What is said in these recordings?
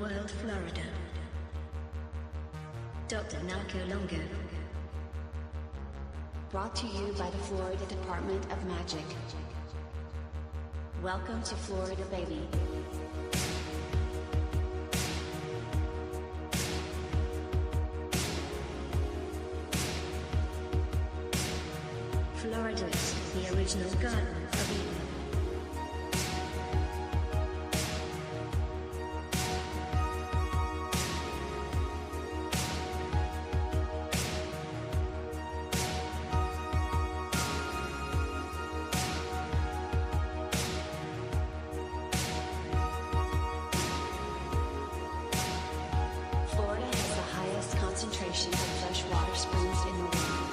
world, Florida. Dr. Narco Longo. Brought to you by the Florida Department of Magic. Welcome to Florida, baby. Florida is the original Garden of Eden. Florida has the highest concentration of freshwater springs in the world.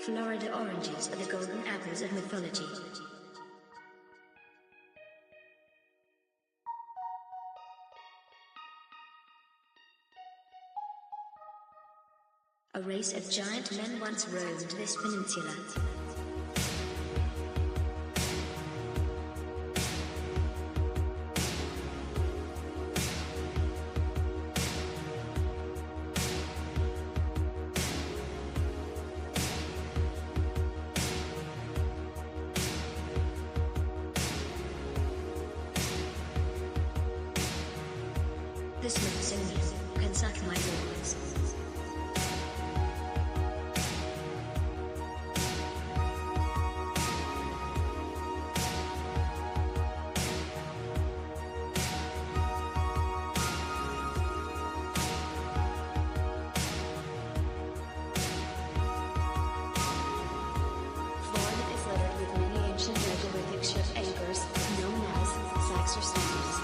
Florida oranges are the golden apples of mythology. A race of giant men once roamed this peninsula. The Smithsonian can suck my balls. Florida is littered with many ancient megalithic ship anchors, known as sacks or steamers.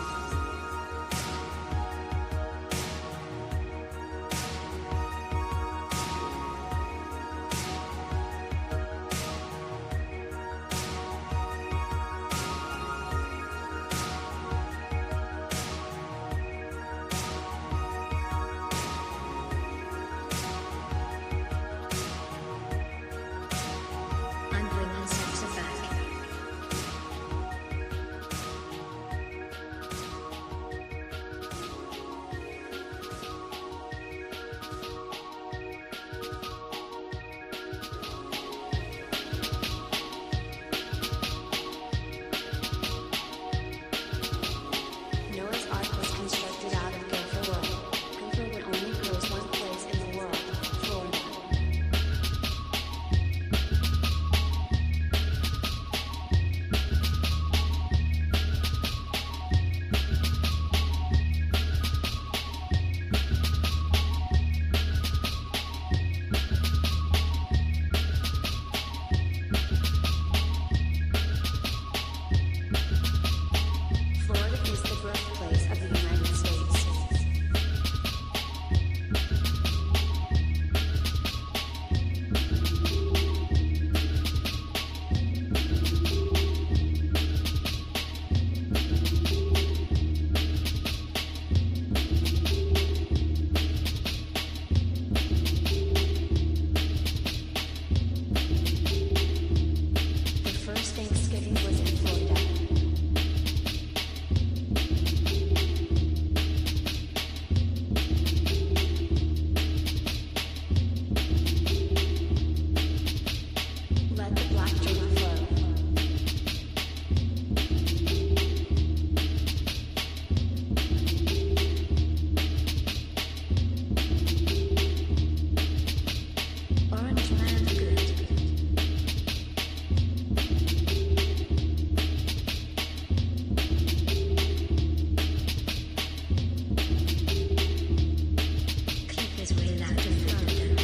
I'm bringing salsa back. Noah's Ark was constructed out of gopher wood. Gopher wood only grows one place in the world, Florida. Florida is the birthplace of the United States. The first Thanksgiving was in Florida. Let the black drink flow. Orange man good. Keep his way out of Florida.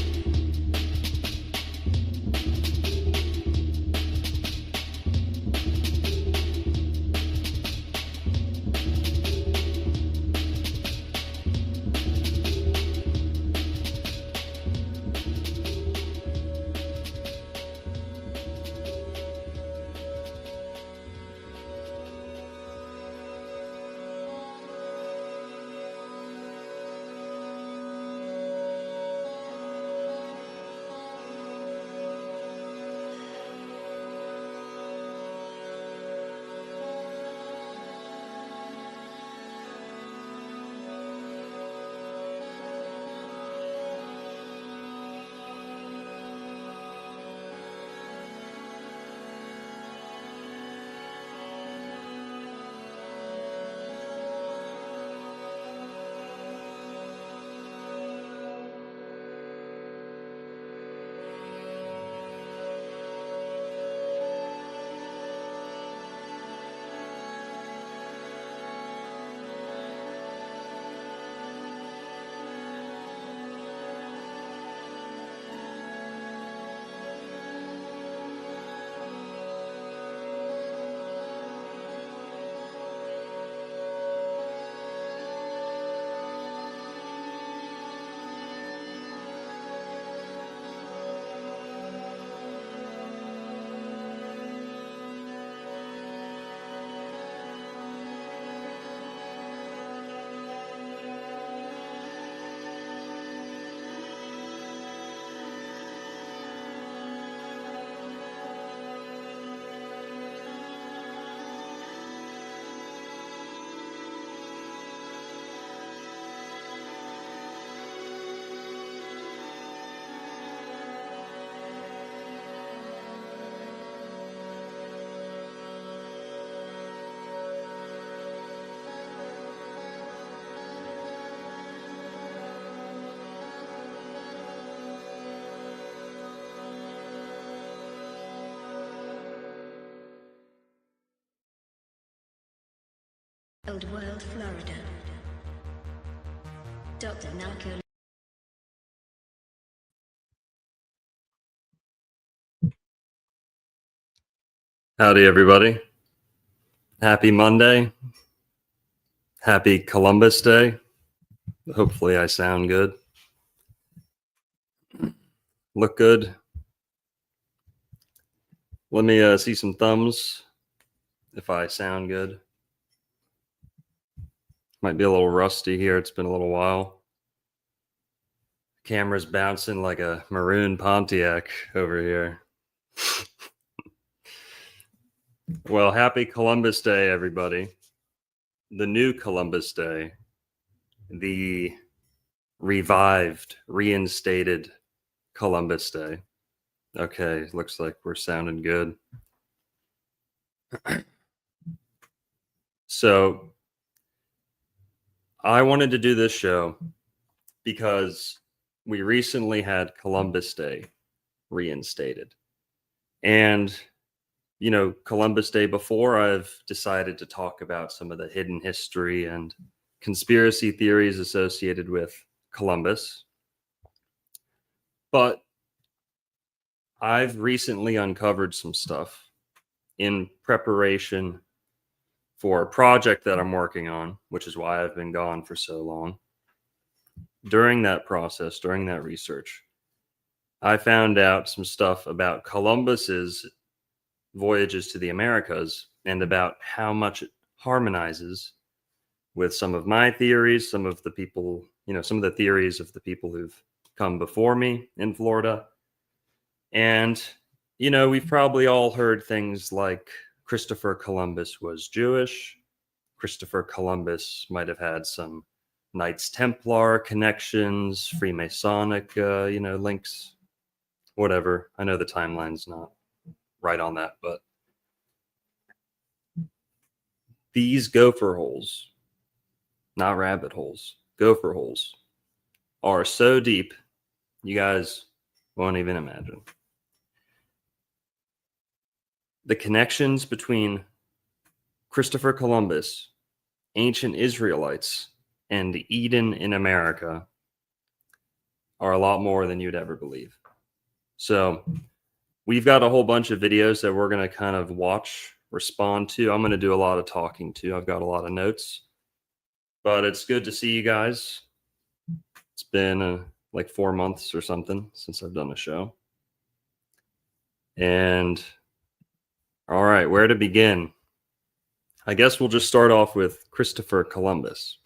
Old World, Florida. Dr. Narco. Howdy, everybody. Happy Monday. Happy Columbus Day. Hopefully I sound good. Look good. Let me see some thumbs if I sound good. Might be a little rusty here. It's been a little while. Camera's bouncing like a maroon Pontiac over here. Well, happy Columbus Day, everybody. The new Columbus Day. The revived, reinstated Columbus Day. Okay, looks like we're sounding good. So I wanted to do this show because we recently had Columbus Day reinstated. And, you know, Columbus Day before, I've decided to talk about some of the hidden history and conspiracy theories associated with Columbus. But I've recently uncovered some stuff in preparation for a project that I'm working on, which is why I've been gone for so long. During that process, during that research, I found out some stuff about Columbus's voyages to the Americas and about how much it harmonizes with some of my theories, some of the people, some of the theories of the people who've come before me in Florida. And, we've probably all heard things like Christopher Columbus was Jewish. Christopher Columbus might have had some Knights Templar connections, Freemasonic, links, whatever. I know the timeline's not right on that, but these gopher holes, not rabbit holes, gopher holes, are so deep, you guys won't even imagine. The connections between Christopher Columbus, ancient Israelites, and Eden in America are a lot more than you'd ever believe. So we've got a whole bunch of videos that we're going to kind of watch, respond to. I'm going to do a lot of talking too. I've got a lot of notes, but it's good to see you guys. It's been like 4 months or something since I've done a show. And all right, where to begin? I guess we'll just start off with Christopher Columbus.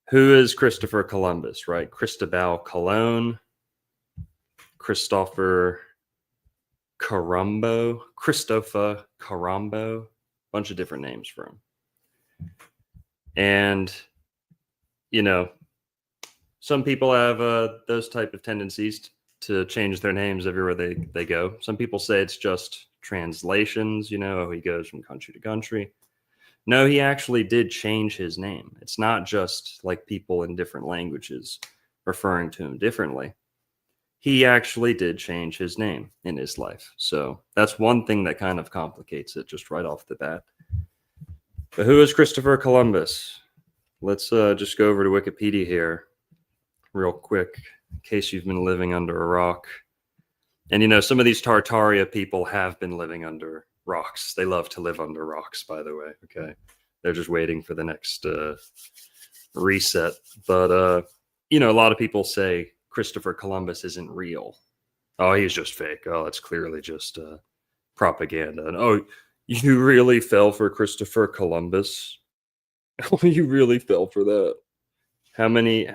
Who is Christopher Columbus, right? Cristobal Colon, Christopher Colombo, Christopher Colombo, bunch of different names for him. And, some people have those type of tendencies to change their names everywhere they go. Some people say it's just translations, he goes from country to country. No, he actually did change his name. It's not just like people in different languages referring to him differently. He actually did change his name in his life. So that's one thing that kind of complicates it just right off the bat. But who is Christopher Columbus? Let's just go over to Wikipedia here real quick, in case you've been living under a rock. And, some of these Tartaria people have been living under rocks. They love to live under rocks, by the way. Okay. They're just waiting for the next reset. But, a lot of people say Christopher Columbus isn't real. Oh, he's just fake. Oh, it's clearly just propaganda. And, oh, you really fell for Christopher Columbus? Oh, you really fell for that. How many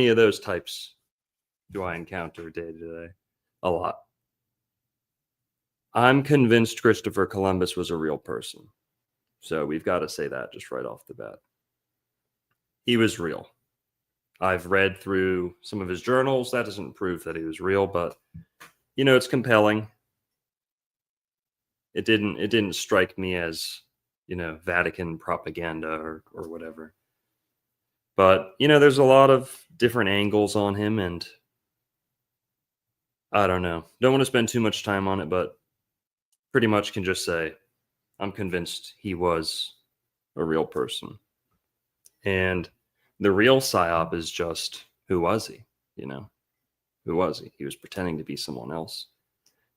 of those types do I encounter day to day? A lot. I'm convinced Christopher Columbus was a real person. So we've got to say that just right off the bat. He was real. I've read through some of his journals. That doesn't prove that he was real, but it's compelling. It didn't strike me as, Vatican propaganda or whatever. But, there's a lot of different angles on him, and I don't know. Don't want to spend too much time on it, but pretty much can just say I'm convinced he was a real person. And the real psyop is just, who was he? You know, who was he? He was pretending to be someone else.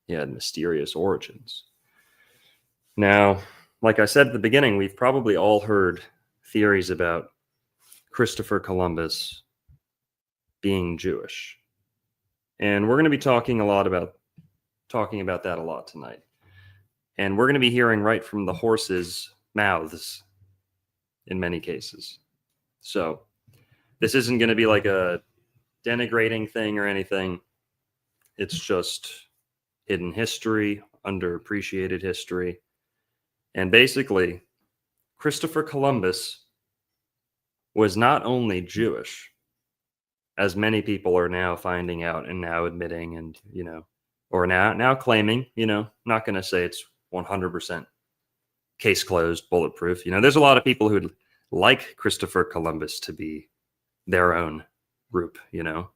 He had mysterious origins. Now, like I said at the beginning, we've probably all heard theories about Christopher Columbus being Jewish. And we're going to be talking about that a lot tonight. And we're going to be hearing right from the horses' mouths in many cases. So this isn't going to be like a denigrating thing or anything. It's just hidden history, underappreciated history. And basically, Christopher Columbus was not only Jewish, as many people are now finding out and now admitting and, you know, or now claiming, you know, not going to say it's 100% case closed, bulletproof. You know, there's a lot of people who'd like Christopher Columbus to be their own group, you know.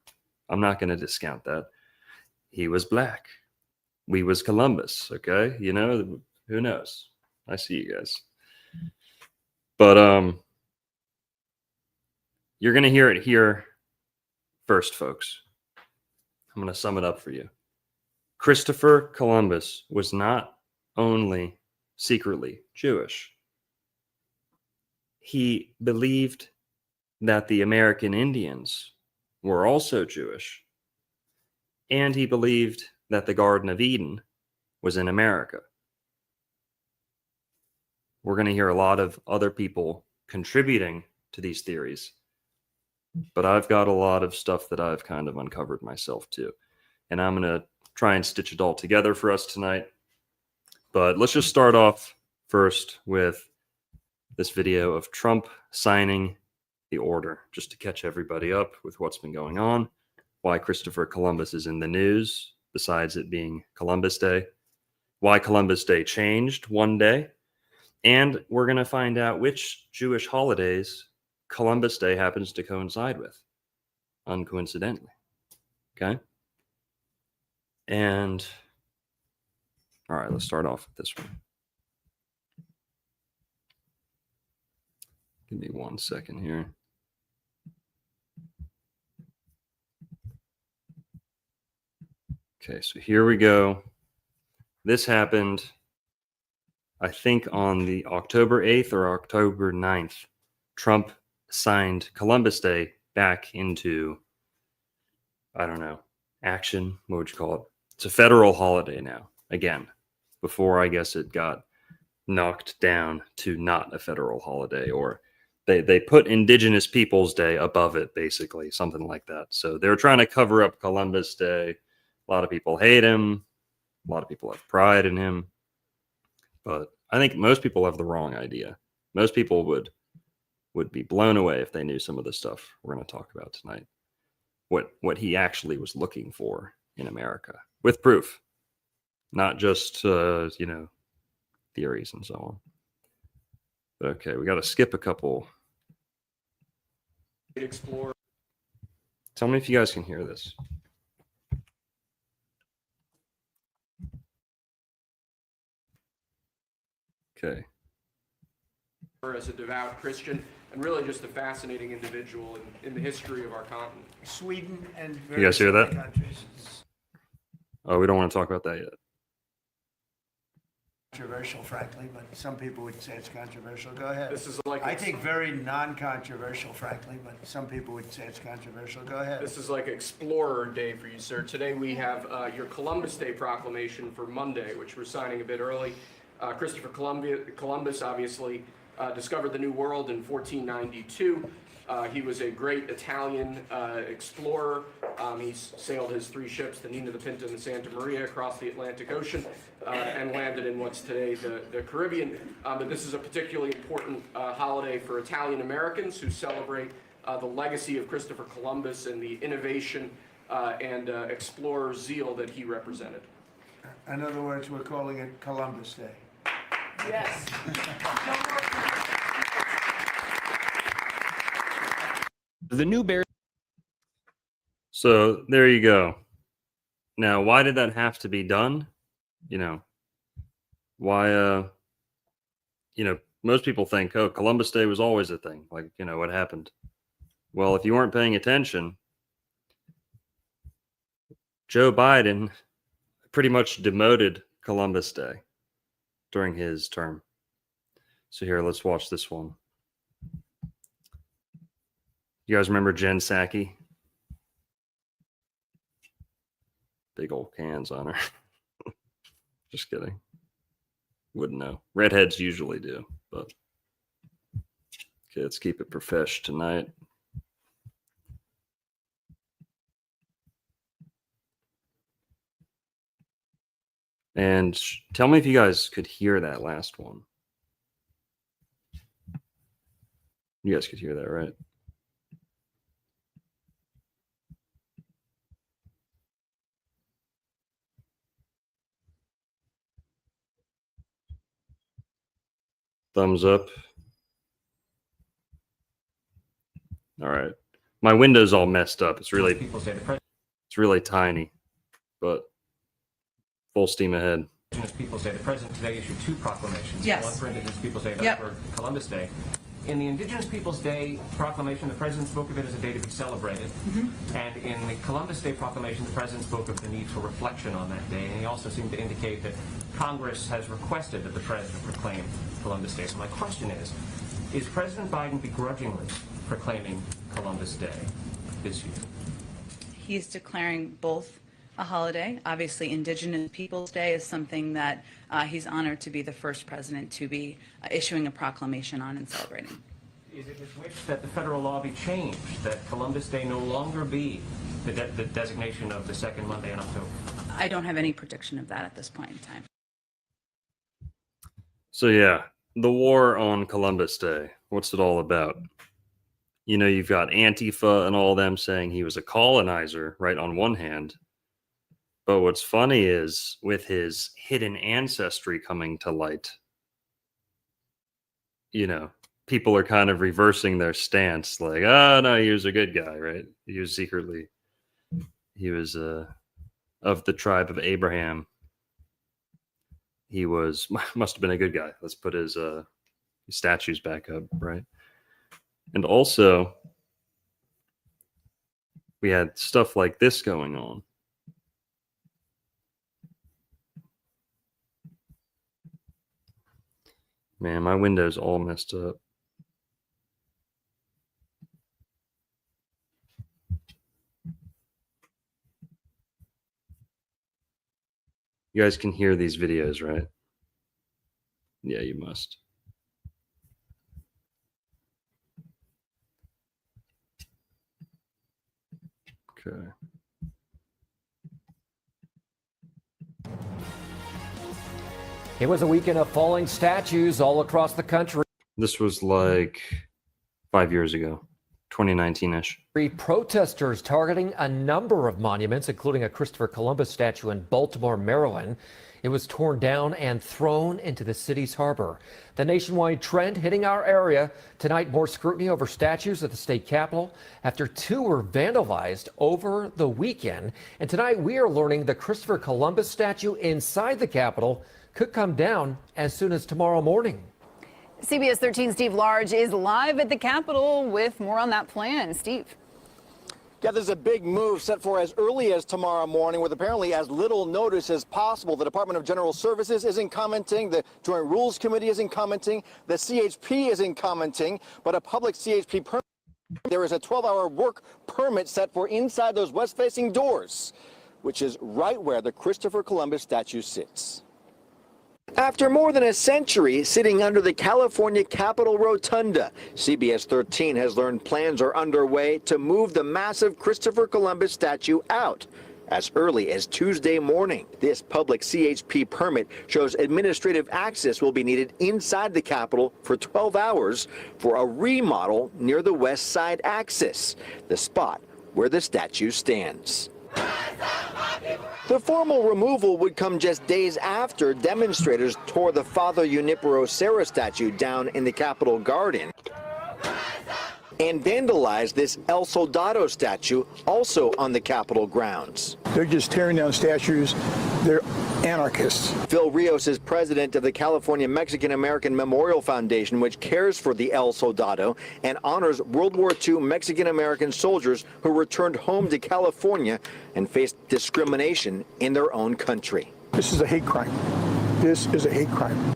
I'm not going to discount that. He was black. We was Columbus, okay? You know, who knows? I see you guys. But you're going to hear it here first, folks. I'm going to sum it up for you. Christopher Columbus was not only secretly Jewish. He believed that the American Indians were also Jewish. And he believed that the Garden of Eden was in America. We're going to hear a lot of other people contributing to these theories. But I've got a lot of stuff that I've kind of uncovered myself too. And I'm going to try and stitch it all together for us tonight. But let's just start off first with this video of Trump signing the order, just to catch everybody up with what's been going on, why Christopher Columbus is in the news, besides it being Columbus Day, why Columbus Day changed one day, and we're going to find out which Jewish holidays Columbus Day happens to coincide with, uncoincidentally. Okay? And, all right, let's start off with this one. Give me 1 second here. Okay, so here we go. This happened, I think, on the October 8th or October 9th. Trump signed Columbus Day back into, I don't know, action. What would you call it? It's a federal holiday now, again. Before, I guess, it got knocked down to not a federal holiday, or they put Indigenous Peoples Day above it, basically, something like that. So they're trying to cover up Columbus Day. A lot of people hate him. A lot of people have pride in him. But I think most people have the wrong idea. Most people would be blown away if they knew some of the stuff we're going to talk about tonight. What he actually was looking for in America, with proof, not just you know, theories and so on. Okay, we got to skip a couple. Explore. Tell me if you guys can hear this. Okay. As a devout Christian, and really just a fascinating individual in the history of our continent. Sweden and You guys hear that? countries. Oh, we don't want to talk about that yet. Controversial, frankly, but some people would say it's controversial. Go ahead. This is like I think very non-controversial, frankly, but some people would say it's controversial. Go ahead. This is like Explorer Day for you, sir. Today we have your Columbus Day proclamation for Monday, which we're signing a bit early. Christopher Columbus obviously discovered the New World in 1492. He was a great Italian explorer. He sailed his 3 ships, the Nina, the Pinta, and the Santa Maria, across the Atlantic Ocean and landed in what's today the Caribbean. But this is a particularly important holiday for Italian Americans who celebrate the legacy of Christopher Columbus and the innovation and explorer zeal that he represented. In other words, we're calling it Columbus Day. Yes. The new bear. So there you go. Now, why did that have to be done? You know, why, you know, most people think, oh, Columbus Day was always a thing. Like, you know, what happened? Well, if you weren't paying attention, Joe Biden pretty much demoted Columbus Day during his term. So here, let's watch this one. You guys remember Jen Psaki? Big old cans on her. Just kidding. Wouldn't know. Redheads usually do, but okay, let's keep it profesh tonight. And tell me if you guys could hear that last one. You guys could hear that, right? Thumbs up. All right. My window's all messed up. It's really tiny, but full steam ahead. Indigenous Peoples Day. The president today issued two proclamations. Yes. One for Indigenous Peoples Day, Yep. another for Columbus Day. In the Indigenous Peoples Day proclamation, the president spoke of it as a day to be celebrated. And in the Columbus Day proclamation, the president spoke of the need for reflection on that day. And he also seemed to indicate that Congress has requested that the president proclaim Columbus Day. So my question is President Biden begrudgingly proclaiming Columbus Day this year? He's declaring both a holiday. Obviously, Indigenous Peoples Day is something that he's honored to be the first president to be issuing a proclamation on and celebrating. Is it his wish that the federal law be changed, that Columbus Day no longer be the designation of the second Monday in October? I don't have any prediction of that at this point in time. So yeah, the war on Columbus Day. What's it all about? You know, you've got Antifa and all them saying he was a colonizer, right, on one hand. But what's funny is with his hidden ancestry coming to light, you know, people are kind of reversing their stance. Like, oh, no, he was a good guy, right? He was secretly, he was of the tribe of Abraham. He was, must have been a good guy. Let's put his statues back up, right? And also, we had stuff like this going on. Man, my window's all messed up. You guys can hear these videos, right? Yeah, you must. Okay. It was a weekend of falling statues all across the country. This was like 5 years ago, 2019-ish. Protesters targeting a number of monuments, including a Christopher Columbus statue in Baltimore, Maryland. It was torn down and thrown into the city's harbor. The nationwide trend hitting our area. Tonight, more scrutiny over statues at the state capitol after two were vandalized over the weekend. And tonight, we are learning the Christopher Columbus statue inside the capitol could come down as soon as tomorrow morning. CBS 13's Steve Large is live at the Capitol with more on that plan. Steve. Yeah, there's a big move set for as early as tomorrow morning with apparently as little notice as possible. The Department of General Services isn't commenting. The Joint Rules Committee isn't commenting. The CHP isn't commenting. But a public CHP permit, there is a 12-hour work permit set for inside those west-facing doors, which is right where the Christopher Columbus statue sits. After more than a century sitting under the California Capitol Rotunda, CBS 13 has learned plans are underway to move the massive Christopher Columbus statue out as early as Tuesday morning. This public CHP permit shows administrative access will be needed inside the Capitol for 12 hours for a remodel near the west side axis, the spot where the statue stands. The formal removal would come just days after demonstrators tore the Father Junipero Serra statue down in the Capitol garden. and vandalized this El Soldado statue, also on the Capitol grounds. They're just tearing down statues. They're anarchists. Phil Rios is president of the California Mexican American Memorial Foundation, which cares for the El Soldado and honors World War II Mexican American soldiers who returned home to California and faced discrimination in their own country. This is a hate crime. This is a hate crime.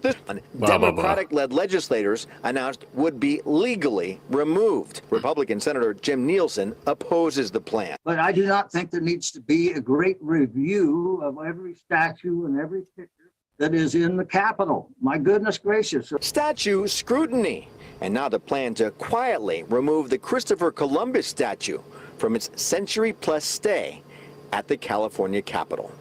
Democratic-led legislators announced would be legally removed. Republican Senator Jim Nielsen opposes the plan. But I do not think there needs to be a great review of every statue and every picture that is in the Capitol. My goodness gracious. Statue scrutiny. And now the plan to quietly remove the Christopher Columbus statue from its century-plus stay at the California Capitol.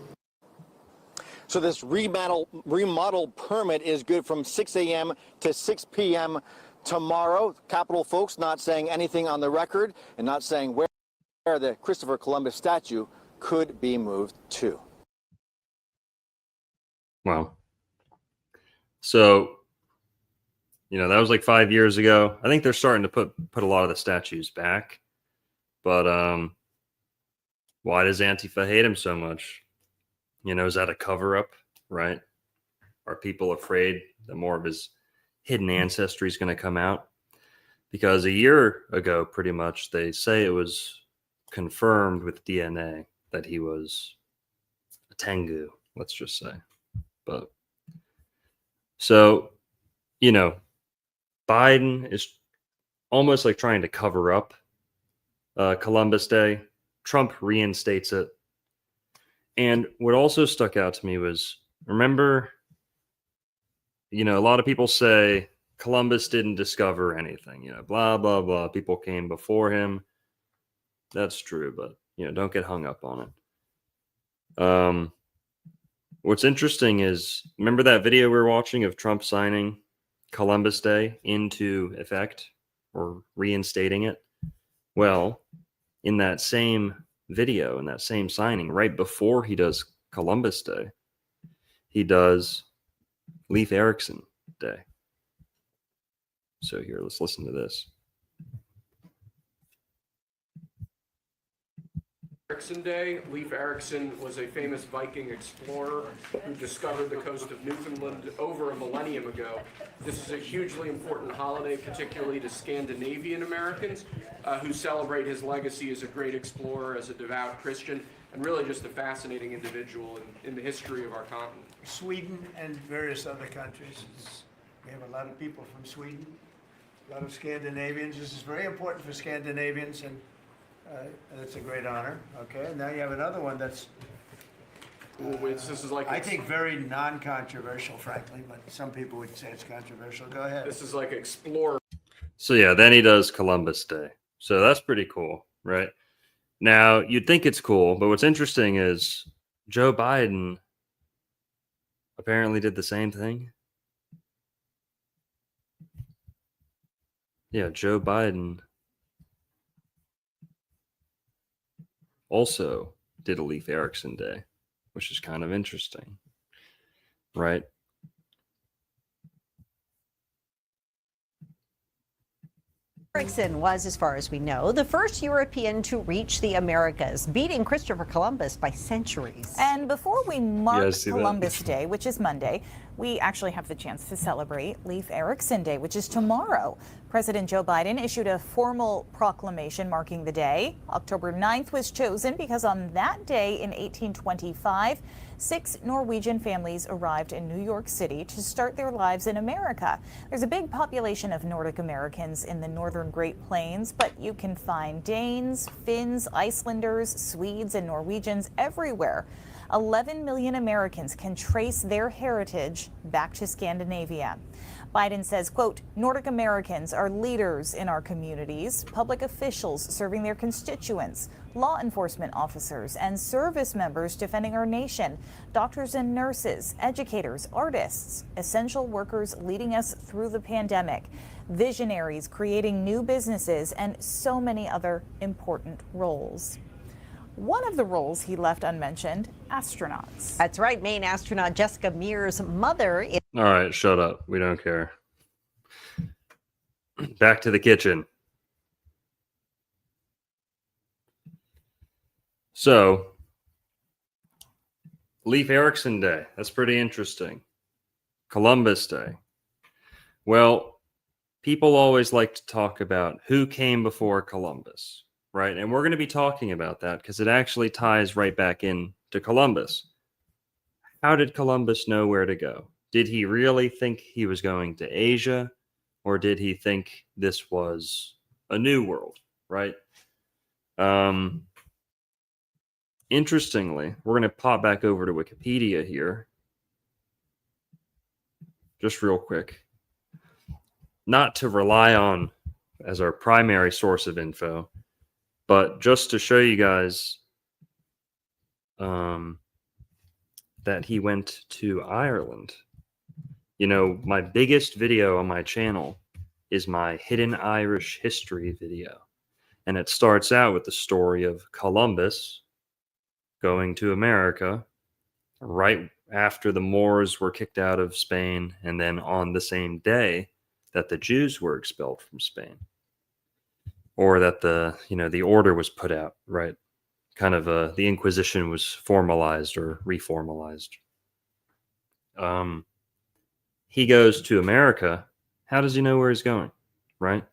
So this remodel permit is good from 6 a.m. to 6 p.m. tomorrow. Capitol folks not saying anything on the record and not saying where the Christopher Columbus statue could be moved to. Wow. So, you know, that was like 5 years ago. I think they're starting to put a lot of the statues back. But why does Antifa hate him so much? You know, is that a cover-up, right? Are people afraid that more of his hidden ancestry is going to come out? Because a year ago, pretty much, they say it was confirmed with DNA that he was a Tengu, let's just say. But so, you know, Biden is almost like trying to cover up Columbus Day. Trump reinstates it. And what also stuck out to me was, remember, you know, a lot of people say Columbus didn't discover anything, you know, blah, blah, blah. People came before him. That's true, but, you know, don't get hung up on it. What's interesting is, remember that video we were watching of Trump signing Columbus Day into effect or reinstating it? Well, in that same video, in that same signing, right before he does Columbus Day, he does Leif Erikson Day. So here, let's listen to this. Erikson Day. Leif Erikson was a famous Viking explorer who discovered the coast of Newfoundland over a millennium ago. This is a hugely important holiday, particularly to Scandinavian Americans who celebrate his legacy as a great explorer, as a devout Christian, and really just a fascinating individual in the history of our continent. Sweden and various other countries. We have a lot of people from Sweden, a lot of Scandinavians. This is very important for Scandinavians, and it's a great honor. Okay, and now you have another one that's, This is like I think, very non-controversial, frankly, but some people would say it's controversial. Go ahead. this is like explorer. So yeah, then he does Columbus Day. So that's pretty cool, right? Now, you'd think it's cool, but what's interesting is Joe Biden apparently did the same thing. Yeah, Joe Biden also did a Leif Erikson Day, which is kind of interesting, right? Erikson was, as far as we know, the first European to reach the Americas, beating Christopher Columbus by centuries. And before we mark see Columbus Day, which is Monday, we actually have the chance to celebrate Leif Erikson Day, which is tomorrow. President Joe Biden issued a formal proclamation marking the day. October 9th was chosen because on that day in 1825, 6 Norwegian families arrived in New York City to start their lives in America. There's a big population of Nordic Americans in the northern Great Plains, but you can find Danes, Finns, Icelanders, Swedes, and Norwegians everywhere. 11 million Americans can trace their heritage back to Scandinavia. Biden says, quote, Nordic Americans are leaders in our communities, public officials serving their constituents, law enforcement officers and service members defending our nation, doctors and nurses, educators, artists, essential workers leading us through the pandemic, visionaries creating new businesses, and so many other important roles. One of the roles he left unmentioned, astronauts. That's right. Maine astronaut Jessica Mears' mother is. All right, shut up. We don't care. Back to the kitchen. So, Leif Erikson Day. That's pretty interesting. Columbus Day. Well, people always like to talk about who came before Columbus, right? And we're going to be talking about that because it actually ties right back in to Columbus. How did Columbus know where to go? Did he really think he was going to Asia, or did he think this was a new world, right? Interestingly, we're going to pop back over to Wikipedia here, just real quick. Not to rely on as our primary source of info, but just to show you guys that he went to Ireland. You know, my biggest video on my channel is my Hidden Irish History video. And it starts out with the story of Columbus going to America right after the Moors were kicked out of Spain, and then on the same day that the Jews were expelled from Spain, or that the order was put out, right? Kind of the Inquisition was formalized or reformalized. He goes to America. How does he know where he's going, right?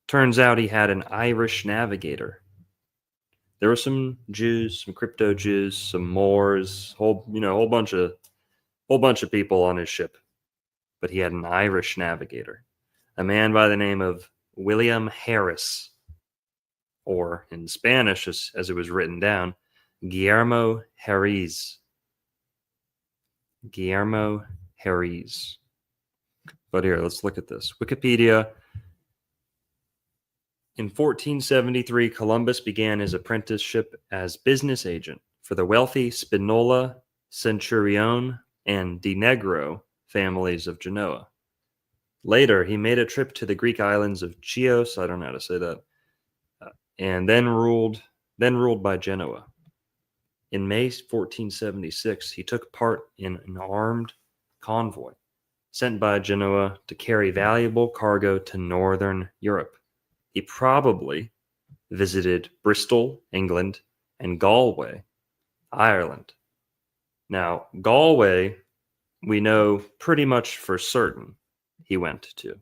Turns out he had an Irish navigator. There were some Jews, some crypto Jews, some Moors, whole bunch of people on his ship. But he had an Irish navigator, a man by the name of William Harris, or in Spanish, as it was written down, Guillermo Harris. Guillermo Harris. But here, let's look at this. Wikipedia. In 1473, Columbus began his apprenticeship as business agent for the wealthy Spinola, Centurion, and De Negro families of Genoa. Later, he made a trip to the Greek islands of Chios, I don't know how to say that, and then ruled by Genoa. In May 1476, he took part in an armed convoy sent by Genoa to carry valuable cargo to northern Europe. He probably visited Bristol, England, and Galway, Ireland. Now, Galway, we know pretty much for certain he went to.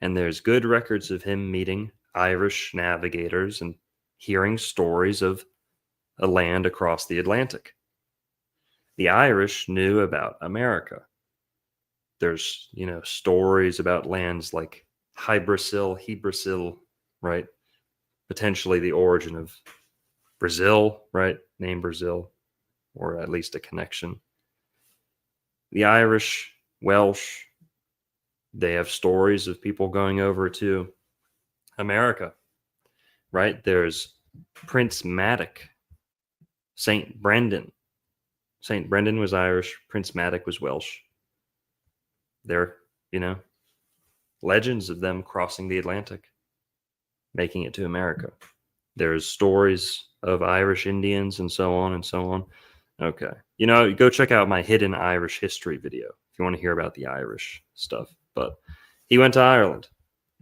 And there's good records of him meeting Irish navigators and hearing stories of a land across the Atlantic. The Irish knew about America. There's, stories about lands like Hebrasil, right? Potentially the origin of Brazil, right? Name Brazil, or at least a connection. The Irish, Welsh, they have stories of people going over to America, right? There's Prince Madoc, St. Brendan. St. Brendan was Irish, Prince Madoc was Welsh. They're, legends of them crossing the Atlantic, making it to America. There's stories of Irish Indians and so on and so on. Okay. Go check out my Hidden Irish History video if you want to hear about the Irish stuff. But he went to Ireland,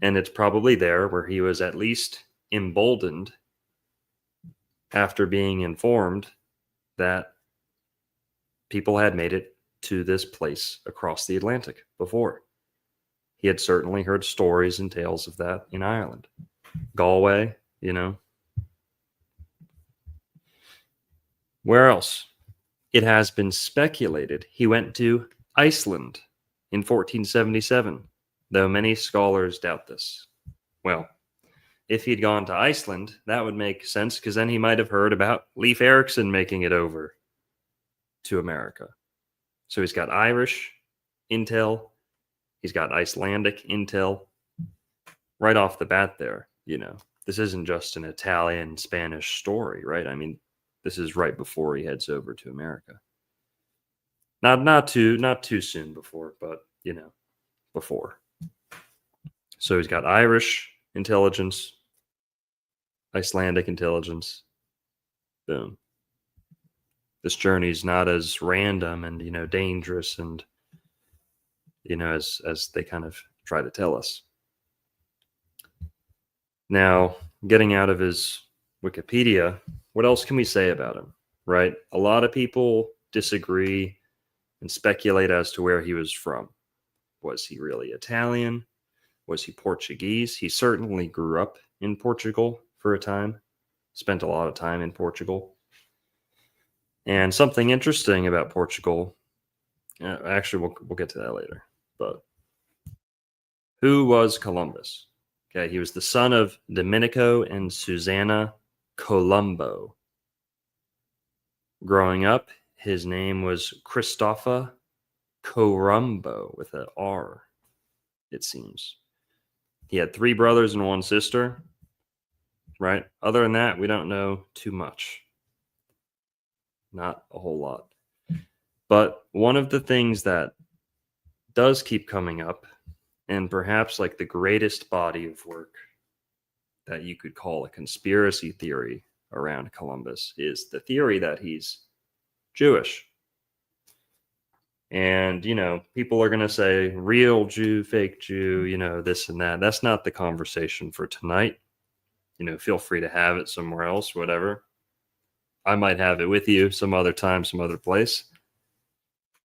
and it's probably there where he was at least emboldened after being informed that people had made it to this place across the Atlantic before. He had certainly heard stories and tales of that in Ireland. Galway, Where else? It has been speculated he went to Iceland in 1477, though many scholars doubt this. Well, if he'd gone to Iceland, that would make sense, because then he might have heard about Leif Erikson making it over to America. So he's got Irish intel, he's got Icelandic intel. Right off the bat there, this isn't just an Italian, Spanish story, right? I mean, this is right before he heads over to America. Not too soon before, but before. So he's got Irish intelligence, Icelandic intelligence. Boom. This journey's not as random and dangerous and as they kind of try to tell us. Now, getting out of his Wikipedia what else can we say about him, right? A lot of people disagree and speculate as to where he was from. Was he really Italian? Was he Portuguese? He certainly grew up in Portugal for a time, spent a lot of time in Portugal. And something interesting about Portugal, actually, we'll get to that later, but who was Columbus? Okay, he was the son of Domenico and Susanna Colombo. Growing up, his name was Christopher Colombo with an R, it seems. He had 3 brothers and 1 sister, right? Other than that, we don't know too much. Not a whole lot. But one of the things that does keep coming up, and perhaps like the greatest body of work that you could call a conspiracy theory around Columbus, is the theory that he's Jewish. And, you know, people are going to say real Jew, fake Jew, you know, this and that. That's not the conversation for tonight. You know, feel free to have it somewhere else, whatever. I might have it with you some other time, some other place.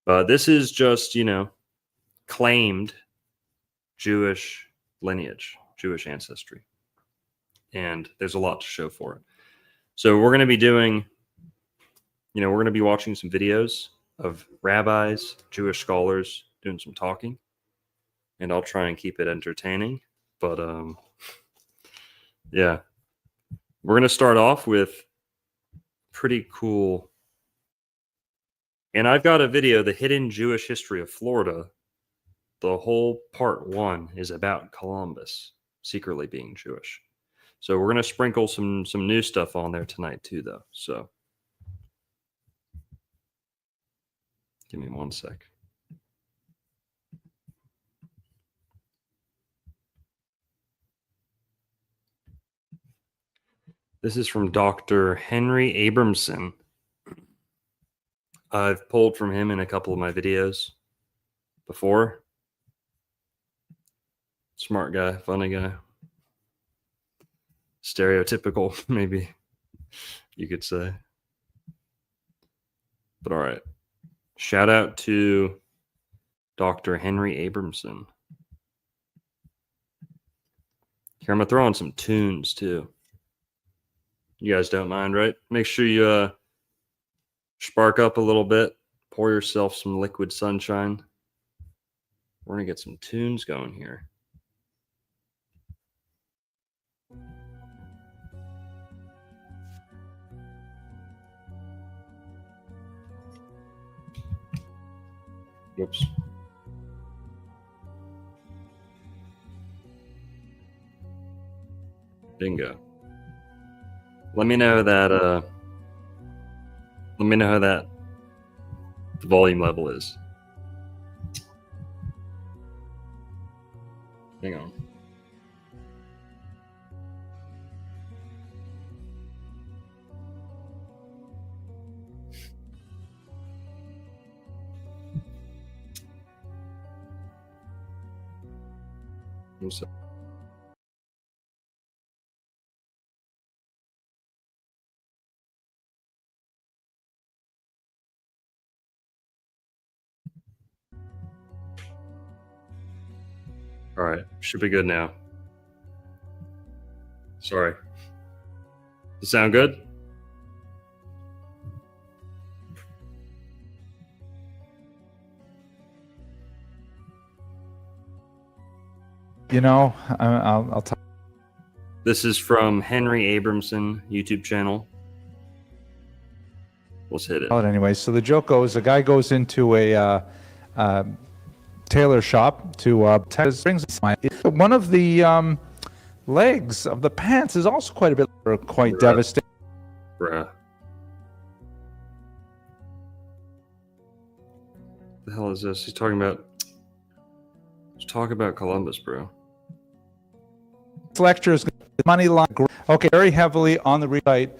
But this is just, you know, claimed Jewish lineage, Jewish ancestry. And there's a lot to show for it. So we're going to be doing, you know, we're going to be watching some videos of rabbis, Jewish scholars doing some talking. And I'll try and keep it entertaining. But, yeah. We're going to start off with pretty cool. And I've got a video, The Hidden Jewish History of Florida. The whole part 1 is about Columbus secretly being Jewish. So we're going to sprinkle some new stuff on there tonight too, though. So give me 1 sec. This is from Dr. Henry Abramson. I've pulled from him in a couple of my videos before. Smart guy, funny guy. Stereotypical, maybe you could say. But all right. Shout out to Dr. Henry Abramson. Here, I'm going to throw on some tunes too. You guys don't mind, right? Make sure you spark up a little bit. Pour yourself some liquid sunshine. We're going to get some tunes going here. Whoops. Bingo. Let me know that how the volume level is. Hang on. All right, should be good now. Sorry. Does it sound good? You know, I'll talk. This is from Henry Abramson YouTube channel. Let's hit it. Anyway, so the joke goes: a guy goes into a tailor shop to brings one of the legs of the pants is also quite devastating. Bruh. The hell is this? He's talking about. Let's talk about Columbus, bro. This lecture is money line. Okay, very heavily on the site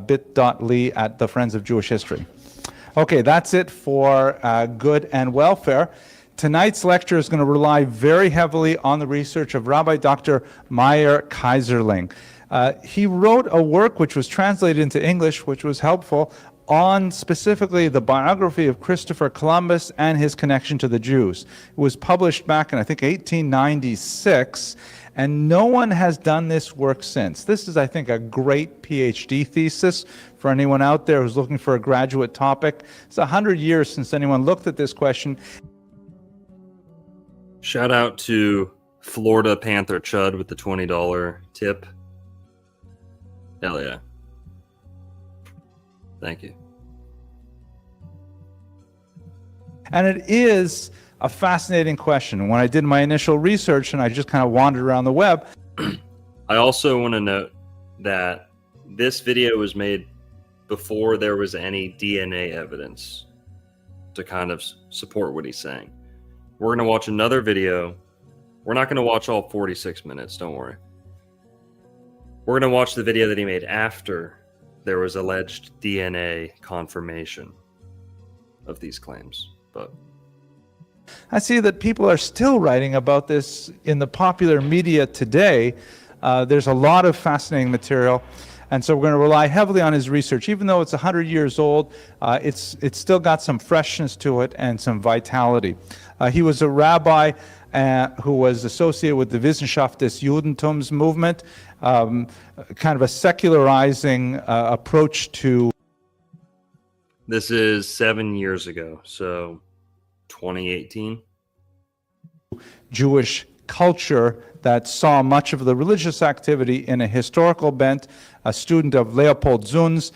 bit.ly at the Friends of Jewish History. Okay, that's it for good and welfare. Tonight's lecture is going to rely very heavily on the research of Rabbi Dr. Meyer Kaiserling. He wrote a work which was translated into English, which was helpful, on specifically the biography of Christopher Columbus and his connection to the Jews. It was published back in, I think, 1896, and no one has done this work since. This is, I think, a great PhD thesis for anyone out there who's looking for a graduate topic. It's 100 years since anyone looked at this question. Shout out to Florida Panther Chud with the $20 tip. Hell yeah. Thank you. And it is a fascinating question. When I did my initial research and I just kind of wandered around the web. I also want to note that this video was made before there was any DNA evidence to kind of support what he's saying. We're going to watch another video. We're not going to watch all 46 minutes, don't worry. We're going to watch the video that he made after there was alleged DNA confirmation of these claims. But I see that people are still writing about this in the popular media today. There's a lot of fascinating material, and so we're going to rely heavily on his research. Even though it's 100 years old, it's still got some freshness to it and some vitality. He was a rabbi who was associated with the Wissenschaft des Judentums movement, kind of a secularizing approach to. this is 7 years ago, so 2018. Jewish culture that saw much of the religious activity in a historical bent, a student of Leopold Zunz.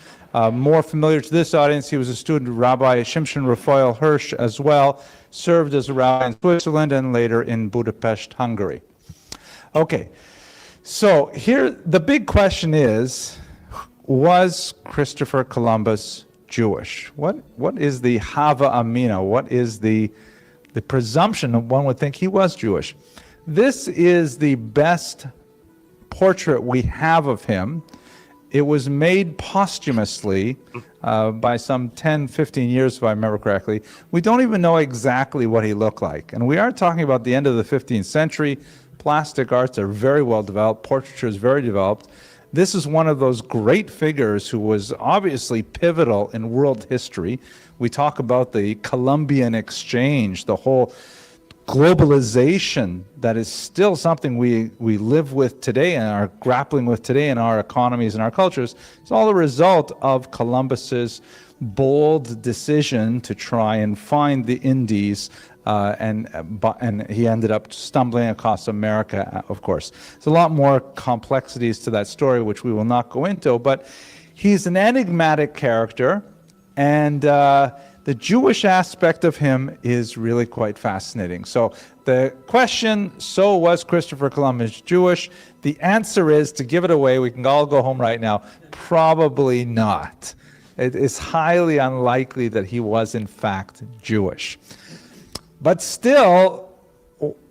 More familiar to this audience, he was a student of Rabbi Shimshon Raphael Hirsch as well, served as a rabbi in Switzerland and later in Budapest, Hungary. Okay, so here the big question is, was Christopher Columbus Jewish? What is the Hava Amina? What is the presumption that one would think he was Jewish? This is the best portrait we have of him. It was made posthumously by some 10, 15 years, if I remember correctly. We don't even know exactly what he looked like. And we are talking about the end of the 15th century. Plastic arts are very well developed. Portraiture is very developed. This is one of those great figures who was obviously pivotal in world history. We talk about the Columbian exchange, the whole globalization that is still something we live with today and are grappling with today in our economies and our cultures. It's all a result of Columbus's bold decision to try and find the Indies, and he ended up stumbling across America, of course. There's a lot more complexities to that story, which we will not go into, but he's an enigmatic character, and the Jewish aspect of him is really quite fascinating. So the question, so was Christopher Columbus Jewish? The answer is, to give it away, we can all go home right now, probably not. It is highly unlikely that he was in fact Jewish. But still,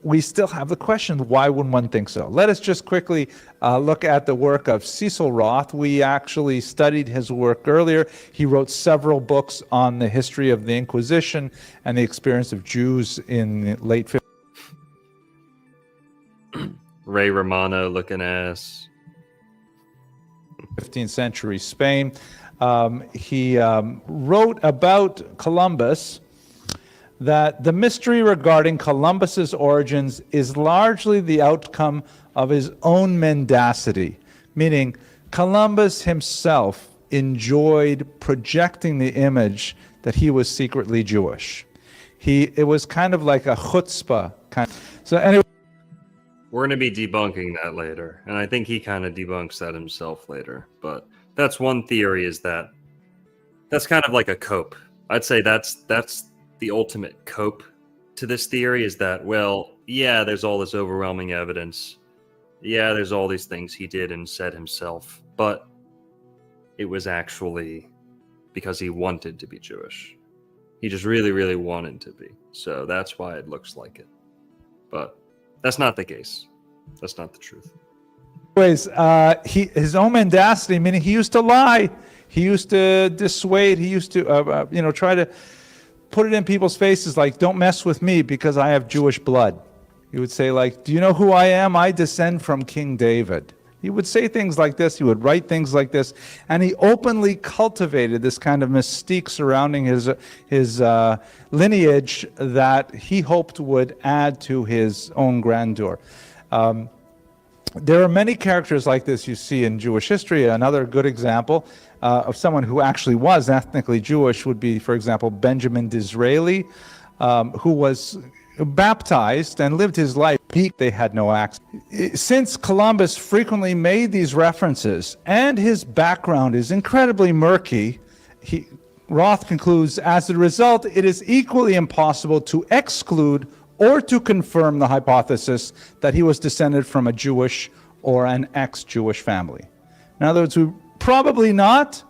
we still have the question, why wouldn't one think so? Let us just quickly look at the work of Cecil Roth. We actually studied his work earlier. He wrote several books on the history of the Inquisition and the experience of Jews in the late 15th. Ray Romano looking ass. 15th century Spain. He wrote about Columbus that the mystery regarding Columbus's origins is largely the outcome of his own mendacity, meaning Columbus himself enjoyed projecting the image that he was secretly Jewish. It was kind of like a chutzpah kind. So anyway, we're going to be debunking that later, and I think he kind of debunks that himself later. But that's one theory, is that's kind of like a cope. I'd say that's the ultimate cope to this theory, is that, well, yeah, there's all this overwhelming evidence. Yeah, there's all these things he did and said himself, but it was actually because he wanted to be Jewish. He just really, really wanted to be. So that's why it looks like it. But that's not the case. That's not the truth. Anyways, his own mendacity, meaning he used to lie. He used to dissuade. He used to, try to put it in people's faces like, don't mess with me because I have Jewish blood. He would say, like, do you know who I am? I descend from King David. He would say things like this, he would write things like this, and he openly cultivated this kind of mystique surrounding his lineage that he hoped would add to his own grandeur. There are many characters like this you see in Jewish history. Another good example of someone who actually was ethnically Jewish would be, for example, Benjamin Disraeli, who was baptized and lived his life. They had no access. Since Columbus frequently made these references and his background is incredibly murky, Roth concludes, as a result, it is equally impossible to exclude or to confirm the hypothesis that he was descended from a Jewish or an ex-Jewish family. In other words, probably not,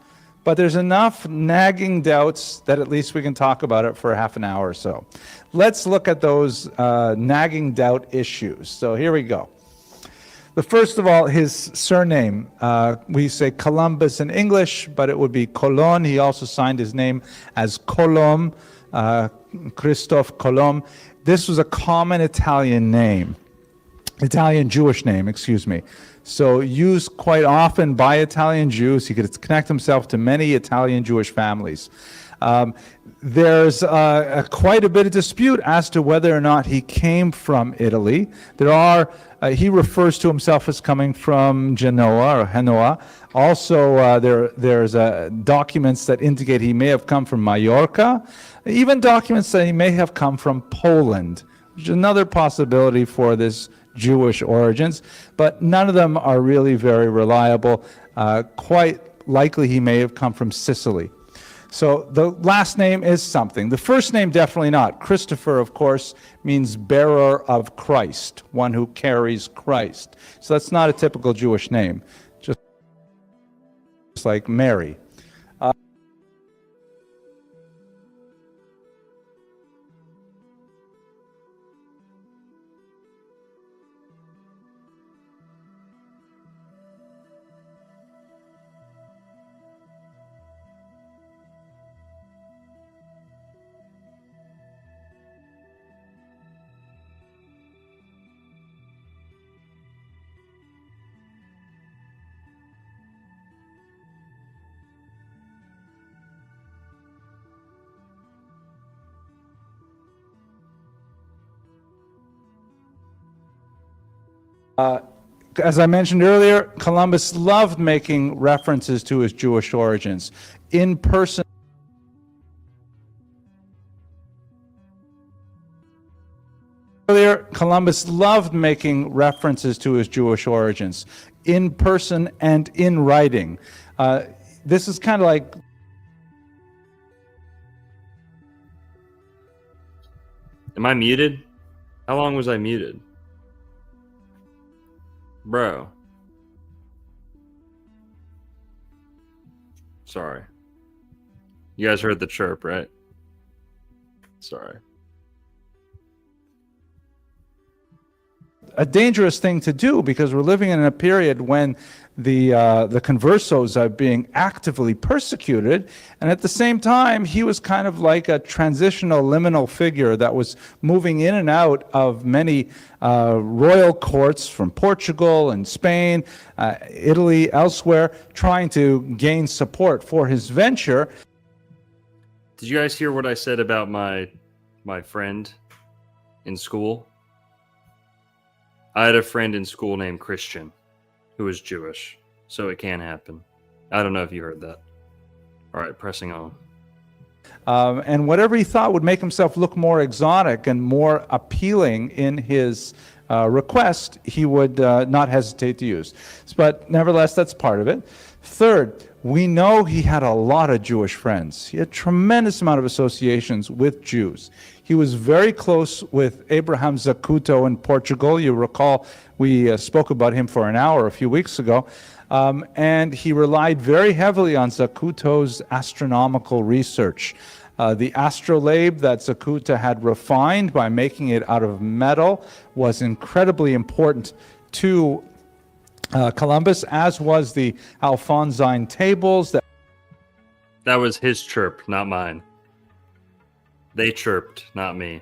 but there's enough nagging doubts that at least we can talk about it for half an hour or so. Let's look at those nagging doubt issues. So here we go. The first of all, his surname. We say Columbus in English, but it would be Colon. He also signed his name as Colom, Christophe Colomb. This was a common Italian Jewish name, excuse me. So used quite often by Italian Jews. He could connect himself to many Italian Jewish families. There's quite a bit of dispute as to whether or not he came from Italy. He refers to himself as coming from Genoa. Also, there's documents that indicate he may have come from Majorca, even documents that he may have come from Poland, which is another possibility for this Jewish origins, but none of them are really very reliable. Quite likely he may have come from Sicily. So the last name is something. The first name, definitely not. Christopher, of course, means bearer of Christ, one who carries Christ. So that's not a typical Jewish name, just like Mary. As I mentioned earlier, Columbus loved making references to his Jewish origins. In person, Columbus loved making references to his Jewish origins, in person and in writing. This is kind of like... Am I muted? How long was I muted? Bro. Sorry. You guys heard the chirp, right? Sorry. A dangerous thing to do, because we're living in a period when the conversos are being actively persecuted, and at the same time he was kind of like a transitional liminal figure that was moving in and out of many royal courts from Portugal and Spain, Italy, elsewhere, trying to gain support for his venture. Did you guys hear what I said about my friend in school? I had a friend in school named Christian who was Jewish, so it can happen. I don't know if you heard that. All right, pressing on. And whatever he thought would make himself look more exotic and more appealing in his request, he would not hesitate to use. But nevertheless, that's part of it. Third, we know he had a lot of Jewish friends. He had a tremendous amount of associations with Jews. He was very close with Abraham Zacuto in Portugal. You recall we spoke about him for an hour a few weeks ago. And he relied very heavily on Zacuto's astronomical research. The astrolabe that Zacuto had refined by making it out of metal was incredibly important to Columbus, as was the Alphonsine tables. That was his chirp, not mine. They chirped, not me.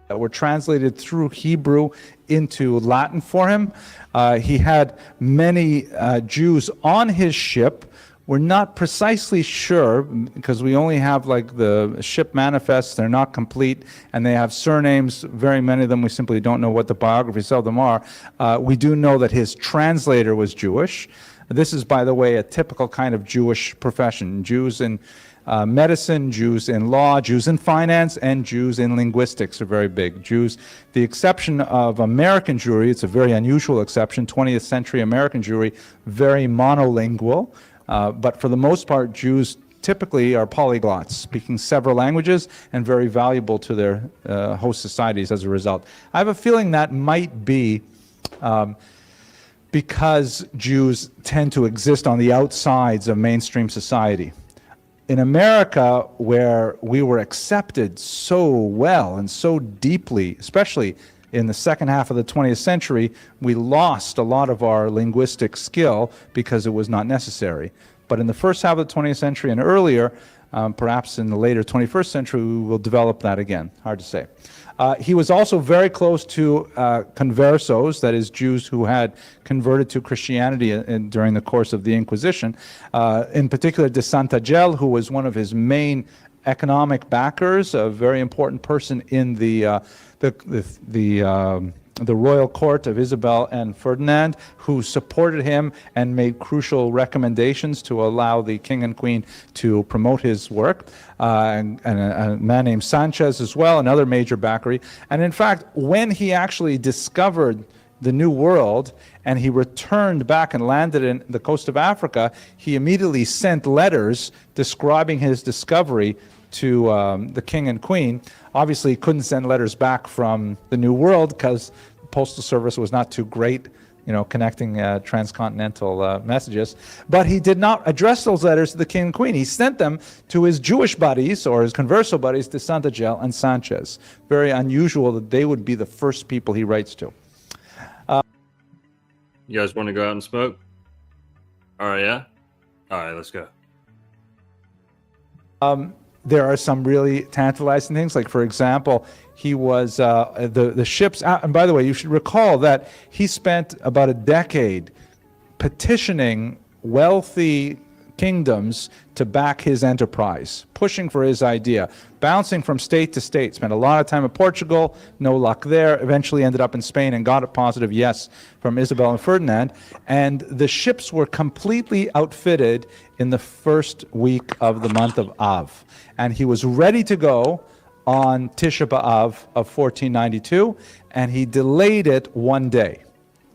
that were translated through Hebrew into Latin for him. He had many Jews on his ship. We're not precisely sure because we only have like the ship manifests. They're not complete, and they have surnames. Very many of them we simply don't know what the biographies of them are. We do know that his translator was Jewish. This is, by the way, a typical kind of Jewish profession. Jews in medicine, Jews in law, Jews in finance, and Jews in linguistics are very big. Jews, the exception of American Jewry, it's a very unusual exception, 20th century American Jewry, very monolingual. But for the most part, Jews typically are polyglots, speaking several languages and very valuable to their host societies as a result. I have a feeling that might be because Jews tend to exist on the outsides of mainstream society. In America, where we were accepted so well and so deeply, especially in the second half of the 20th century, we lost a lot of our linguistic skill because it was not necessary. But in the first half of the 20th century and earlier, perhaps in the later 21st century, we will develop that again. Hard to say. He was also very close to conversos, that is, Jews who had converted to Christianity during the course of the Inquisition. In particular, de Santagel, who was one of his main economic backers, a very important person in the royal court of Isabel and Ferdinand, who supported him and made crucial recommendations to allow the king and queen to promote his work, and a man named Sanchez as well, another major backer. And in fact, when he actually discovered the New World and he returned back and landed in the coast of Africa, he immediately sent letters describing his discovery to the king and queen. Obviously, he couldn't send letters back from the New World because the postal service was not too great, connecting transcontinental messages. But he did not address those letters to the king and queen. He sent them to his Jewish buddies or his converso buddies, de Santagel and Sanchez. Very unusual that they would be the first people he writes to. You guys want to go out and smoke? All right, yeah? All right, let's go. There are some really tantalizing things. Like, for example, he was the ships out. And by the way, you should recall that he spent about a decade petitioning wealthy kingdoms to back his enterprise, pushing for his idea, bouncing from state to state. Spent a lot of time in Portugal, no luck there. Eventually ended up in Spain and got a positive yes from Isabel and Ferdinand. And the ships were completely outfitted in the first week of the month of Av. And he was ready to go on Tisha B'Av of 1492, and he delayed it one day.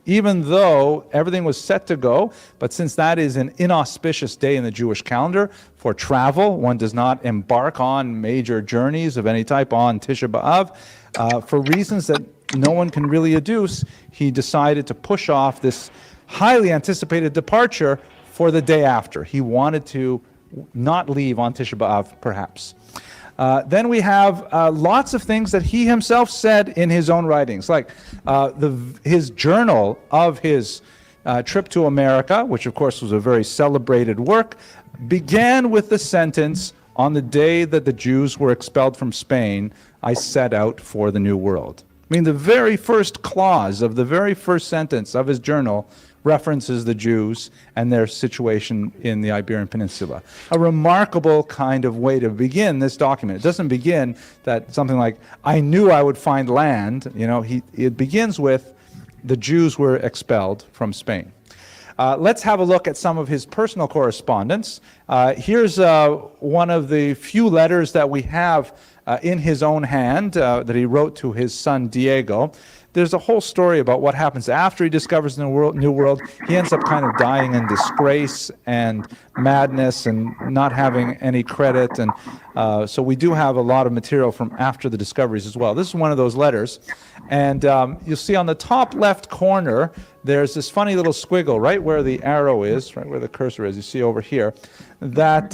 Even though everything was set to go, but since that is an inauspicious day in the Jewish calendar for travel, one does not embark on major journeys of any type on Tisha B'Av. For reasons that no one can really adduce, he decided to push off this highly anticipated departure for the day after. He wanted to not leave on Tisha B'Av, perhaps. Then we have lots of things that he himself said in his own writings, like his journal of his trip to America, which of course was a very celebrated work, began with the sentence, "On the day that the Jews were expelled from Spain, I set out for the New World." I mean, the very first clause of the very first sentence of his journal references the Jews and their situation in the Iberian Peninsula. A remarkable kind of way to begin this document. It doesn't begin that something like, "I knew I would find land." It begins with, "The Jews were expelled from Spain." Let's have a look at some of his personal correspondence. Here's one of the few letters that we have in his own hand that he wrote to his son Diego. There's a whole story about what happens after he discovers the New World. He ends up kind of dying in disgrace and madness and not having any credit. And so we do have a lot of material from after the discoveries as well. This is one of those letters. And you'll see on the top left corner, there's this funny little squiggle right where the arrow is, right where the cursor is, you see over here, that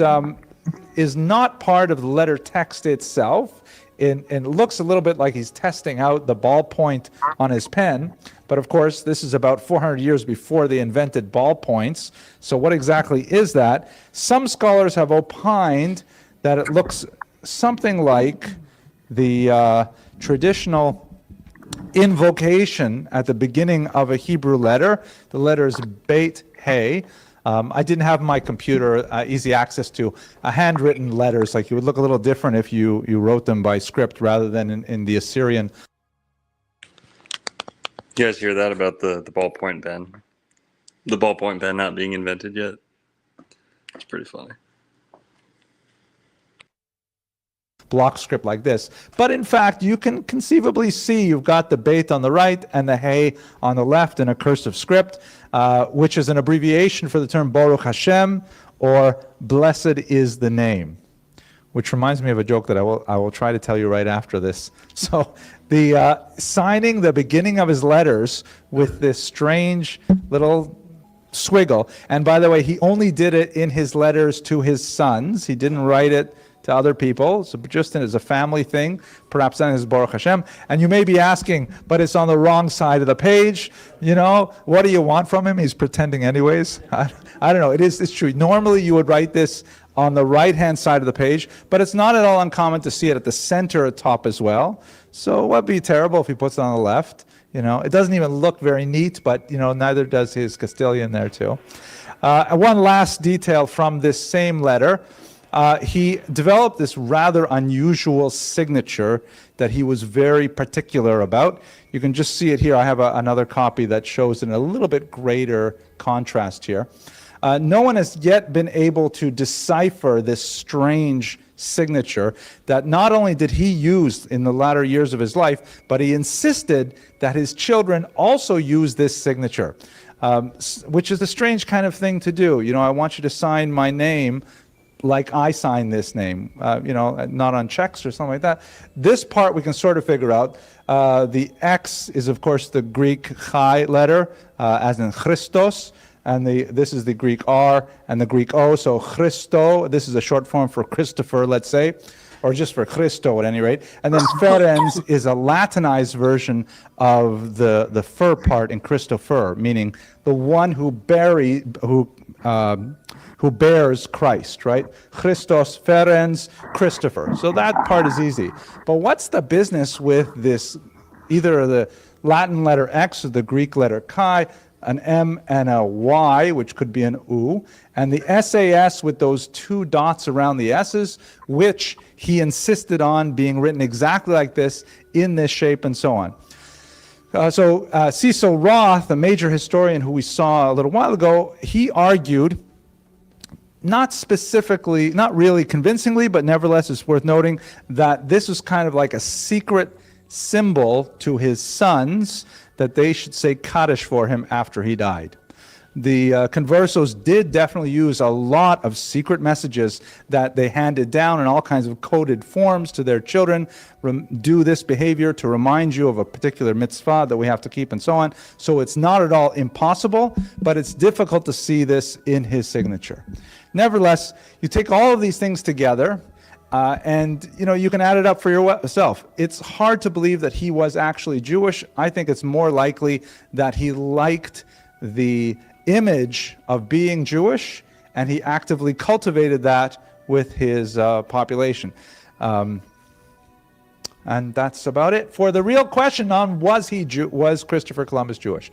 is not part of the letter text itself. And it looks a little bit like he's testing out the ballpoint on his pen. But of course, this is about 400 years before they invented ballpoints. So what exactly is that? Some scholars have opined that it looks something like the traditional invocation at the beginning of a Hebrew letter. The letter is Beit Hey. I didn't have my computer easy access to handwritten letters. Like, it would look a little different if you wrote them by script rather than in the Assyrian. You guys hear that about the ballpoint pen? The ballpoint pen not being invented yet? It's pretty funny. Block script like this. But in fact, you can conceivably see you've got the Beit on the right and the Hey on the left in a cursive script, which is an abbreviation for the term Baruch Hashem, or blessed is the name, which reminds me of a joke that I will try to tell you right after this. So the signing the beginning of his letters with this strange little swiggle, and by the way, he only did it in his letters to his sons. He didn't write it to other people, so just as a family thing, perhaps then is Baruch Hashem. And you may be asking, but it's on the wrong side of the page. You know, what do you want from him? He's pretending anyways. I don't know. It's true. Normally you would write this on the right-hand side of the page, but it's not at all uncommon to see it at the center at top as well. So what would be terrible if he puts it on the left? You know, it doesn't even look very neat, but, you know, neither does his Castilian there too. One last detail from this same letter. He developed this rather unusual signature that he was very particular about. You can just see it here. I have another copy that shows in a little bit greater contrast here. No one has yet been able to decipher this strange signature that not only did he use in the latter years of his life, but he insisted that his children also use this signature, which is a strange kind of thing to do. You know, I want you to sign my name like I sign this name, you know, not on checks or something like that. This part we can sort of figure out. The X is, of course, the Greek Chi letter, as in Christos, and this is the Greek R and the Greek O, so Christo, this is a short form for Christopher, let's say, or just for Christo at any rate. And then Ferenz is a Latinized version of the fur part in Christopher, meaning the one who bears Christ, right? Christos, Ferenz, Christopher. So that part is easy. But what's the business with this, either the Latin letter X or the Greek letter Chi, an M and a Y, which could be an U, and the SAS with those two dots around the S's, which he insisted on being written exactly like this, in this shape, and so on. Cecil Roth, a major historian who we saw a little while ago, he argued, not specifically, not really convincingly, but nevertheless it's worth noting that this was kind of like a secret symbol to his sons that they should say Kaddish for him after he died. The conversos did definitely use a lot of secret messages that they handed down in all kinds of coded forms to their children. Do this behavior to remind you of a particular mitzvah that we have to keep, and so on. So it's not at all impossible, but it's difficult to see this in his signature. Nevertheless, you take all of these things together, and you know, you can add it up for yourself. It's hard to believe that he was actually Jewish. I think it's more likely that he liked the image of being Jewish, and he actively cultivated that with his population. And that's about it for the real question on was Christopher Columbus Jewish?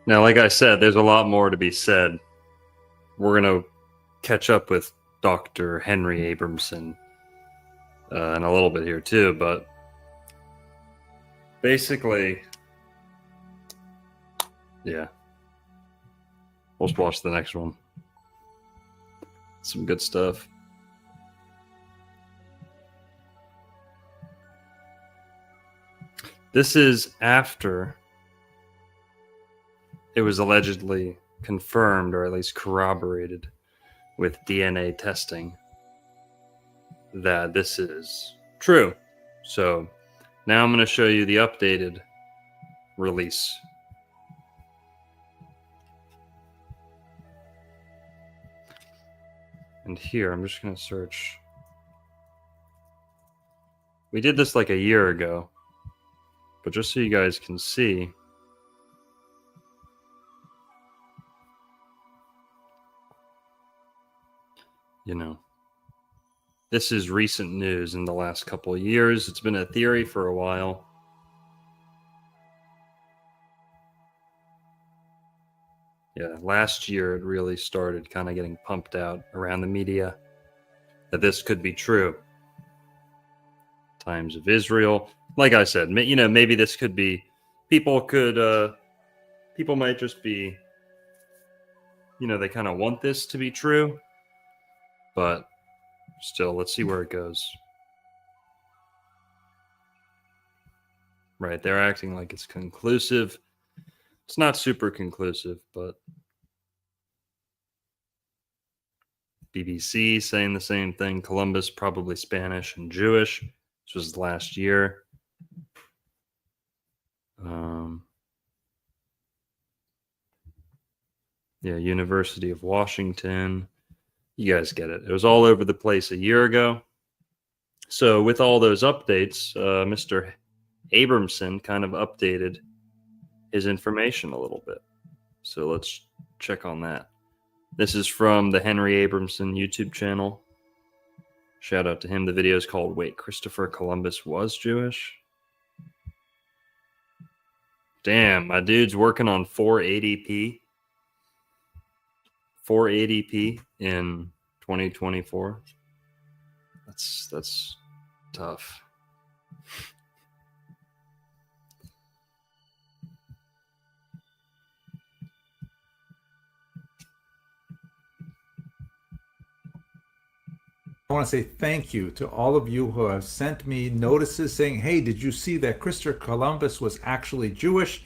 Now, like I said, there's a lot more to be said. We're going to catch up with Dr. Henry Abramson in a little bit here too, but basically, yeah, we'll just watch the next one. Some good stuff. This is after it was allegedly confirmed, or at least corroborated with DNA testing, that this is true. So now I'm going to show you the updated release. And here, I'm just going to search. We did this like a year ago, but just so you guys can see, you know, This is recent news in the last couple of years. It's been a theory for a while. Yeah, last year it really started kind of getting pumped out around the media that this could be true. Times of Israel. Like I said, maybe this could be, people might just be, they kind of want this to be true, but still, let's see where it goes. Right, they're acting like it's conclusive. It's not super conclusive, but BBC saying the same thing. Columbus, probably Spanish and Jewish. This was last year. Yeah, University of Washington. You guys get it. It was all over the place a year ago. So with all those updates, Mr. Abramson kind of updated his information a little bit. So let's check on that. This is from the Henry Abramson YouTube channel. Shout out to him. The video is called Wait, Christopher Columbus Was Jewish? Damn, my dude's working on 480p. 480p in 2024. That's tough. I want to say thank you to all of you who have sent me notices saying, hey, did you see that Christopher Columbus was actually Jewish?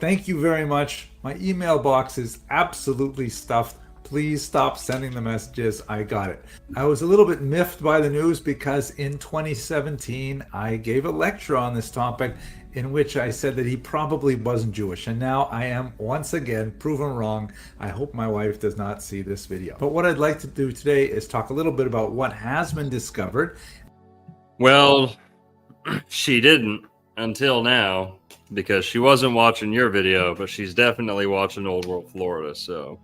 Thank you very much. My email box is absolutely stuffed. Please stop sending the messages. I got it. I was a little bit miffed by the news because in 2017, I gave a lecture on this topic in which I said that he probably wasn't Jewish. And now I am once again proven wrong. I hope my wife does not see this video. But what I'd like to do today is talk a little bit about what has been discovered. Well, she didn't until now because she wasn't watching your video, but she's definitely watching Old World Florida. So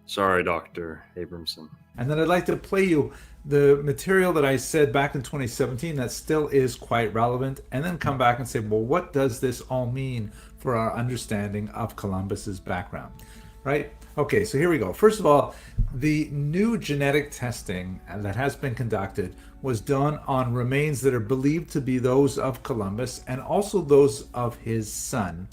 sorry, Dr. Abramson. And then I'd like to play you the material that I said back in 2017 that still is quite relevant, and then come back and say, well, what does this all mean for our understanding of Columbus's background, right? Okay, so here we go. First of all, the new genetic testing that has been conducted was done on remains that are believed to be those of Columbus and also those of his son.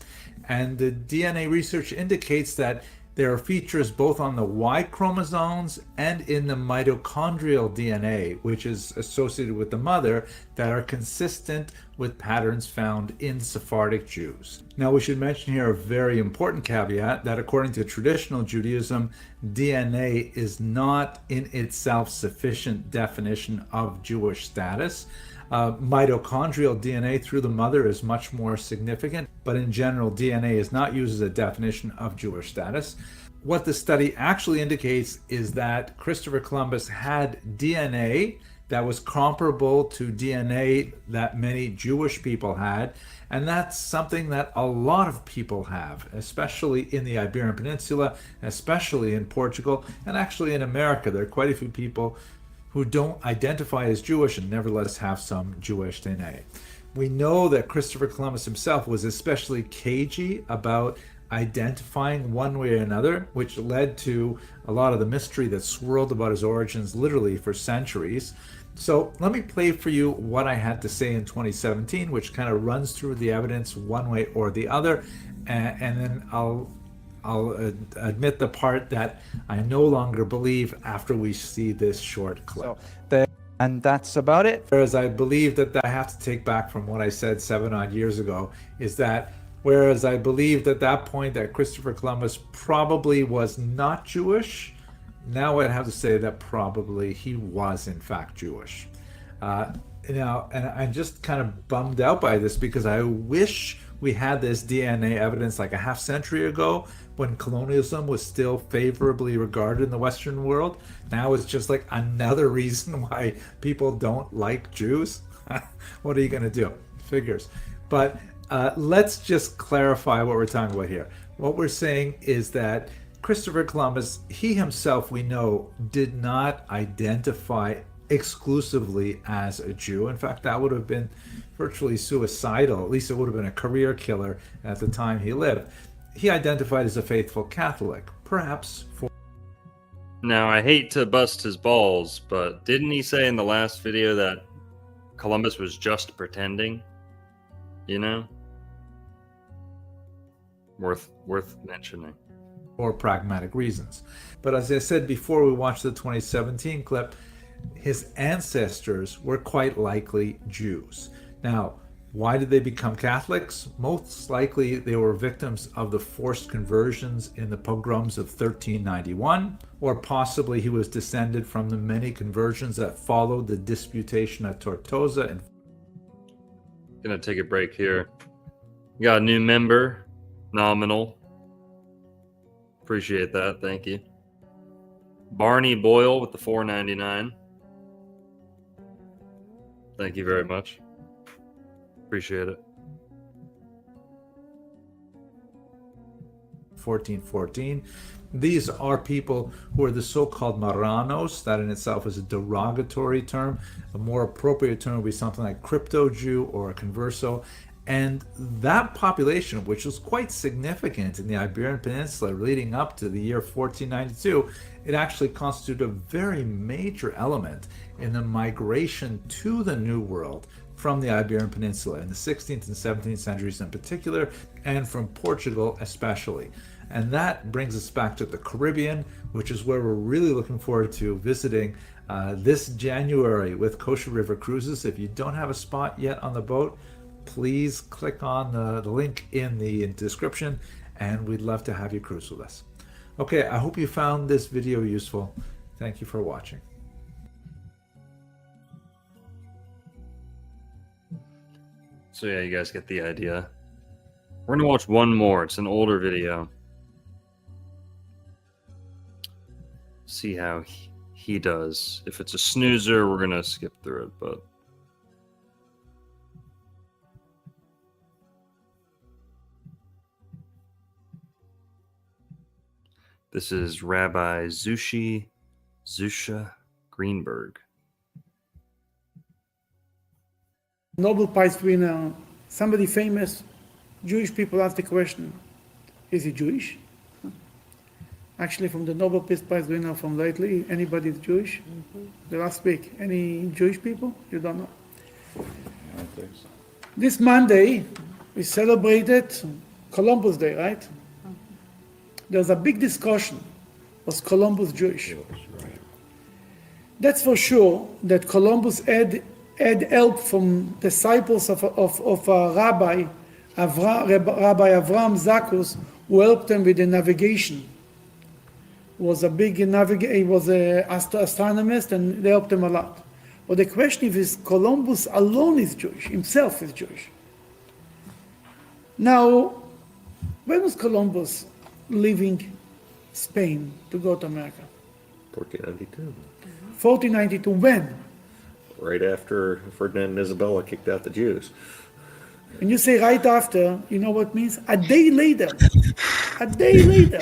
And the DNA research indicates that there are features both on the Y chromosomes and in the mitochondrial DNA, which is associated with the mother, that are consistent with patterns found in Sephardic Jews. Now, we should mention here a very important caveat that according to traditional Judaism, DNA is not in itself sufficient definition of Jewish status. Mitochondrial DNA through the mother is much more significant, but in general, DNA is not used as a definition of Jewish status. What the study actually indicates is that Christopher Columbus had DNA that was comparable to DNA that many Jewish people had, and that's something that a lot of people have, especially in the Iberian Peninsula, especially in Portugal, and actually in America. There are quite a few people who don't identify as Jewish and nevertheless have some Jewish DNA. We know that Christopher Columbus himself was especially cagey about identifying one way or another, which led to a lot of the mystery that swirled about his origins literally for centuries. So let me play for you what I had to say in 2017, which kind of runs through the evidence one way or the other, and then I'll admit the part that I no longer believe after we see this short clip. And that's about it. Whereas I believe that I have to take back from what I said 7 odd years ago is that whereas I believed at that point that Christopher Columbus probably was not Jewish, now I'd have to say that probably he was in fact Jewish. Now, and I'm just kind of bummed out by this because I wish we had this DNA evidence like a half century ago when colonialism was still favorably regarded in the Western world. Now it's just like another reason why people don't like Jews. What are you going to do? Figures. But let's just clarify what we're talking about here. What we're saying is that Christopher Columbus, he himself, we know, did not identify exclusively as a Jew. In fact, that would have been virtually suicidal. At least it would have been a career killer at the time he lived. He identified as a faithful Catholic, perhaps for... Now, I hate to bust his balls, but didn't he say in the last video that Columbus was just pretending? You know? Worth mentioning. For pragmatic reasons. But as I said before we watched the 2017 clip, his ancestors were quite likely Jews. Now, why did they become Catholics? Most likely they were victims of the forced conversions in the pogroms of 1391, or possibly he was descended from the many conversions that followed the disputation at Tortosa. And Gonna take a break here. We got a new member, nominal. Appreciate that, thank you. Barney Boyle with the $4.99. Thank you very much. Appreciate it. 1414. These are people who are the so-called Marranos. That in itself is a derogatory term. A more appropriate term would be something like crypto-Jew or a converso. And that population, which was quite significant in the Iberian Peninsula leading up to the year 1492, it actually constituted a very major element in the migration to the New World from the Iberian Peninsula in the 16th and 17th centuries in particular, and from Portugal especially. And that brings us back to the Caribbean, which is where we're really looking forward to visiting this January with Kosher River Cruises. If you don't have a spot yet on the boat, please click on the link in the description, and we'd love to have you cruise with us. Okay, I hope you found this video useful. Thank you for watching. So yeah, you guys get the idea. We're gonna watch one more. It's an older video. See how he does. If it's a snoozer, we're gonna skip through it, but this is Rabbi Zusha Greenberg. Nobel Prize winner, somebody famous, Jewish people ask the question, is he Jewish? Actually, from the Nobel Peace Prize winner from lately, anybody is Jewish? The last week, any Jewish people? You don't know. I don't think so. This Monday, we celebrated Columbus Day, right? There's a big discussion, was Columbus Jewish? That's for sure that Columbus had help from disciples of Rabbi Avram Zakus, who helped them with the navigation. Was a big he was an astronomist, and they helped him a lot. But the question is Columbus alone is Jewish, himself is Jewish. Now, when was Columbus leaving Spain to go to America? 1492. 1492, when? Right after Ferdinand and Isabella kicked out the Jews. When you say right after, you know what it means? A day later. A day later.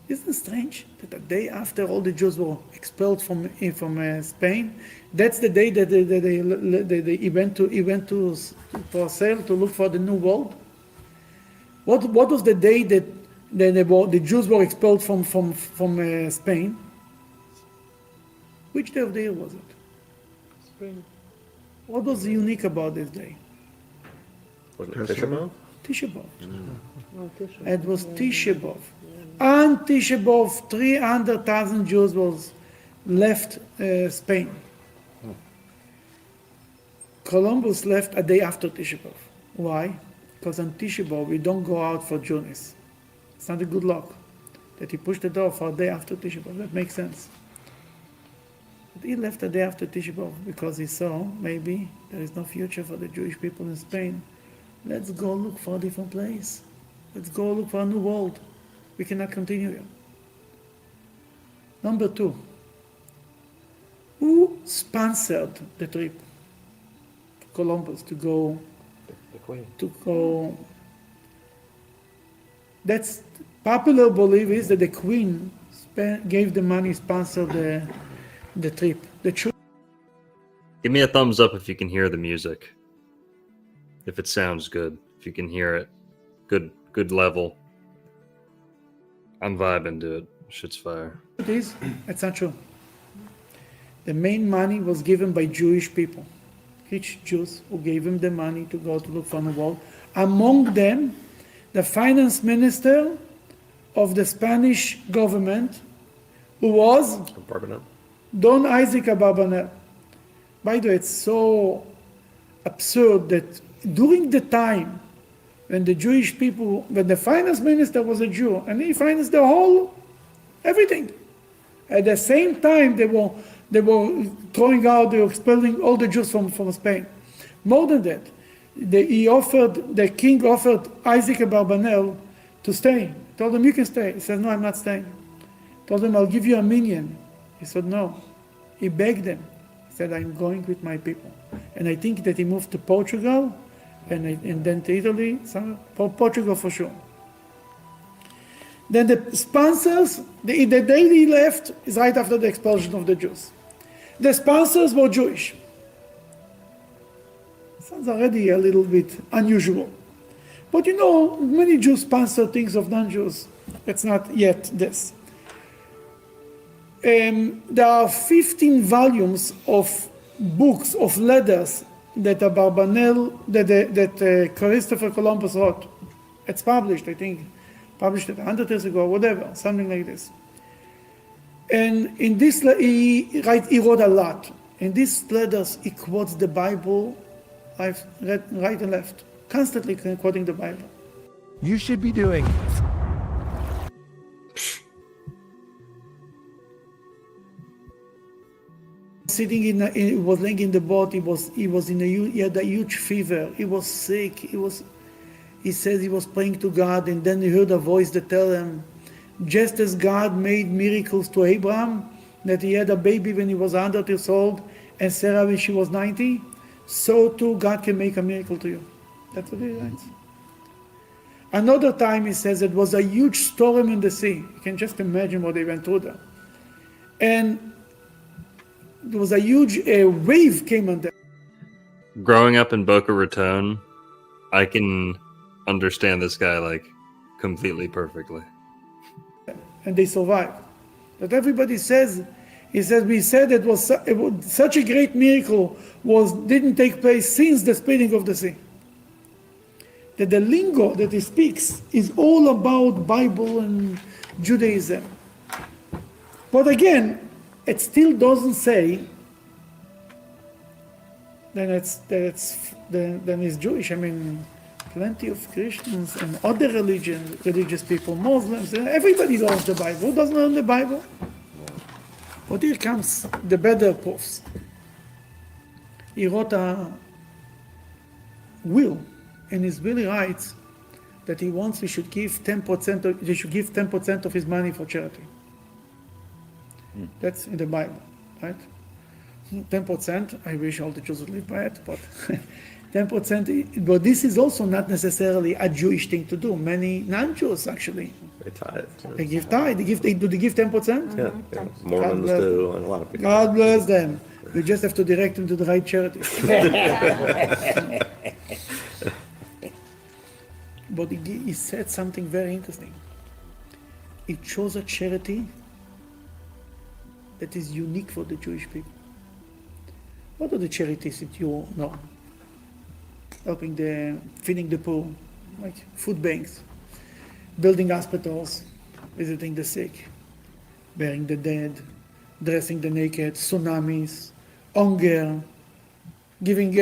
Isn't it strange that a day after all the Jews were expelled from Spain, that's the day that they went to for sail to look for the New World? What was the day that the Jews were expelled from Spain? Which day of the year was it? Spring. What was unique about this day? Wasn't it Tisha B'Av? Tisha B'Av. It was Tisha B'Av. On Tisha B'Av, 300,000 Jews left Spain. Columbus left a day after Tisha B'Av. Why? Because on Tisha B'Av, we don't go out for journeys. It's not a good luck that he pushed the door for a day after Tisha B'Av. That makes sense. But he left a day after Tisha B'Av because he saw maybe there is no future for the Jewish people in Spain. Let's go look for a different place. Let's go look for a new world. We cannot continue here. Number two, who sponsored the trip? Columbus to go. The Queen. To go. That's popular belief is that the Queen gave the money, sponsored the trip. The truth. Give me a thumbs up if you can hear the music. If it sounds good. If you can hear it. Good level. I'm vibing to it. Shit's fire. It is. It's not true. The main money was given by Jewish people. Rich Jews who gave him the money to go to look for the world. Among them, the finance minister of the Spanish government, who was Don Isaac Abarbanel. By the way, it's so absurd that during the time when the Jewish people, when the finance minister was a Jew, and he financed the whole, everything. At the same time, they were throwing out, they were expelling all the Jews from Spain. More than that, the king offered Isaac Abarbanel to stay. He told him, you can stay. He said, no, I'm not staying. He told him, I'll give you a million. He said, no. He begged them. He said, I'm going with my people. And I think that he moved to Portugal, and then to Italy, Portugal for sure. Then the sponsors, the day he left is right after the expulsion of the Jews. The sponsors were Jewish. Sounds already a little bit unusual. But you know, many Jews sponsor things of non-Jews. It's not yet this. There are 15 volumes of books, of letters that Christopher Columbus wrote. It's published, I think, published it 100 years ago, whatever, something like this. And in this, he wrote a lot. In these letters, he quotes the Bible, I've read right and left, constantly quoting the Bible. You should be doing Sitting he was laying in the boat. He had a huge fever. He was sick. He says he was praying to God, and then he heard a voice that tell him, just as God made miracles to Abraham, that he had a baby when he was 100 years old, and Sarah when she was 90, so too God can make a miracle to you. That's what he writes. Another time he says it was a huge storm in the sea. You can just imagine what they went through there. And there was a huge wave came on them. Growing up in Boca Raton, I can understand this guy like completely perfectly. And they survived. But everybody says, we said it was such a great miracle didn't take place since the splitting of the sea. That the lingo that he speaks is all about Bible and Judaism. But again, it still doesn't say then he's Jewish. I mean, plenty of Christians and other religious people, Muslims, everybody loves the Bible. Who doesn't learn the Bible? But here comes the better proofs. He wrote a will, and his will writes that he wants he should give 10% of his money for charity. That's in the Bible, right? 10%, I wish all the Jews would live by it, but 10%, but this is also not necessarily a Jewish thing to do. Many non-Jews actually. They tithe. They give tithe. Do they give 10%? Yeah, Mormons do, and a lot of people. God bless them. We just have to direct them to the right charity. But he said something very interesting. He chose a charity that is unique for the Jewish people. What are the charities that you know? Feeding the poor, like food banks, building hospitals, visiting the sick, burying the dead, dressing the naked, tsunamis, hunger, giving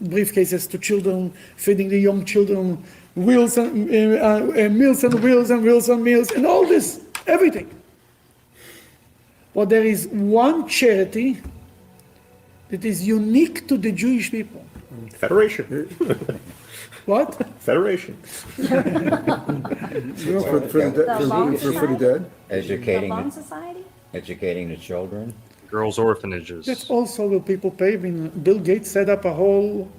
briefcases to children, feeding the young children, meals and wheels and meals, and all this, everything. But there is one charity that is unique to the Jewish people. Federation. What? Federation. For the dead. Educating The Loan Society? educating the children. Girls' orphanages. That's also what people pay. I mean, Bill Gates set up a whole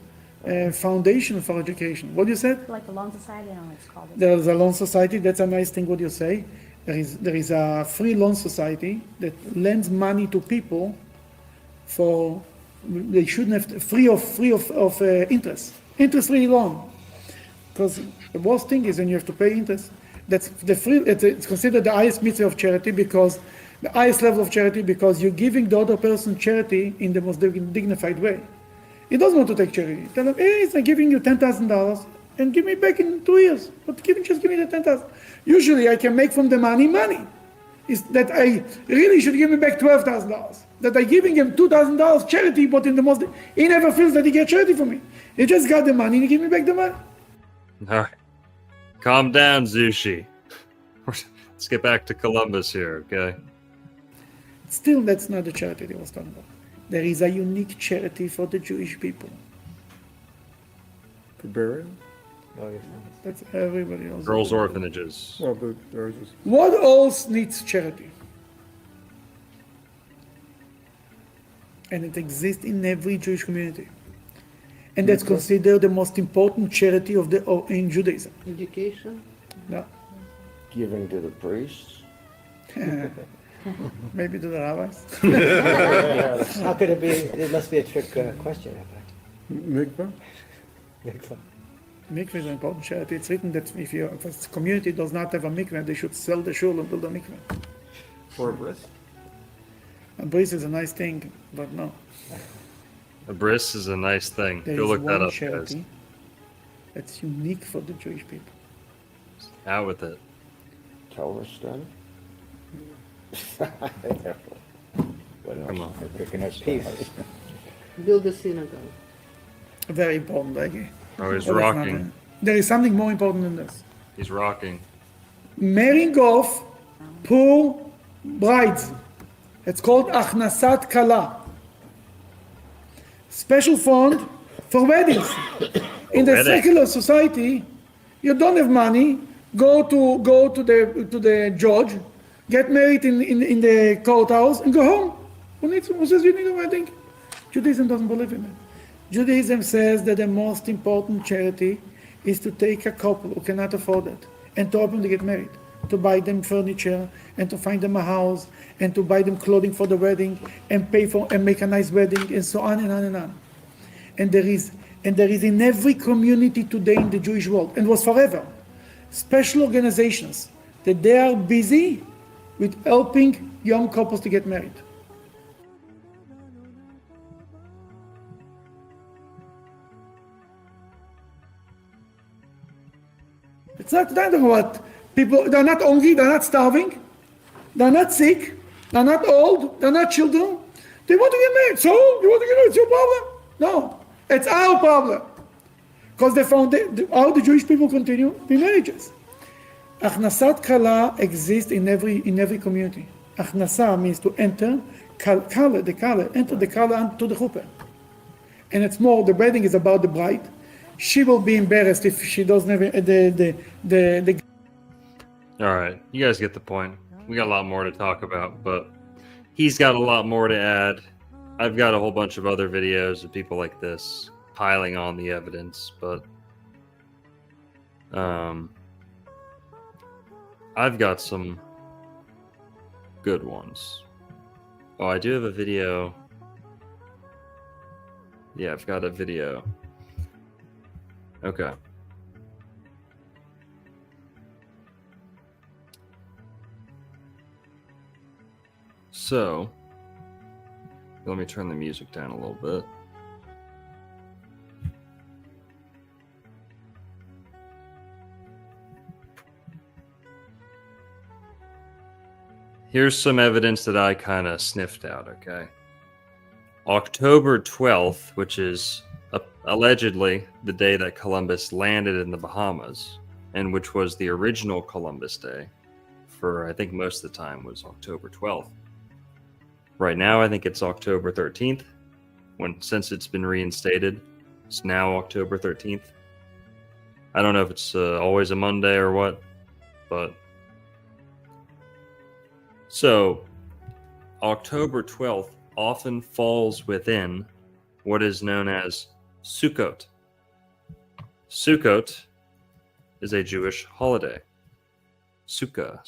foundation for education. What you said? Like the Loan Society, I don't know what it's called. There's a loan society. That's a nice thing what you say. There is a free loan society that lends money to people for they shouldn't have free of interest, interest-free loan. Because the worst thing is when you have to pay interest. That's the free. It's considered the highest mitzvah of charity because the highest level of charity because you're giving the other person charity in the most dignified way. He doesn't want to take charity. Tell him, hey, I'm giving you $10,000 and give me back in 2 years. But just give me the 10,000. Usually I can make from the money. Is that I really should give me back $12,000. That I'm giving him $2,000 charity, but in the most, he never feels that he gets charity from me. He just got the money and he give me back the money. All right. Calm down, Zushi. Let's get back to Columbus here, okay? Still, that's not the charity they was talking about. There is a unique charity for the Jewish people. For burial? That's everybody else. Girls' orphanages. Well, but there's What else needs charity? And it exists in every Jewish community. And that's considered the most important charity in Judaism. Education? No. Giving to the priests? Maybe to the rabbis. How could it be? It must be a trick question. mikvah? Mikvah. Mikveh is an important charity. It's written that if a community does not have a mikveh, they should sell the shul and build a mikveh. For a bris? A bris is a nice thing, but no. A bris is a nice thing. There Go is look that one up, charity guys. that's unique for the Jewish people. Out with it. Torah study? What else? Come on. They're picking up Peace. stuff. Build a synagogue. Very important, I agree. Oh, he's But it's not rocking. there is something more important than this. He's rocking. Marrying off poor brides. It's called Achnasat Kala. Special fund for weddings. In the Wedding. secular society, you don't have money, go to the judge, get married in the courthouse, and go home. Who says you need a wedding? Judaism doesn't believe in it. Judaism says that the most important charity is to take a couple who cannot afford it and to help them to get married, to buy them furniture and to find them a house and to buy them clothing for the wedding and pay for and make a nice wedding and so on and on and on. And there is in every community today in the Jewish world, and was forever, special organizations that they are busy with helping young couples to get married. It's not what people, they're not hungry, they're not starving, they're not sick, they're not old, they're not children. They want to get married. So, you want to get married, it's your problem? No, it's our problem. Because they found how the Jewish people continue the marriages. Achnasat Kala exists in every community. Achnasa means to enter, enter the Kala onto the chuppah. And it's more, the wedding is about the bride. She will be embarrassed if she doesn't have the All right, you guys get the point. We got a lot more to talk about, but he's got a lot more to add. I've got a whole bunch of other videos of people like this piling on the evidence, but I've got some good ones. Oh, I do have a video. Yeah, I've got a video. Okay. So, let me turn the music down a little bit. Here's some evidence that I kind of sniffed out, okay? October 12th, which is allegedly the day that Columbus landed in the Bahamas, and which was the original Columbus Day for, I think most of the time, was October 12th. Right now, I think it's October 13th, since it's been reinstated. It's now October 13th. I don't know if it's always a Monday or what, but... So, October 12th often falls within what is known as Sukkot. Sukkot is a Jewish holiday. Sukkah,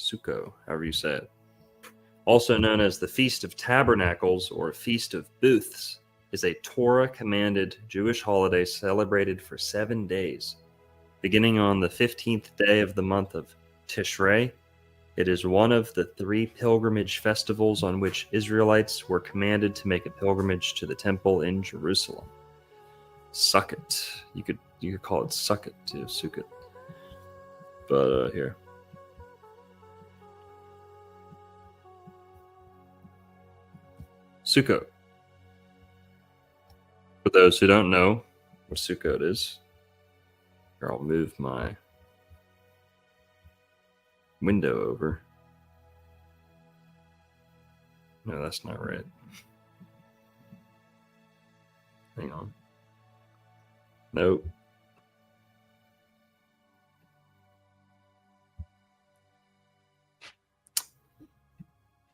however you say it. also known as the Feast of Tabernacles or Feast of Booths, is a Torah-commanded Jewish holiday celebrated for 7 days. Beginning on the 15th day of the month of Tishrei, it is one of the 3 pilgrimage festivals on which Israelites were commanded to make a pilgrimage to the temple in Jerusalem. Sukkot. You could call it Sukkot too, Sukkot. But here. Sukkot. For those who don't know what Sukkot is, here I'll move my window over. No, that's not right. Hang on. Nope.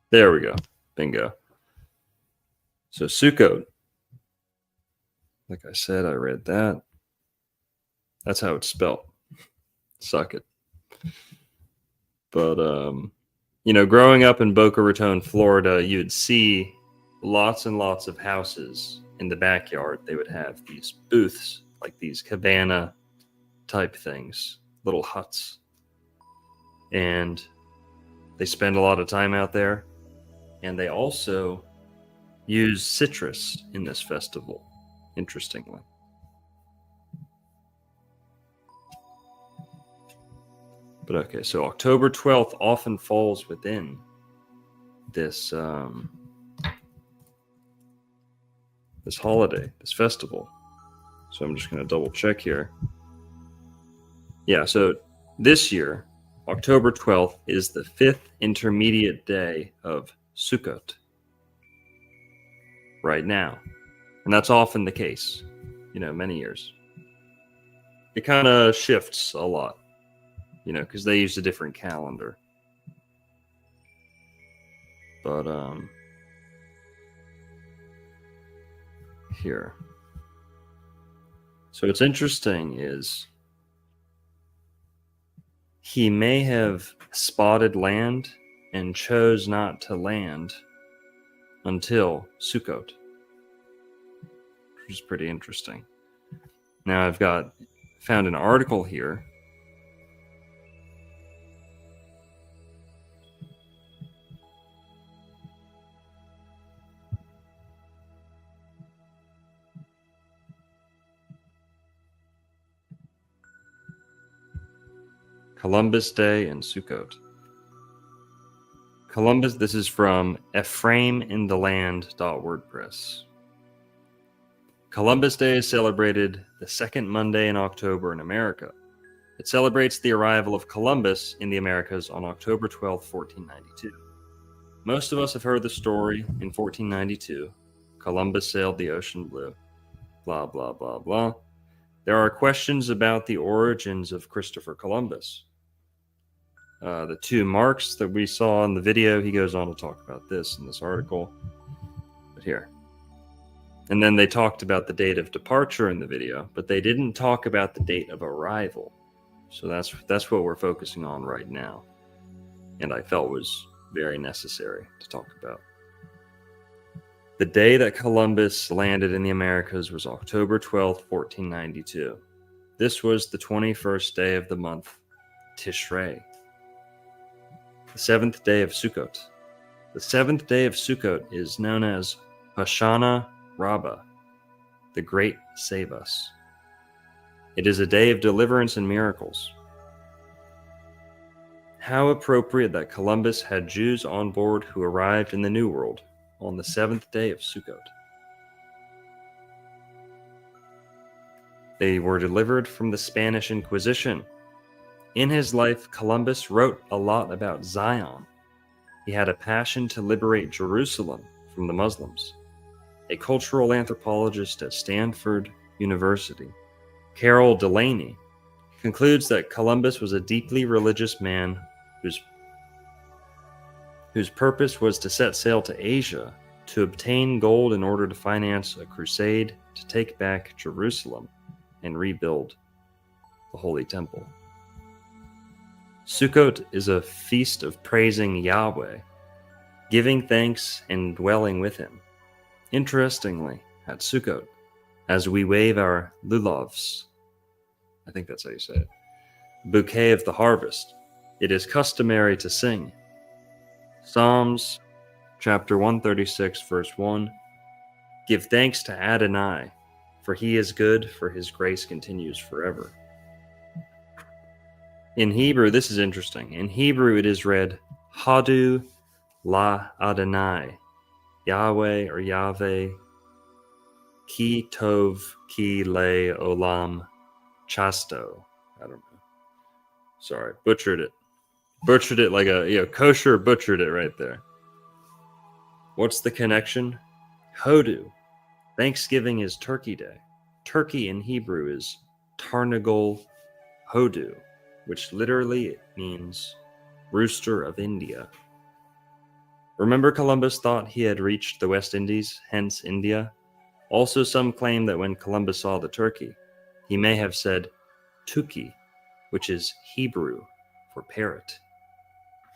There we go. Bingo. So Sukkot. Like I said, I read that. That's how it's spelled. Suck it. But, growing up in Boca Raton, Florida, you'd see lots and lots of houses in the backyard. They would have these booths, like these cabana type things, little huts. And they spend a lot of time out there. And they also use citrus in this festival, interestingly. But okay, so October 12th often falls within this this holiday, this festival. So I'm just going to double check here. Yeah, so this year, October 12th is the 5th intermediate day of Sukkot. Right now. And that's often the case, many years. It kind of shifts a lot, because they use a different calendar. But, here. So what's interesting is he may have spotted land and chose not to land until Sukkot, which is pretty interesting. Now I've found an article here. Columbus Day and Sukkot. Columbus, this is from EphraimInTheLand.wordpress. Columbus Day is celebrated the second Monday in October in America. It celebrates the arrival of Columbus in the Americas on October 12, 1492. Most of us have heard the story. In 1492, Columbus sailed the ocean blue. Blah, blah, blah, blah. There are questions about the origins of Christopher Columbus. The 2 marks that we saw in the video, he goes on to talk about this in this article. But here. And then they talked about the date of departure in the video, but they didn't talk about the date of arrival. So that's what we're focusing on right now. And I felt was very necessary to talk about. The day that Columbus landed in the Americas was October 12th, 1492. This was the 21st day of the month, Tishrei. The 7th day of Sukkot. The 7th day of Sukkot is known as Hoshana Rabbah, the Great Save Us. It is a day of deliverance and miracles. How appropriate that Columbus had Jews on board who arrived in the New World on the 7th day of Sukkot. They were delivered from the Spanish Inquisition. In his life, Columbus wrote a lot about Zion. He had a passion to liberate Jerusalem from the Muslims. A cultural anthropologist at Stanford University, Carol Delaney, concludes that Columbus was a deeply religious man whose purpose was to set sail to Asia to obtain gold in order to finance a crusade to take back Jerusalem and rebuild the Holy Temple. Sukkot is a feast of praising Yahweh. giving thanks and dwelling with him. Interestingly, at Sukkot, as we wave our lulavs, I think that's how you say it, bouquet of the harvest, it is customary to sing. Psalms chapter 136, verse 1, give thanks to Adonai, for he is good, for his grace continues forever. In Hebrew, this is interesting. In Hebrew, it is read, Hadu la Adonai, Yahweh or Yahweh, ki tov ki le olam chasto. I don't know. Sorry, butchered it. Butchered it like a, kosher butchered it right there. What's the connection? Hodu. Thanksgiving is Turkey Day. Turkey in Hebrew is Tarnagol Hodu, which literally means rooster of India. Remember, Columbus thought he had reached the West Indies, hence India? Also, some claim that when Columbus saw the turkey, he may have said Tuki, which is Hebrew for parrot.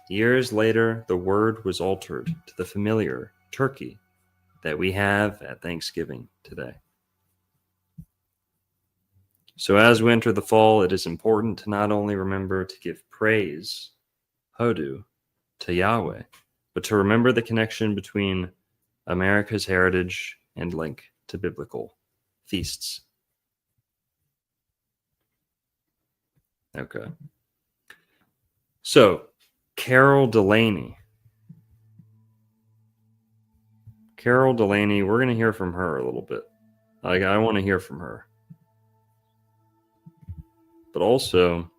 Years later, the word was altered to the familiar turkey that we have at Thanksgiving today. So as we enter the fall, it is important to not only remember to give praise, Hodu, to Yahweh, but to remember the connection between America's heritage and link to biblical feasts. Okay. So, Carol Delaney. Carol Delaney, we're going to hear from her a little bit. I want to hear from her. But also,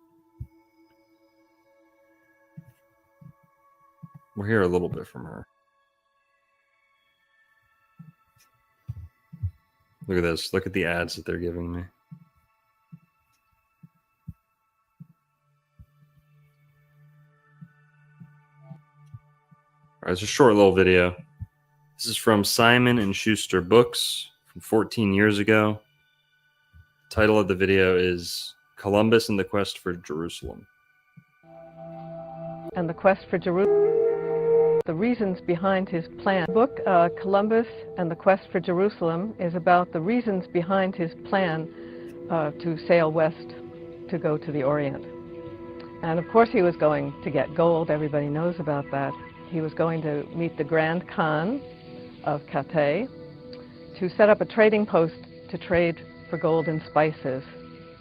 we'll hear a little bit from her. Look at this. Look at the ads that they're giving me. All right, it's a short little video. This is from Simon & Schuster Books from 14 years ago. The title of the video is Columbus and the Quest for Jerusalem. And the quest for Jerusalem, the reasons behind his plan. The book Columbus and the Quest for Jerusalem is about the reasons behind his plan to sail west to go to the Orient. And of course he was going to get gold, everybody knows about that. He was going to meet the Grand Khan of Cathay to set up a trading post to trade for gold and spices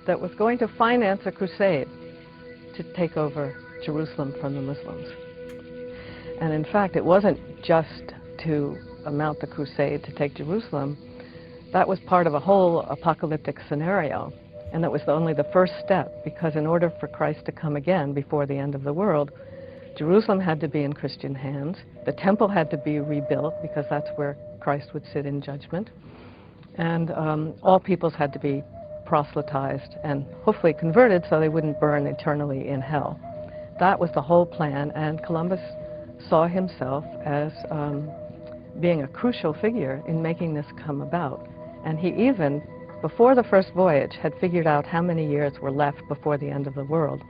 that was going to finance a crusade to take over Jerusalem from the Muslims. And in fact, it wasn't just to mount the crusade to take Jerusalem. That was part of a whole apocalyptic scenario. And that was only the first step, because in order for Christ to come again before the end of the world, Jerusalem had to be in Christian hands. The temple had to be rebuilt, because that's where Christ would sit in judgment. And all peoples had to be proselytized and hopefully converted so they wouldn't burn eternally in hell. That was the whole plan, and Columbus saw himself as being a crucial figure in making this come about. And he even, before the first voyage, had figured out how many years were left before the end of the world.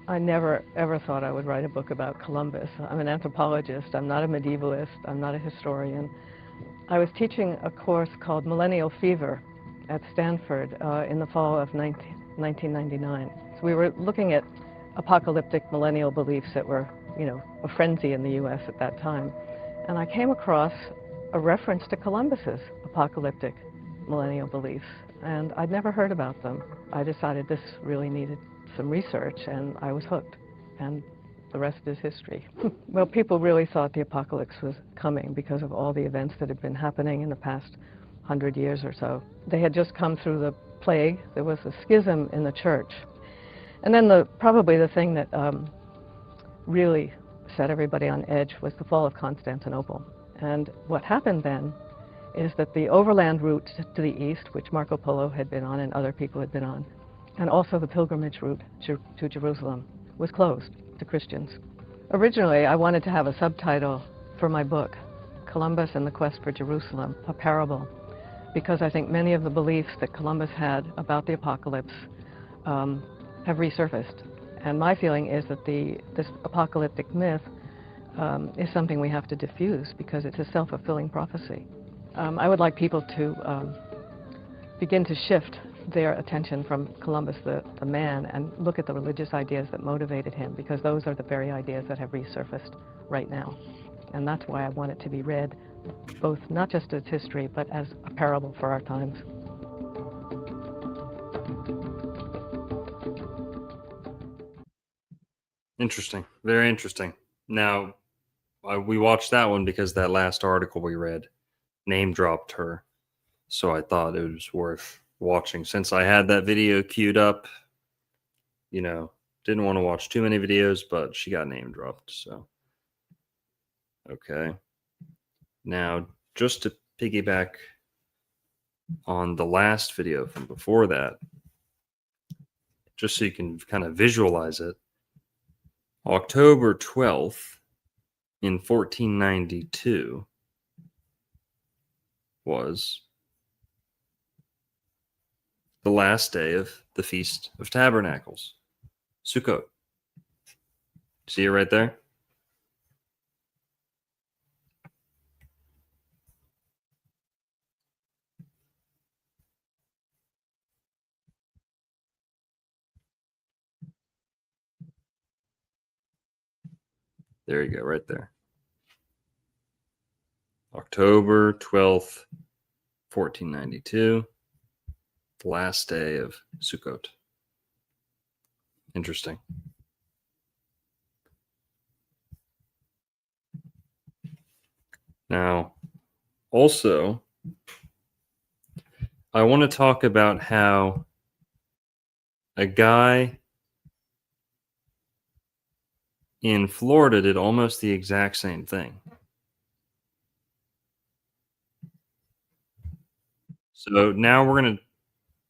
I never, ever thought I would write a book about Columbus. I'm an anthropologist. I'm not a medievalist. I'm not a historian. I was teaching a course called Millennial Fever at Stanford in the fall of 1999. So we were looking at apocalyptic millennial beliefs that were, a frenzy in the U.S. at that time. And I came across a reference to Columbus's apocalyptic millennial beliefs, and I'd never heard about them. I decided this really needed some research, and I was hooked, and the rest is history. Well, people really thought the apocalypse was coming because of all the events that had been happening in the past 100 years or so. They had just come through the plague. There was a schism in the church. And then probably the thing that really set everybody on edge was the fall of Constantinople. And what happened then is that the overland route to the east, which Marco Polo had been on and other people had been on, and also the pilgrimage route to Jerusalem, was closed to Christians. Originally, I wanted to have a subtitle for my book, Columbus and the Quest for Jerusalem, a parable, because I think many of the beliefs that Columbus had about the apocalypse have resurfaced. And my feeling is that this apocalyptic myth is something we have to diffuse because it's a self-fulfilling prophecy. I would like people to begin to shift their attention from Columbus the man and look at the religious ideas that motivated him, because those are the very ideas that have resurfaced right now. And that's why I want it to be read both not just as history, but as a parable for our times. Interesting. Very interesting. Now, we watched that one because that last article we read name dropped her. So I thought it was worth watching. Since I had that video queued up, you know, didn't want to watch too many videos, but she got name dropped. So, okay. Now, just to piggyback on the last video from before that, just so you can kind of visualize it, October 12th in 1492 was the last day of the Feast of Tabernacles, Sukkot. See it right there? There you go, right there. October 12th, 1492, the last day of Sukkot. Interesting. Now, also, I want to talk about how a guy in Florida did almost the exact same thing. So now we're going to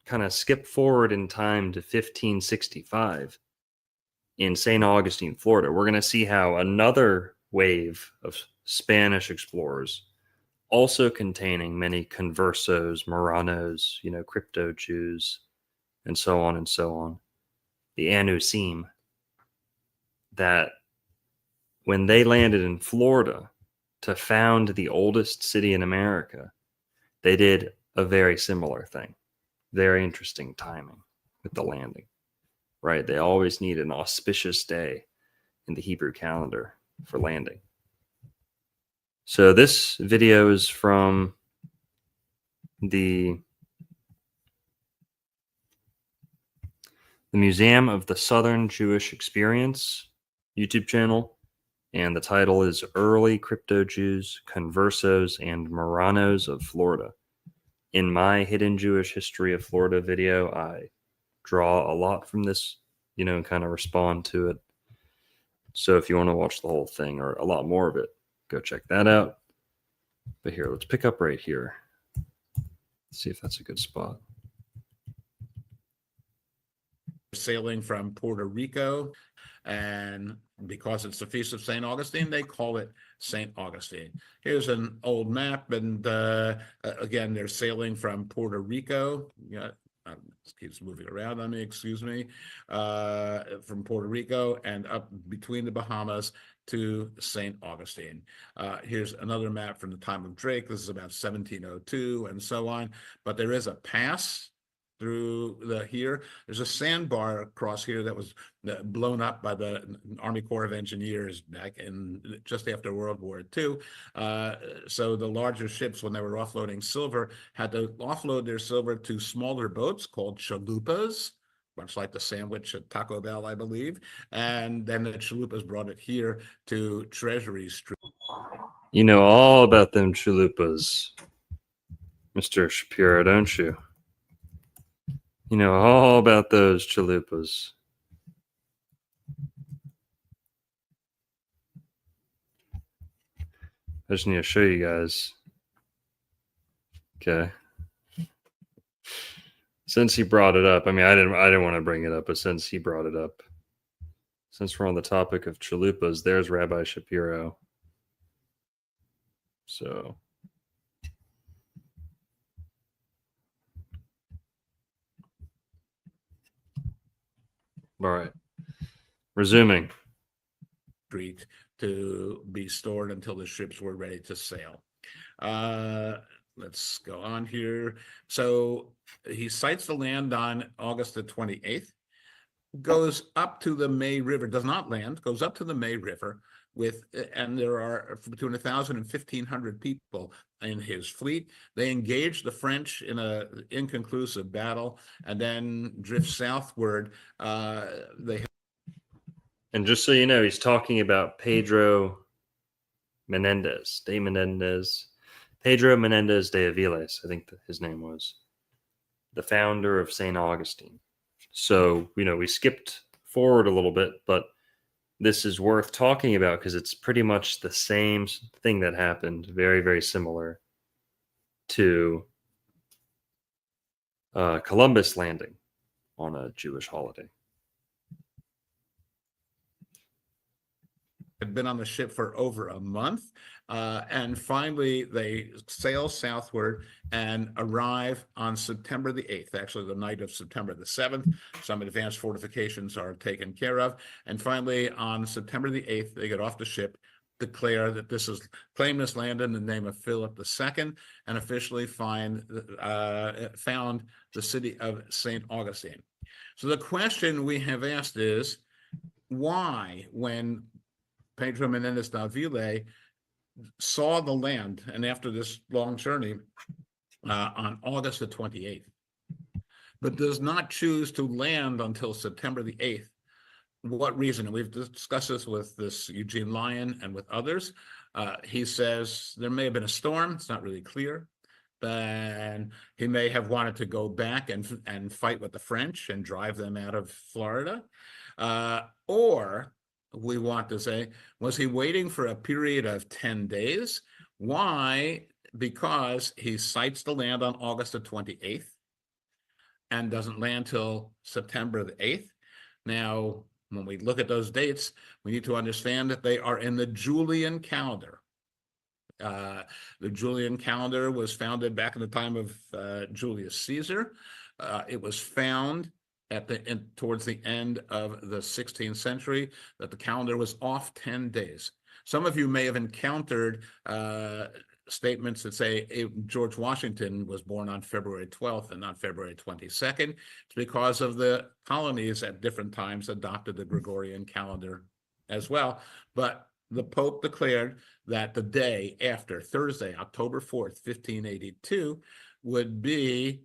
kind of skip forward in time to 1565 in St. Augustine, Florida. We're going to see how another wave of Spanish explorers, also containing many conversos, Moranos, crypto Jews, and so on and so on, the Anusim, that when they landed in Florida to found the oldest city in America, they did a very similar thing. Very interesting timing with the landing, right? They always need an auspicious day in the Hebrew calendar for landing. So this video is from the Museum of the Southern Jewish Experience YouTube channel, and the title is Early Crypto Jews, Conversos, and Moranos of Florida. In my Hidden Jewish History of Florida video, I draw a lot from this, and kind of respond to it. So if you want to watch the whole thing or a lot more of it, go check that out. But here, let's pick up right here. Let's see if that's a good spot. Sailing from Puerto Rico, and because it's the Feast of St. Augustine, they call it St. Augustine. Here's an old map, and again, they're sailing from Puerto Rico. This keeps moving around on me, excuse me. From Puerto Rico and up between the Bahamas to St. Augustine. Here's another map from the time of Drake. This is about 1702 and so on. But there is a pass through here. There's a sandbar across here that was blown up by the Army Corps of Engineers back in just after World War II. So the larger ships, when they were offloading silver, had to offload their silver to smaller boats called chalupas, much like the sandwich at Taco Bell, I believe. And then the chalupas brought it here to Treasury Street. You know all about them chalupas, Mr. Shapiro, don't you? You know all about those chalupas. I just need to show you guys. Okay. Since he brought it up, I mean, I didn't want to bring it up, but since he brought it up, since we're on the topic of chalupas, there's Rabbi Shapiro. So. All right. Resuming. Street to be stored until the ships were ready to sail. Let's go on here. So he sights the land on August the 28th, goes up to the May River, does not land, goes up to the May River and there are between 1,000 and 1,500 people in his fleet. They engage the French in an inconclusive battle and then drift southward. And just so you know, he's talking about Pedro Menendez de Aviles, I think his name was, the founder of St. Augustine. So, we skipped forward a little bit, but this is worth talking about because it's pretty much the same thing that happened, very, very similar to Columbus landing on a Jewish holiday. Had been on the ship for over a month, and finally they sail southward and arrive on September the 8th, actually the night of September the 7th. Some advanced fortifications are taken care of, and finally on September the 8th they get off the ship, declare that claim this land in the name of Philip II, and officially found the city of St. Augustine. So the question we have asked is, why, when Pedro Menendez de Aviles saw the land, and after this long journey on August the 28th, but does not choose to land until September the 8th. What reason? And we've discussed this with Eugene Lyon and with others. He says there may have been a storm. It's not really clear. But he may have wanted to go back and fight with the French and drive them out of Florida. Or we want to say, was he waiting for a period of 10 days? Why? Because he sights the land on August the 28th and doesn't land till September the 8th. Now, when we look at those dates, we need to understand that they are in the Julian calendar. The Julian calendar was founded back in the time of Julius Caesar. It was found towards the end of the 16th century that the calendar was off 10 days. Some of you may have encountered statements that say George Washington was born on February 12th and not February 22nd. It's because of the colonies at different times adopted the Gregorian calendar as well. But the Pope declared that the day after Thursday, October 4th, 1582, would be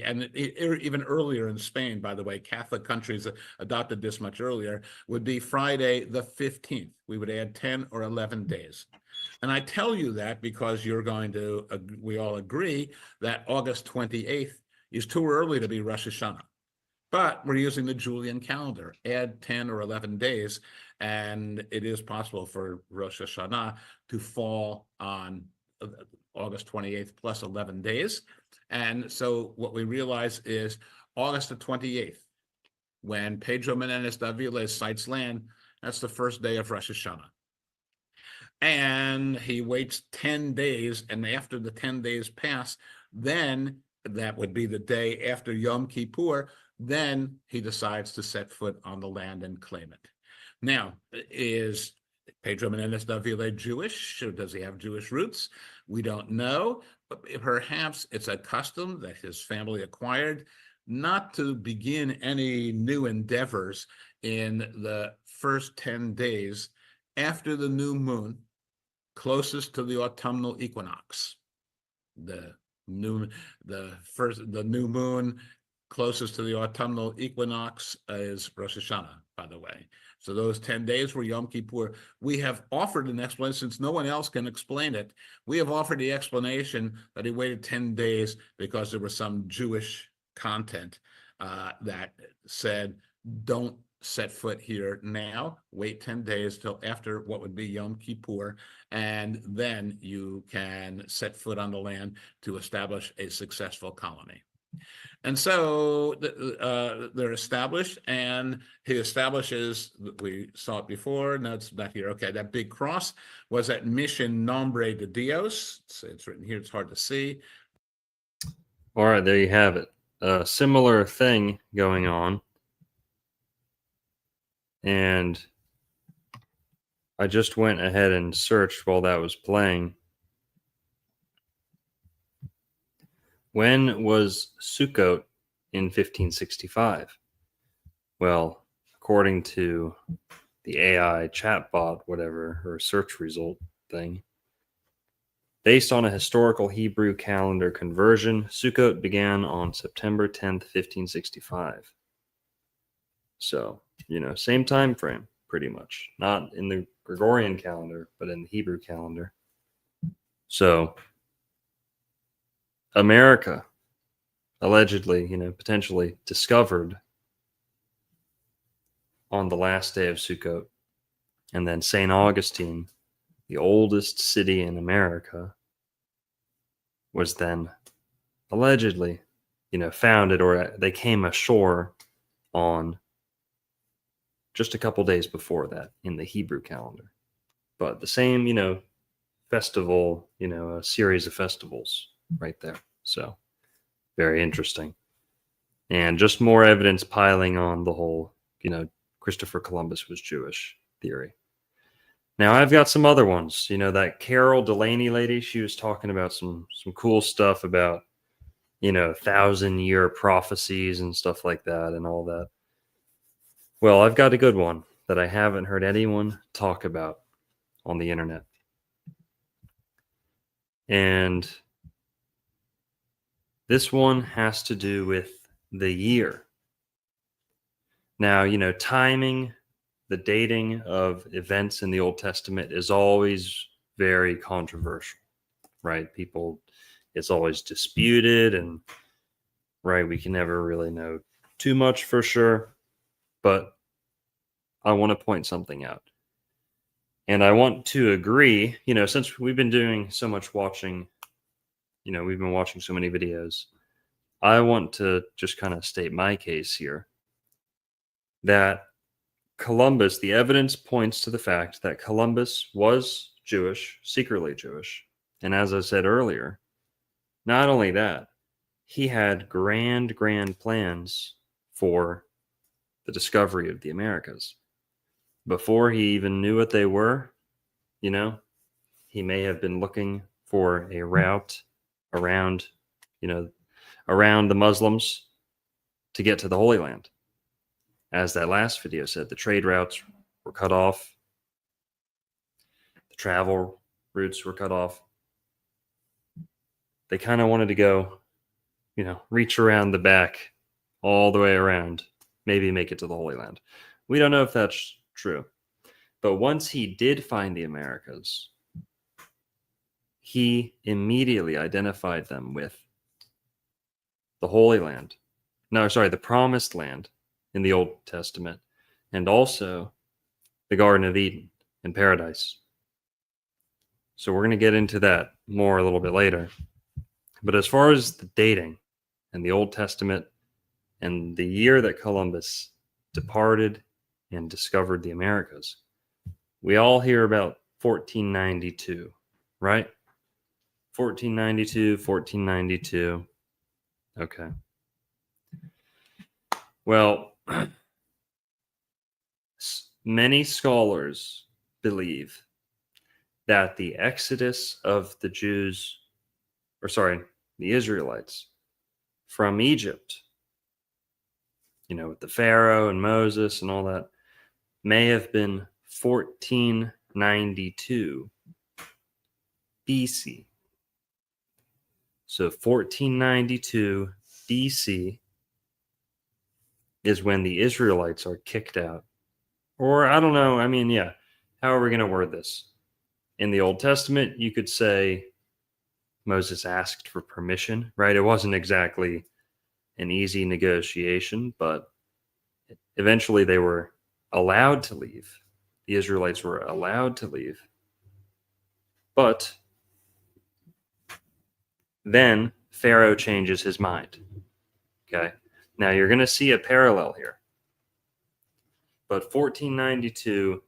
and even earlier in Spain, by the way, Catholic countries adopted this much earlier, would be Friday the 15th. We would add 10 or 11 days. And I tell you that because we all agree that August 28th is too early to be Rosh Hashanah. But we're using the Julian calendar, add 10 or 11 days, and it is possible for Rosh Hashanah to fall on August 28th plus 11 days. And so what we realize is August the 28th, when Pedro Menendez de Aviles sights land, that's the first day of Rosh Hashanah. And he waits 10 days, and after the 10 days pass, then that would be the day after Yom Kippur, then he decides to set foot on the land and claim it. Now, is Pedro Menendez de Aviles Jewish, or does he have Jewish roots? We don't know, but perhaps it's a custom that his family acquired not to begin any new endeavors in the first 10 days after the new moon, closest to the autumnal equinox. The new moon closest to the autumnal equinox is Rosh Hashanah, by the way. So those 10 days were Yom Kippur. We have offered an explanation, since no one else can explain it. We have offered the explanation that he waited 10 days because there was some Jewish content that said, don't set foot here now, wait 10 days till after what would be Yom Kippur, and then you can set foot on the land to establish a successful colony. And so they're established, and he establishes, we saw it before, no, it's not here. Okay, that big cross was at Mission Nombre de Dios. It's written here, it's hard to see. All right, there you have it. A similar thing going on And I just went ahead and searched while that was playing. When was Sukkot in 1565? Well, according to the AI chatbot, whatever, or search result thing, based on a historical Hebrew calendar conversion, Sukkot began on September 10th, 1565. So, same time frame, pretty much. Not in the Gregorian calendar, but in the Hebrew calendar. So, America allegedly, potentially discovered on the last day of Sukkot. And then St. Augustine, the oldest city in America, was then allegedly, founded, or they came ashore on just a couple days before that in the Hebrew calendar. But the same, festival, a series of festivals right there. So very interesting. And just more evidence piling on the whole, Christopher Columbus was Jewish theory. Now I've got some other ones. That Carol Delaney lady, she was talking about some cool stuff about, 1,000-year prophecies and stuff like that and all that. Well, I've got a good one that I haven't heard anyone talk about on the internet. And this one has to do with the year. Now, timing, the dating of events in the Old Testament is always very controversial, right? It's always disputed, and right, we can never really know too much for sure. But I want to point something out. And I want to agree, since we've been doing so much watching, we've been watching so many videos, I want to just kind of state my case here that Columbus, the evidence points to the fact that Columbus was Jewish, secretly Jewish. And as I said earlier, not only that, he had grand plans for the discovery of the Americas. Before he even knew what they were, he may have been looking for a route around the Muslims to get to the Holy Land. As that last video said, the trade routes were cut off. The travel routes were cut off. They kind of wanted to go, reach around the back all the way around, maybe make it to the Holy Land. We don't know if that's true. But once he did find the Americas, he immediately identified them with the Holy Land. The Promised Land in the Old Testament, and also the Garden of Eden and Paradise. So we're going to get into that more a little bit later. But as far as the dating and the Old Testament and the year that Columbus departed and discovered the Americas, we all hear about 1492, right? 1492. Okay. Well, many scholars believe that the exodus of the the Israelites from Egypt, with the Pharaoh and Moses and all that, may have been 1492 BC. So 1492 BC is when the Israelites are kicked out. Or I don't know, how are we going to word this? In the Old Testament, you could say Moses asked for permission, right? It wasn't exactly an easy negotiation, but eventually they were allowed to leave. The Israelites were allowed to leave. But then Pharaoh changes his mind. Okay. Now you're going to see a parallel here. But 1492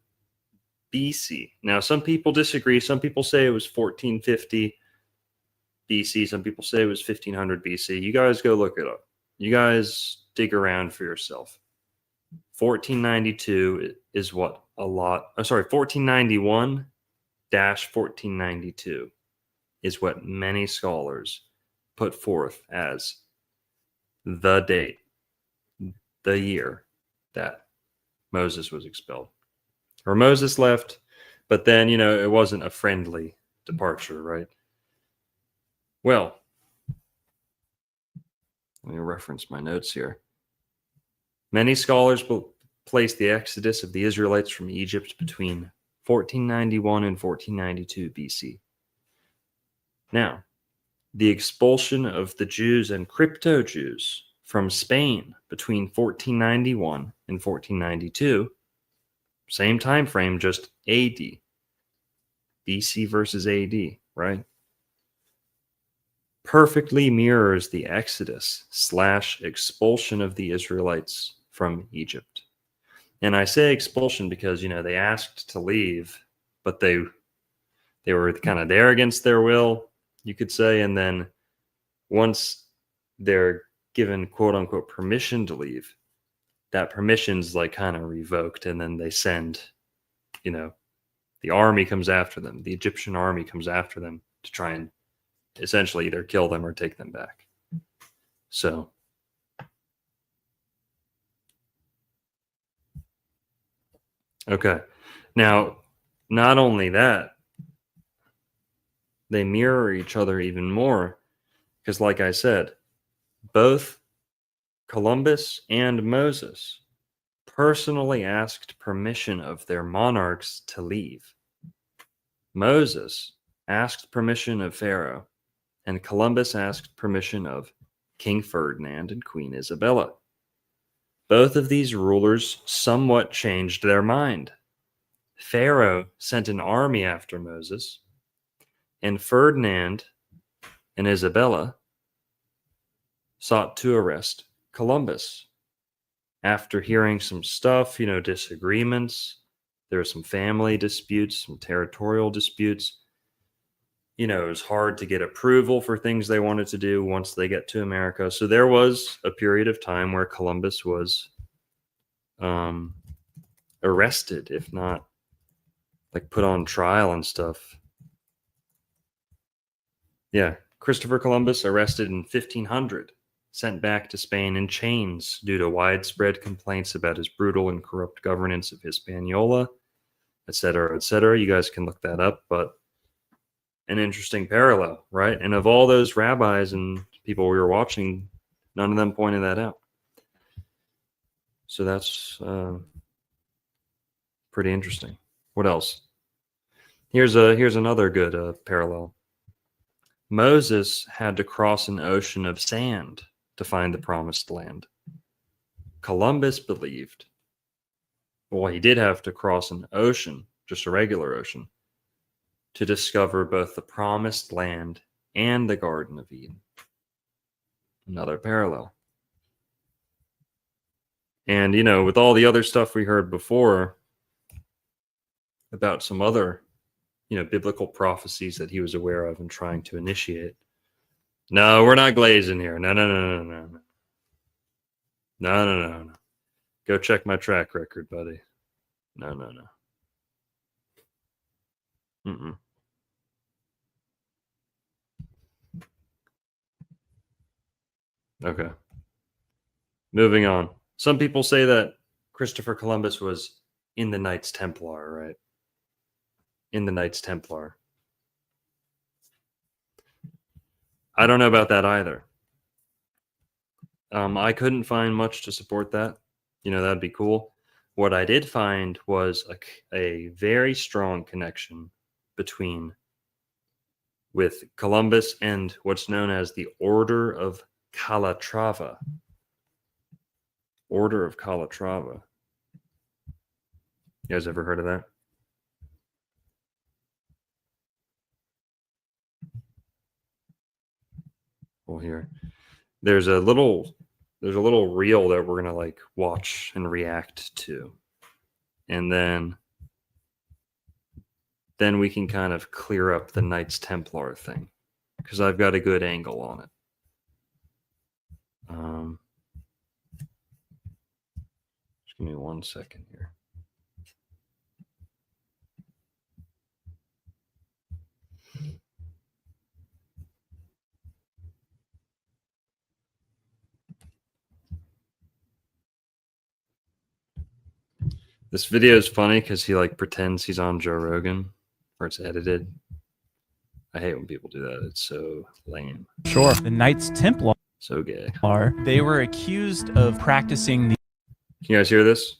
BC. Now some people disagree. Some people say it was 1450 BC. Some people say it was 1500 BC. You guys go look it up. You guys dig around for yourself. 1492 is what a lot. I'm sorry, 1491-1492 is what many scholars put forth as the date, the year that Moses was expelled. Or Moses left, but then, it wasn't a friendly departure, right? Well, let me reference my notes here. Many scholars will place the exodus of the Israelites from Egypt between 1491 and 1492 BC. Now, the expulsion of the Jews and crypto-Jews from Spain between 1491 and 1492, same time frame, just AD. BC versus AD, right? Perfectly mirrors the exodus / expulsion of the Israelites from Egypt. And I say expulsion because, they asked to leave, but they were kind of there against their will, you could say. And then once they're given quote unquote permission to leave, that permission's like kind of revoked. And then they send, the army comes after them. The Egyptian army comes after them to try and essentially either kill them or take them back. So okay. Now, not only that, they mirror each other even more because, like I said, both Columbus and Moses personally asked permission of their monarchs to leave. Moses asked permission of Pharaoh, and Columbus asked permission of King Ferdinand and Queen Isabella. Both of these rulers somewhat changed their mind. Pharaoh sent an army after Moses, and Ferdinand and Isabella sought to arrest Columbus. After hearing some stuff, disagreements, there were some family disputes, some territorial disputes. It was hard to get approval for things they wanted to do once they get to America. So there was a period of time where Columbus was arrested, if not like put on trial and stuff. Yeah, Christopher Columbus arrested in 1500, sent back to Spain in chains due to widespread complaints about his brutal and corrupt governance of Hispaniola, etc., etc. You guys can look that up, but an interesting parallel, right? And of all those rabbis and people we were watching, none of them pointed that out. So that's pretty interesting. What else? Here's another good parallel. Moses had to cross an ocean of sand to find the promised land. Columbus believed, well, he did have to cross an ocean, just a regular ocean, to discover both the promised land and the Garden of Eden. Another parallel. And, with all the other stuff we heard before about some other, biblical prophecies that he was aware of and trying to initiate. No, we're not glazing here. No. No. Go check my track record, buddy. No. Mm-mm. Okay. Moving on. Some people say that Christopher Columbus was in the Knights Templar, right? In the Knights Templar. I don't know about that either. I couldn't find much to support that. That'd be cool. What I did find was a very strong connection with Columbus and what's known as the Order of Calatrava. Order of Calatrava. You guys ever heard of that? Well, here. There's a little reel that we're gonna watch and react to. And then we can kind of clear up the Knights Templar thing. Because I've got a good angle on it. Just Give me 1 second here. This video is funny because he like pretends he's on Joe Rogan, or it's edited. I hate when people do that. It's so lame. Sure. The Knights Templar. So gay. They were accused of practicing the. Can you guys hear this?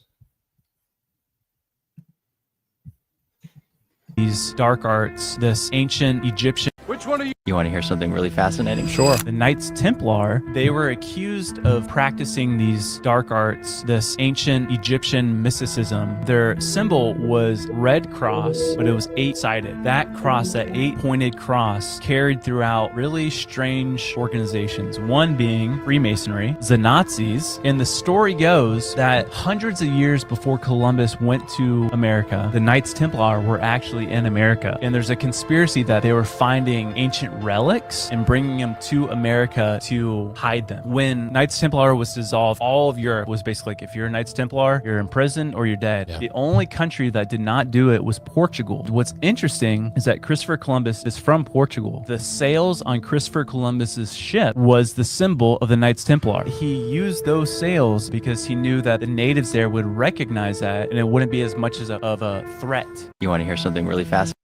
These dark arts, this ancient Egyptian. Which one are you? You want to hear something really fascinating? Sure. The Knights Templar, they were accused of practicing these dark arts, this ancient Egyptian mysticism. Their symbol was red cross, but it was 8-sided. That cross, that 8-pointed cross, carried throughout really strange organizations, one being Freemasonry, the Nazis. And the story goes that hundreds of years before Columbus went to America, the Knights Templar were actually in America. And there's a conspiracy that they were finding ancient relics and bringing them to America to hide them. When Knights Templar was dissolved, all of Europe was basically like, if you're a Knights Templar, you're in prison or you're dead. Yeah. The only country that did not do it was Portugal. What's interesting is that Christopher Columbus is from Portugal. The sails on Christopher Columbus's ship was the symbol of the Knights Templar. He used those sails because he knew that the natives there would recognize that and it wouldn't be as much of a threat. You want to hear something really fast?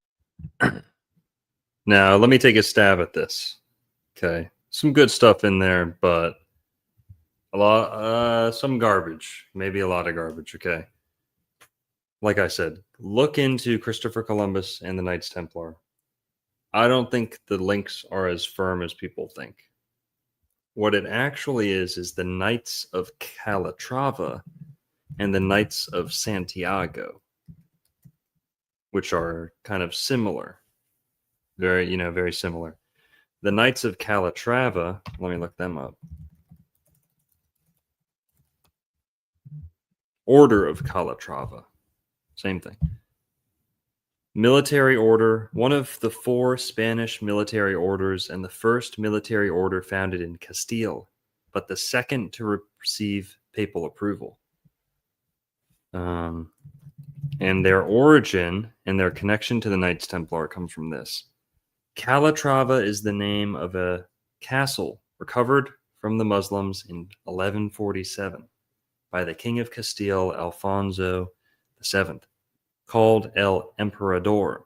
Now, let me take a stab at this. Okay. Some good stuff in there, but some garbage. Maybe a lot of garbage, okay? Like I said, look into Christopher Columbus and the Knights Templar. I don't think the links are as firm as people think. What it actually is the Knights of Calatrava and the Knights of Santiago, which are kind of similar. Very similar. The Knights of Calatrava, let me look them up. Order of Calatrava, same thing. Military order, one of the 4 Spanish military orders and the first military order founded in Castile, but the second to receive papal approval. And their origin and their connection to the Knights Templar comes from this. Calatrava is the name of a castle recovered from the Muslims in 1147 by the King of Castile, Alfonso VII, called El Emperador,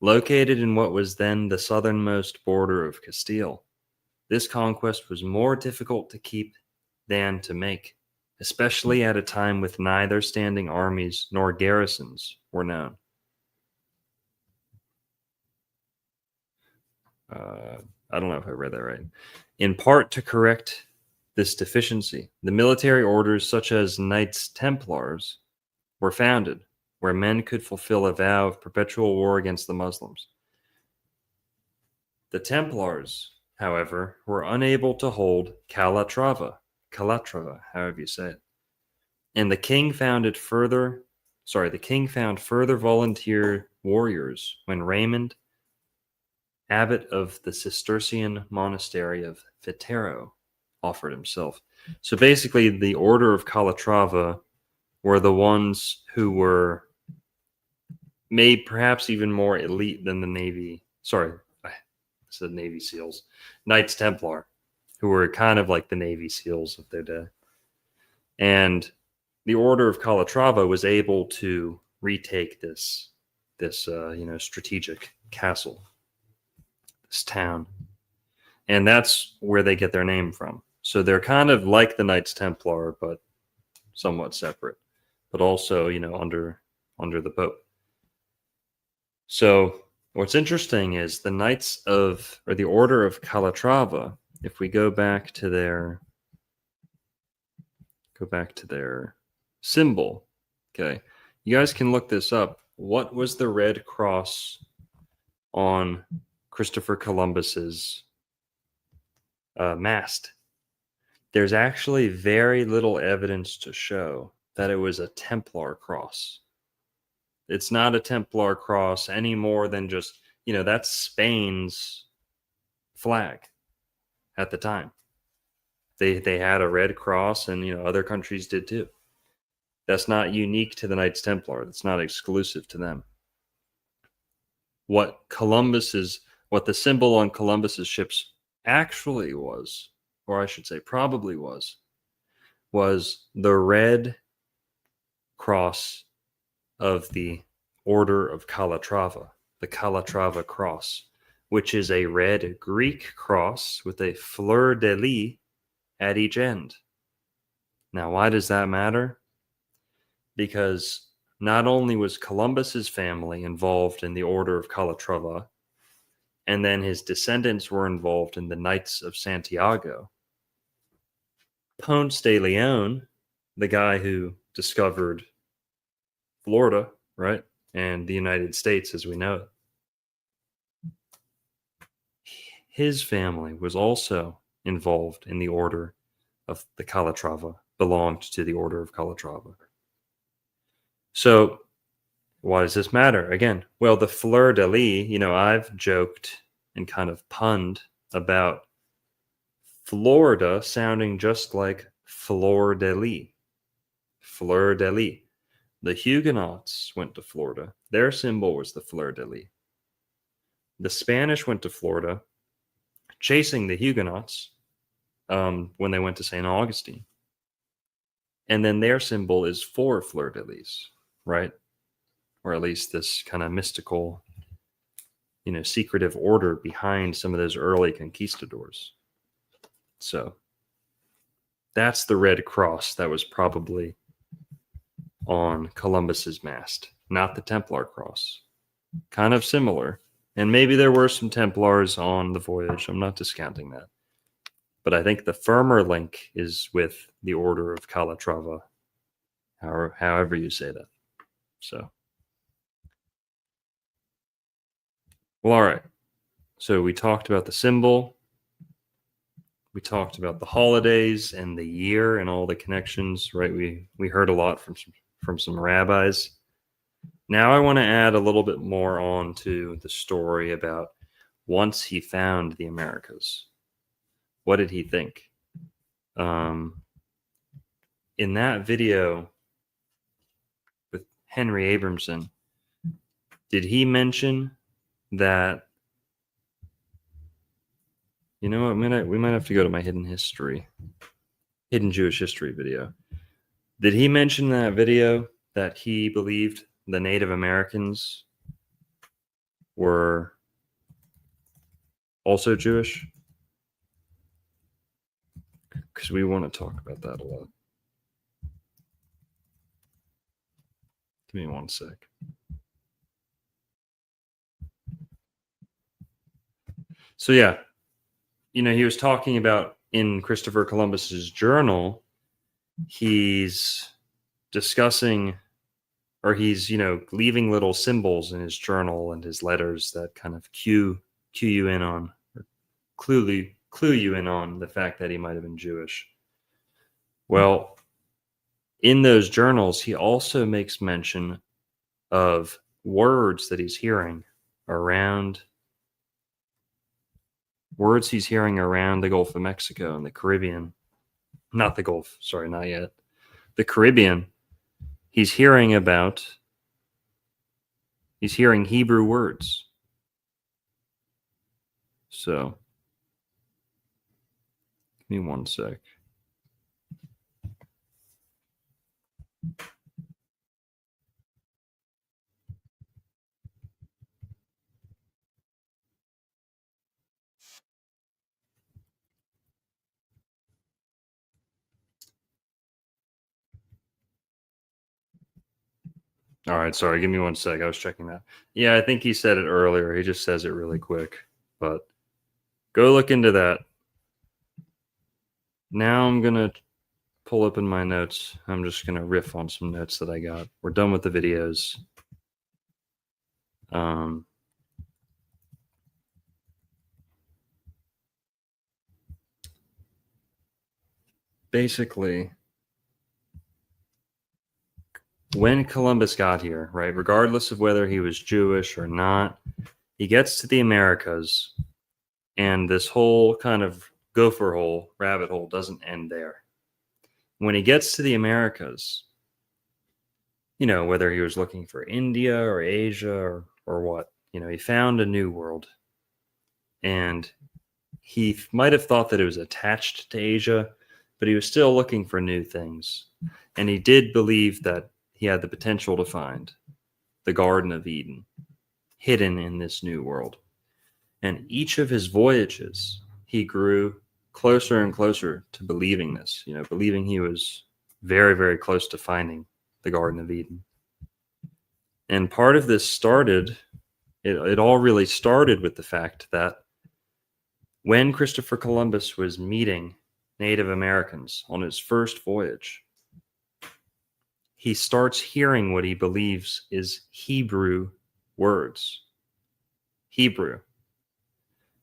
located in what was then the southernmost border of Castile. This conquest was more difficult to keep than to make, especially at a time with neither standing armies nor garrisons were known. I don't know if I read that right. In part to correct this deficiency, the military orders such as Knights Templars were founded, where men could fulfill a vow of perpetual war against the Muslims. The Templars, however, were unable to hold Calatrava, however you say it. And the king found further volunteer warriors when Raymond, abbot of the Cistercian monastery of Fitero, offered himself. So basically, the Order of Calatrava were the ones who were made perhaps even more elite than the Navy. Sorry, I said Navy SEALs. Knights Templar, who were kind of like the Navy SEALs of their day. And the Order of Calatrava was able to retake this strategic castle, this town. And that's where they get their name from. So they're kind of like the Knights Templar, but somewhat separate, but also, under the Pope. So what's interesting is the the Order of Calatrava, if we go back to their symbol, okay, you guys can look this up. What was the red cross on Christopher Columbus's mast? There's actually very little evidence to show that it was a Templar cross. It's not a Templar cross any more than just, that's Spain's flag at the time. They had a red cross, and other countries did too. That's not unique to the Knights Templar. That's not exclusive to them. What the symbol on Columbus's ships actually was, or I should say probably was the red cross of the Order of Calatrava, the Calatrava cross, which is a red Greek cross with a fleur-de-lis at each end. Now, why does that matter? Because not only was Columbus's family involved in the Order of Calatrava, and then his descendants were involved in the Knights of Santiago. Ponce de Leon, the guy who discovered Florida, right, and the United States as we know it, his family was also involved in the Order of the Calatrava, belonged to the Order of Calatrava. So why does this matter? Again, well, the fleur-de-lis, I've joked and kind of punned about Florida sounding just like fleur-de-lis. Fleur-de-lis. The Huguenots went to Florida. Their symbol was the fleur-de-lis. The Spanish went to Florida chasing the Huguenots when they went to St. Augustine. And then their symbol is 4 fleur-de-lis, right? Or at least this kind of mystical, secretive order behind some of those early conquistadors. So that's the red cross that was probably on Columbus's mast, not the Templar cross. Kind of similar. And maybe there were some Templars on the voyage. I'm not discounting that. But I think the firmer link is with the Order of Calatrava, however you say that. So, well, all right. So we talked about the symbol. We talked about the holidays and the year and all the connections, right? We heard a lot from some rabbis. Now I want to add a little bit more on to the story about once he found the Americas. What did he think? In that video with Henry Abramson, did he mention that? You know what? We might have to go to my hidden Jewish history video. Did he mention in that video that he believed the Native Americans were also Jewish? Because we want to talk about that a lot. Give me one sec. So yeah, he was talking about in Christopher Columbus's journal, he's discussing, or he's, leaving little symbols in his journal and his letters that kind of cue you in on, or clue you in on the fact that he might have been Jewish. Well, in those journals, he also makes mention of words that he's hearing around the Gulf of Mexico and the Caribbean. Not the Gulf, sorry, not yet. The Caribbean. He's hearing Hebrew words. So, give me one sec. All right, sorry, give me one sec. I was checking that. Yeah, I think he said it earlier. He just says it really quick. But go look into that. Now I'm going to pull open my notes. I'm just going to riff on some notes that I got. We're done with the videos. Basically, when Columbus got here, right, regardless of whether he was Jewish or not, he gets to the Americas, and this whole kind of rabbit hole doesn't end there. When he gets to the Americas, you know, whether he was looking for India or Asia or what, you know, he found a new world. And he might have thought that it was attached to Asia, but he was still looking for new things. And he did believe that he had the potential to find the Garden of Eden hidden in this new world. And each of his voyages, he grew closer and closer to believing this, you know, believing he was very, very close to finding the Garden of Eden. And part of this started, it all really started with the fact that when Christopher Columbus was meeting Native Americans on his first voyage, he starts hearing what he believes is Hebrew words. Hebrew.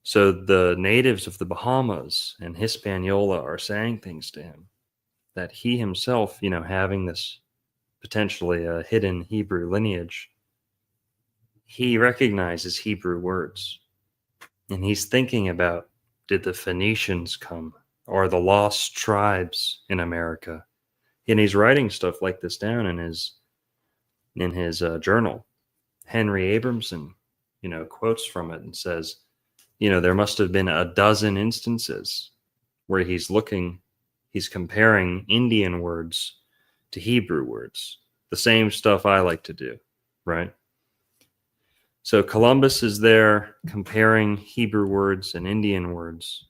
So the natives of the Bahamas and Hispaniola are saying things to him that he himself, you know, having this potentially a hidden Hebrew lineage, he recognizes Hebrew words. And he's thinking about, did the Phoenicians come, or the lost tribes in America? And he's writing stuff like this down in his journal. Henry Abramson, you know, quotes from it and says, you know, there must have been a dozen instances where he's comparing Indian words to Hebrew words. The same stuff I like to do, right? So Columbus is there comparing Hebrew words and Indian words.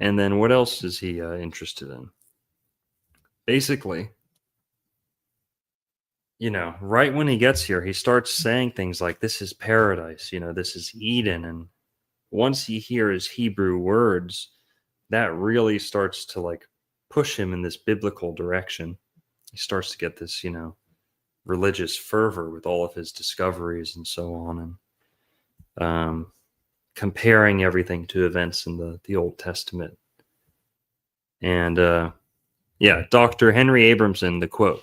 And then what else is he interested in? Basically, you know, right when he gets here, he starts saying things like, this is paradise, you know, this is Eden. And once he hears Hebrew words, that really starts to like push him in this biblical direction. He starts to get this, you know, religious fervor with all of his discoveries and so on, and comparing everything to events in the Old Testament. And Dr. Henry Abramson, the quote,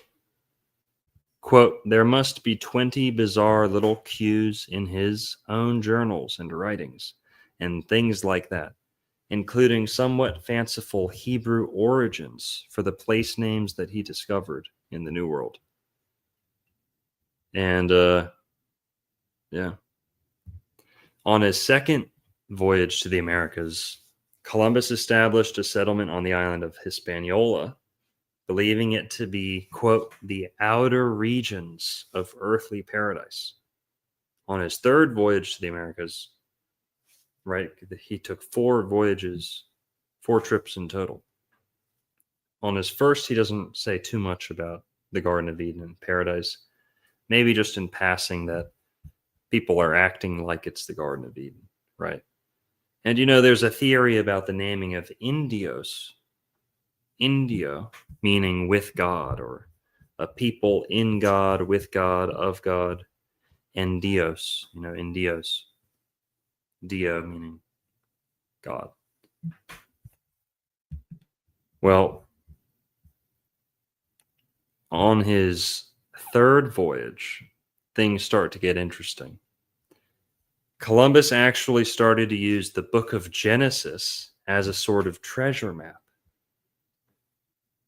there must be 20 bizarre little cues in his own journals and writings and things like that, including somewhat fanciful Hebrew origins for the place names that he discovered in the New World. And on his second voyage to the Americas, Columbus established a settlement on the island of Hispaniola, believing it to be, quote, the outer regions of earthly paradise. On his third voyage to the Americas, right, he took 4 voyages, 4 trips in total. On his first, he doesn't say too much about the Garden of Eden and paradise. Maybe just in passing that people are acting like it's the Garden of Eden, right? And you know, there's a theory about the naming of Indios. Indio, meaning with God, or a people in God, with God, of God, and Dios, you know, Indios. Dio meaning God. Well, on his third voyage, things start to get interesting. Columbus actually started to use the book of Genesis as a sort of treasure map,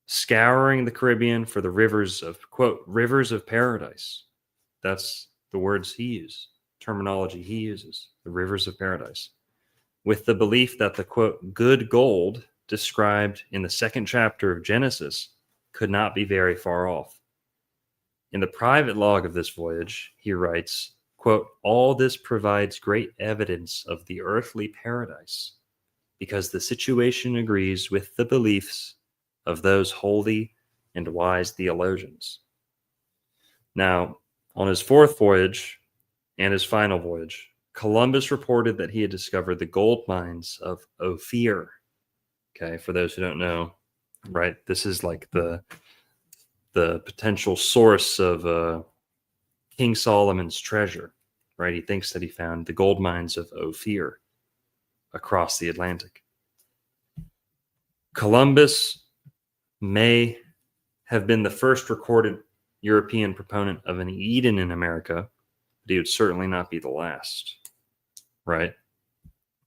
scouring the Caribbean for the rivers of, quote, rivers of paradise. That's the words he uses, terminology he uses, the rivers of paradise, with the belief that the, quote, good gold described in the 2nd chapter of Genesis could not be very far off. In the private log of this voyage, he writes, quote, all this provides great evidence of the earthly paradise because the situation agrees with the beliefs of those holy and wise theologians. Now, on his 4th voyage and his final voyage, Columbus reported that he had discovered the gold mines of Ophir. Okay, for those who don't know, right, this is like the potential source of King Solomon's treasure, right? He thinks that he found the gold mines of Ophir across the Atlantic. Columbus may have been the first recorded European proponent of an Eden in America, but he would certainly not be the last, right?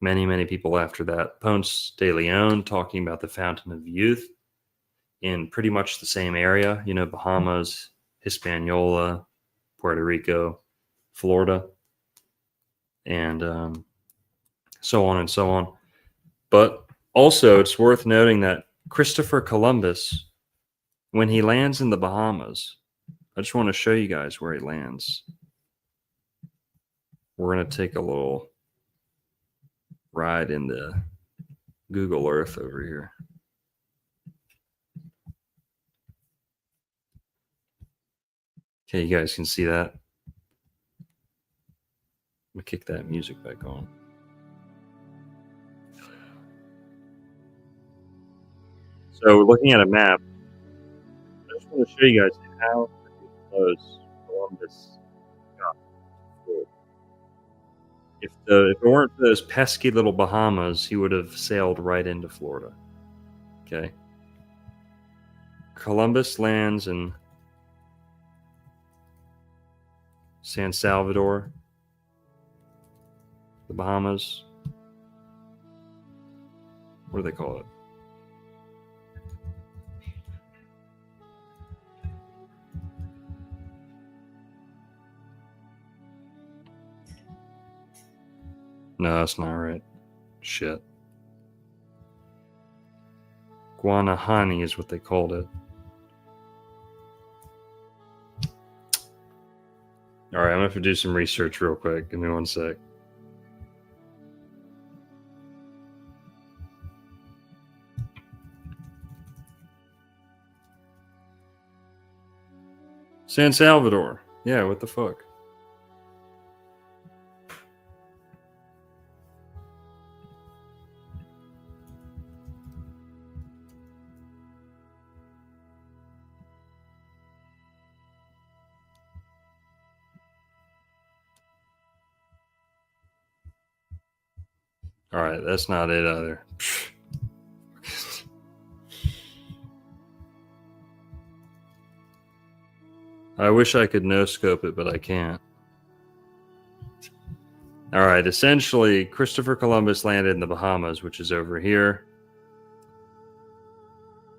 Many, many people after that. Ponce de Leon talking about the fountain of youth. in pretty much the same area, you know, Bahamas, Hispaniola, Puerto Rico, Florida, and so on and so on. But also, it's worth noting that Christopher Columbus, when he lands in the Bahamas, I just want to show you guys where he lands. We're going to take a little ride in the Google Earth over here. Okay, you guys can see that. Let me kick that music back on. So we're looking at a map. I just want to show you guys how close Columbus got to Florida. If it weren't for those pesky little Bahamas, he would have sailed right into Florida. Okay. Columbus lands in San Salvador, the Bahamas. What do they call it? No, that's not right. Shit. Guanahani is what they called it. All right, I'm gonna have to do some research real quick. Give me one sec. San Salvador. Yeah, what the fuck? All right, that's not it either. I wish I could no-scope it, but I can't. All right, essentially, Christopher Columbus landed in the Bahamas, which is over here.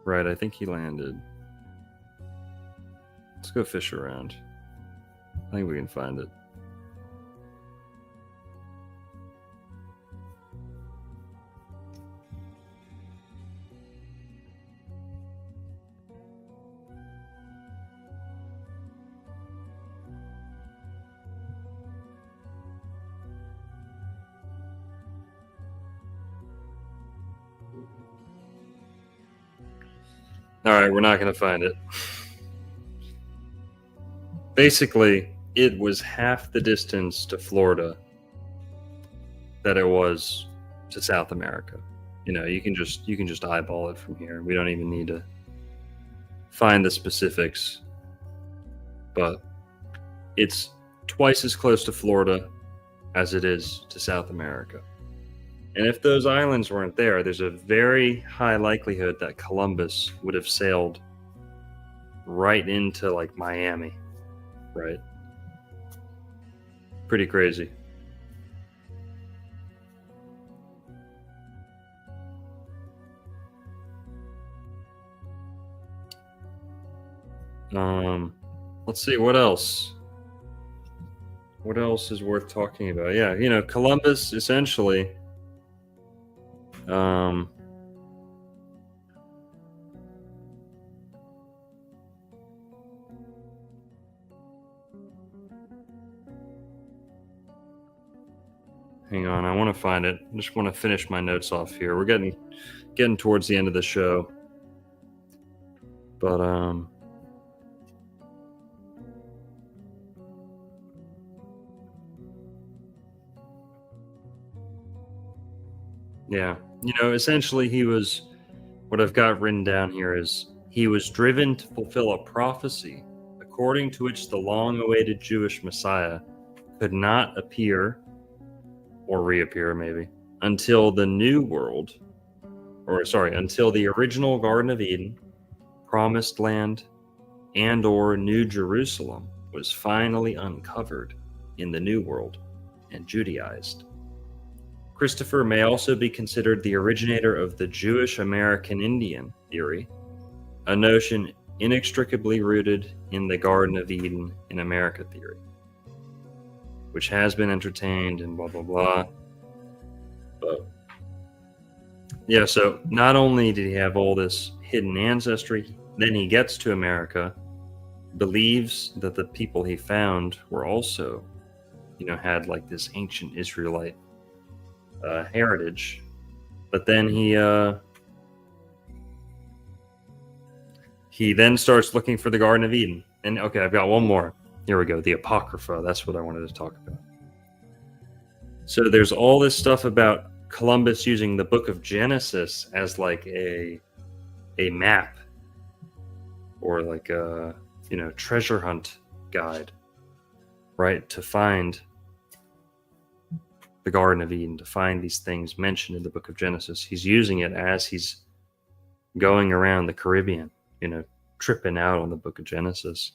Right, I think he landed. Let's go fish around. I think we can find it. All right, we're not going to find it. Basically, it was half the distance to Florida that it was to South America. You know, you can just eyeball it from here. We don't even need to find the specifics. But it's twice as close to Florida as it is to South America. And if those islands weren't there, there's a very high likelihood that Columbus would have sailed right into like Miami, right? Pretty crazy. Let's see, what else? What else is worth talking about? Yeah, you know, Columbus essentially hang on, I want to find it. I just want to finish my notes off here. We're getting towards the end of the show. But yeah, you know, essentially he was, what I've got written down here is he was driven to fulfill a prophecy according to which the long-awaited Jewish Messiah could not appear or reappear maybe until the new world, until the original Garden of Eden, Promised Land, and or New Jerusalem was finally uncovered in the New World and Judaized. Christopher may also be considered the originator of the Jewish American Indian theory, a notion inextricably rooted in the Garden of Eden in America theory, which has been entertained and blah, blah, blah. But yeah, so not only did he have all this hidden ancestry, then he gets to America, believes that the people he found were also, had like this ancient Israelite heritage. But then he then starts looking for the Garden of Eden. And okay, I've got one more. Here we go. The Apocrypha. That's what I wanted to talk about. So there's all this stuff about Columbus using the book of Genesis as like a map or like a treasure hunt guide, right? To find the Garden of Eden, to find these things mentioned in the book of Genesis. He's using it as he's going around the Caribbean, tripping out on the book of Genesis.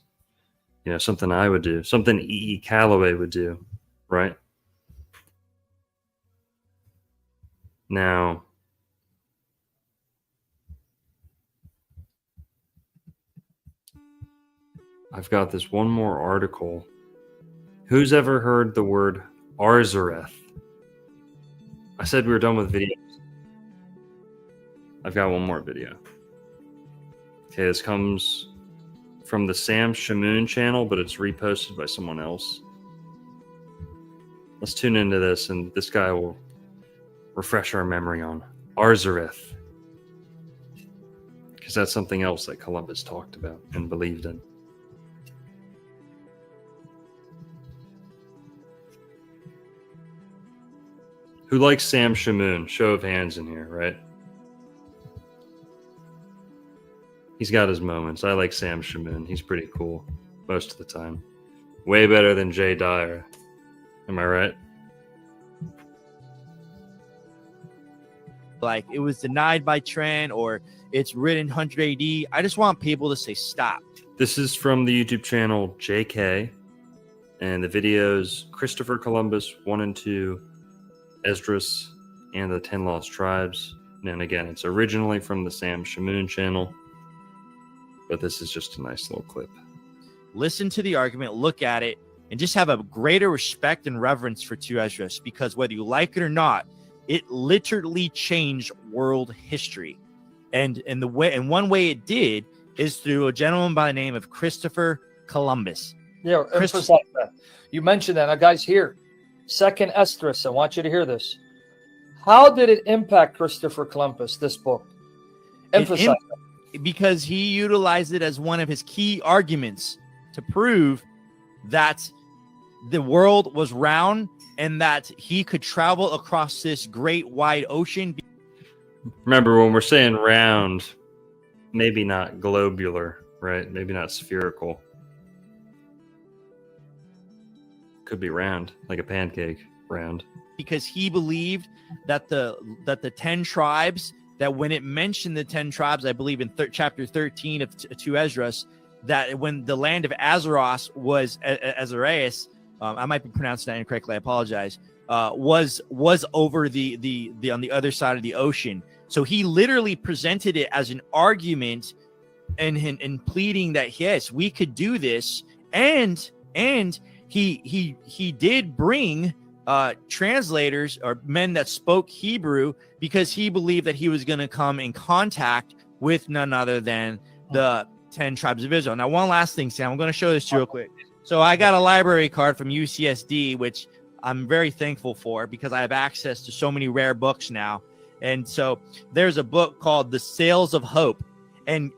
Something I would do, something E.E. Calloway would do, right? Now, I've got this one more article. Who's ever heard the word Arzareth? I said we were done with videos. I've got one more video. Okay, this comes from the Sam Shamoon channel, but it's reposted by someone else. Let's tune into this, and this guy will refresh our memory on Arzareth, because that's something else that Columbus talked about and believed in. Who likes Sam Shamoon? Show of hands in here, right? He's got his moments. I like Sam Shamoon. He's pretty cool most of the time. Way better than Jay Dyer. Am I right? Like it was denied by Trent or it's written 100 AD. I just want people to say stop. This is from the YouTube channel JK, and the videos Christopher Columbus 1 and 2, Esdras, and the 10 Lost Tribes. And again, it's originally from the Sam Shamoon channel, but this is just a nice little clip. Listen to the argument, look at it, and just have a greater respect and reverence for 2 Esdras, because whether you like it or not, it literally changed world history. And one way it did is through a gentleman by the name of Christopher Columbus. Yeah, emphasize that. You mentioned that. Now, guys, here, Second Esdras, I want you to hear this. How did it impact Christopher Columbus, this book? Emphasize that. Because he utilized it as one of his key arguments to prove that the world was round and that he could travel across this great wide ocean. Remember, when we're saying round, maybe not globular, right? Maybe not spherical. Could be round, like a pancake, round. Because he believed that the 10 tribes, that when it mentioned the 10 tribes, I believe in chapter 13 of 2 Esdras, that when the land of Azeroth was Azaraeus, I might be pronouncing that incorrectly, I apologize, was over the on the other side of the ocean. So he literally presented it as an argument and pleading that yes, we could do this, and he did bring translators or men that spoke Hebrew, because he believed that he was going to come in contact with none other than the 10 tribes of Israel. Now, one last thing, Sam, I'm going to show this to you real quick. So I got a library card from UCSD, which I'm very thankful for, because I have access to so many rare books now. And so there's a book called The Sails of Hope. And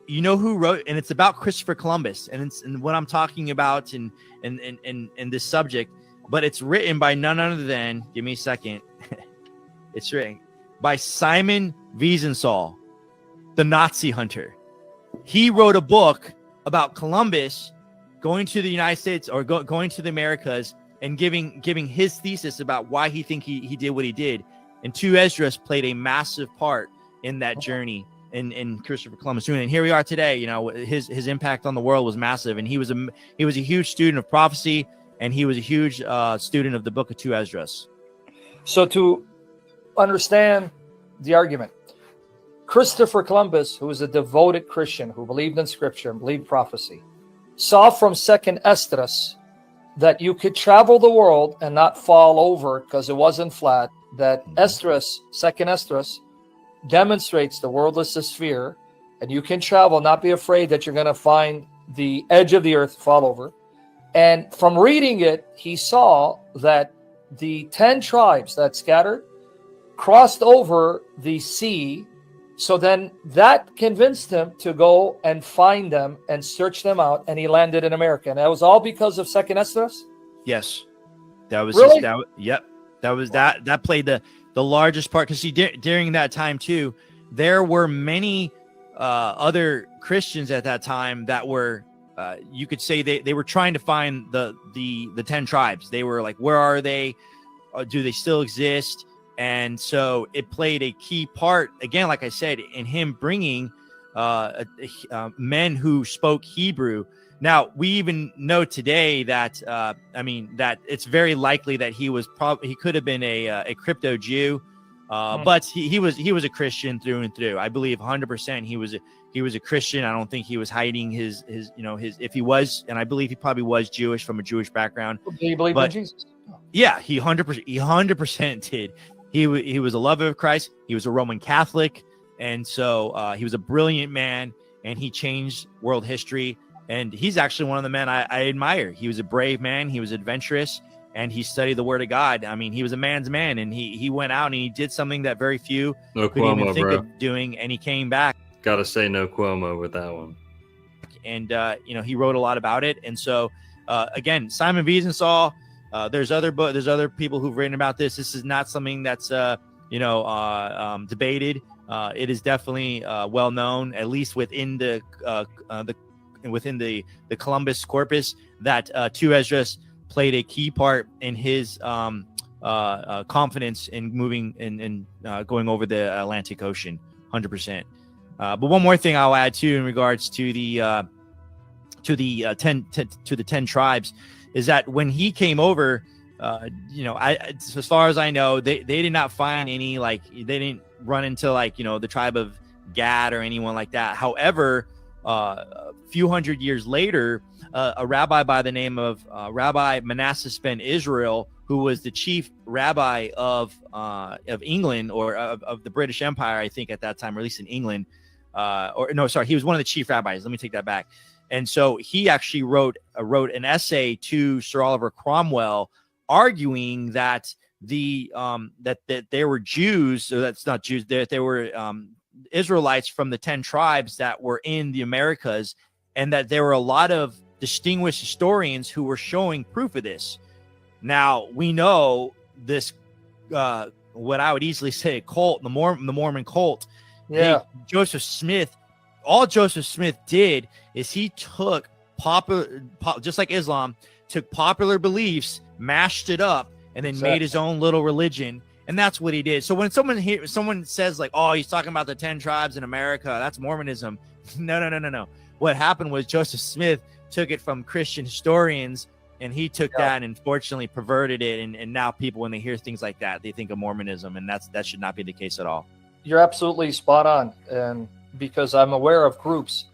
you know who wrote, and it's about Christopher Columbus, and what I'm talking about in this subject, but it's written by none other than, give me a second, it's written by Simon Wiesenthal, the Nazi hunter. He wrote a book about Columbus going to the United States, or going to the Americas, and giving his thesis about why he think he did what he did. And 2 Esdras played a massive part in that journey in Christopher Columbus doing it. And here we are today. You know, his impact on the world was massive, and he was a huge student of prophecy, and he was a huge student of the book of 2 Esdras. So to understand the argument, Christopher Columbus, who was a devoted Christian who believed in scripture and believed prophecy, saw from Second Esdras that you could travel the world and not fall over because it wasn't flat. That Esdras, Second Esdras, demonstrates the world is a sphere, and you can travel, not be afraid that you're going to find the edge of the earth, fall over. And from reading it, he saw that the 10 tribes that scattered crossed over the sea. So then that convinced him to go and find them and search them out, and he landed in America. And that was all because of Second Esdras? Yes, that was Really? Yep, that was that played the largest part, because during that time too, there were many other Christians at that time that were you could say they were trying to find the 10 tribes. They were like, where are they? Do they still exist? And so it played a key part, again, like I said, in him bringing men who spoke Hebrew. Now, we even know today that, that it's very likely that he could have been a crypto Jew, but he was a Christian through and through. I believe 100% he was a Christian. I don't think he was hiding his if he was, and I believe he probably was Jewish, from a Jewish background. Do you believe in Jesus? Yeah, he 100% did. He was a lover of Christ. He was a Roman Catholic, and so he was a brilliant man, and he changed world history. And he's actually one of the men I admire. He was a brave man. He was adventurous, and he studied the Word of God. I mean, he was a man's man, and he went out and he did something that very few could even think of doing, and he came back. Got to say no Cuomo with that one. And he wrote a lot about it. And so again, Simon Wiesenthal. There's other people who've written about this. This is not something that's debated. It is definitely well known, at least within the Columbus corpus, that two Esdras played a key part in his confidence in moving and going over the Atlantic Ocean, 100%. But one more thing I'll add too in regards to the 10 tribes is that when he came over, as far as I know, they did not find any, they didn't run into the tribe of Gad or anyone like that. However, a few hundred years later, a rabbi by the name of Rabbi Manasseh ben Israel, who was the chief rabbi of England, or of the British Empire, I think at that time, or at least in England, he was one of the chief rabbis. Let me take that back. And so he actually wrote an essay to Sir Oliver Cromwell, arguing that that there were Jews, so that's not Jews, that there were Israelites from the 10 tribes that were in the Americas, and that there were a lot of distinguished historians who were showing proof of this. Now, we know this, what I would easily say a cult, the Mormon cult. Yeah. Joseph Smith, all Joseph Smith did is he took just like Islam, took popular beliefs, mashed it up, and then made his own little religion. And that's what he did. So when someone says like, oh, he's talking about the 10 tribes in America, that's Mormonism. No. What happened was Joseph Smith took it from Christian historians, and he took that and unfortunately perverted it. And now people, when they hear things like that, they think of Mormonism, and that should not be the case at all. You're absolutely spot on. And because I'm aware of groups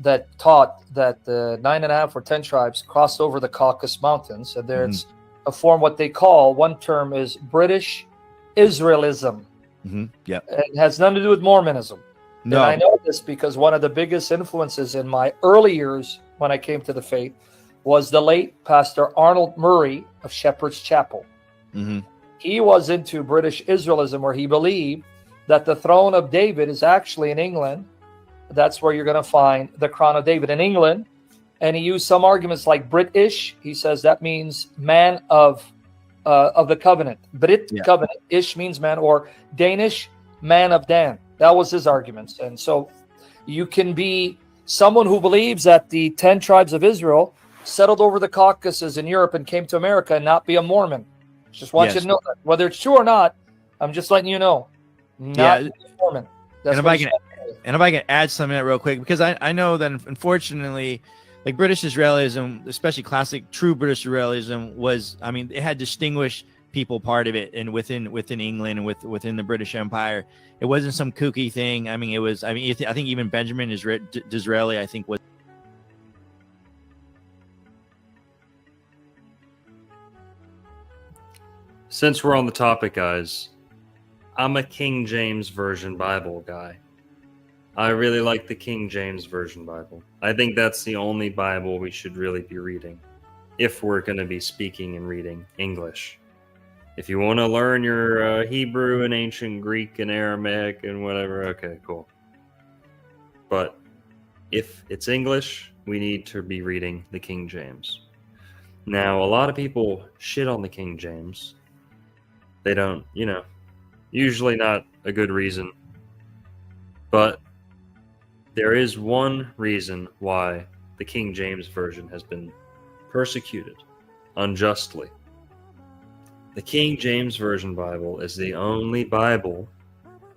that taught that the 9.5 or 10 tribes crossed over the Caucasus Mountains, and there's a form, what they call, one term is British Israelism. Yeah, it has nothing to do with Mormonism. No, and I know this because one of the biggest influences in my early years when I came to the faith was the late Pastor Arnold Murray of Shepherd's Chapel. He was into British Israelism, where he believed that the throne of David is actually in England. That's where you're going to find the crown of David, in England. And he used some arguments like British. He says that means man of the covenant. Covenant. Ish means man. Or Danish, man of Dan. That was his arguments. And so you can be someone who believes that the 10 tribes of Israel settled over the Caucasus in Europe and came to America and not be a Mormon. Just want you to know that. Whether it's true or not, I'm just letting you know. Not Mormon. And if I can add something to that real quick, because I know that unfortunately, like British Israelism, especially classic true British Israelism, was, it had distinguished people part of it, and within England and within the British Empire. It wasn't some kooky thing. I mean, it was. I mean, I think even Benjamin Disraeli, I think, was. Since we're on the topic, guys, I'm a King James Version Bible guy. I really like the King James Version Bible. I think that's the only Bible we should really be reading if we're going to be speaking and reading English. If you want to learn your Hebrew and ancient Greek and Aramaic and whatever, okay, cool. But if it's English, we need to be reading the King James. Now, a lot of people shit on the King James. They don't, usually not a good reason. But there is one reason why the King James Version has been persecuted unjustly. The King James Version Bible is the only Bible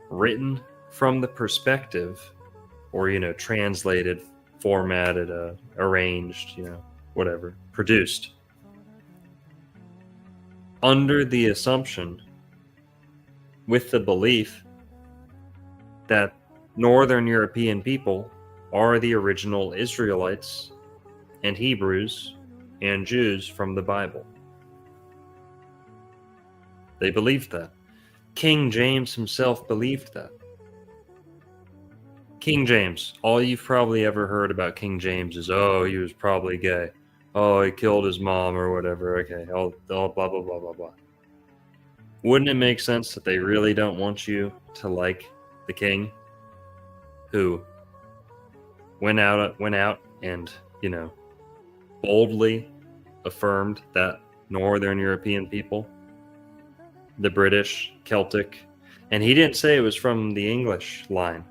written from the perspective, or, translated, formatted, arranged, whatever, produced, under the assumption, with the belief, that Northern European people are the original Israelites and Hebrews and Jews from the Bible. They believed that. King James himself believed that. King James, all you've probably ever heard about King James is, oh, he was probably gay. Oh, he killed his mom or whatever. Okay, all blah, blah, blah, blah, blah. Wouldn't it make sense that they really don't want you to like the king who went out and, boldly affirmed that Northern European people, the British, Celtic, and he didn't say it was from the English line,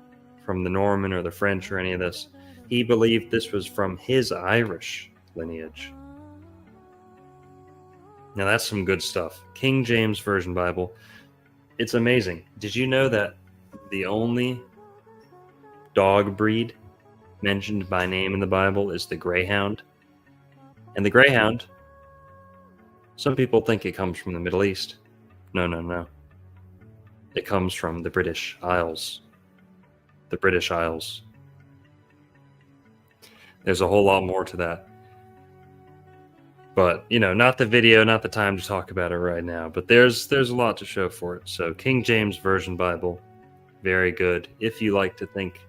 from the Norman or the French or any of this. He believed this was from his Irish lineage. Now that's some good stuff. King James Version Bible. It's amazing. Did you know that the only dog breed mentioned by name in the Bible is the Greyhound? And the Greyhound, some people think it comes from the Middle East. No. It comes from the British Isles. The British Isles. There's a whole lot more to that. But, not the video, not the time to talk about it right now. But there's a lot to show for it. So King James Version Bible, very good. If you like to think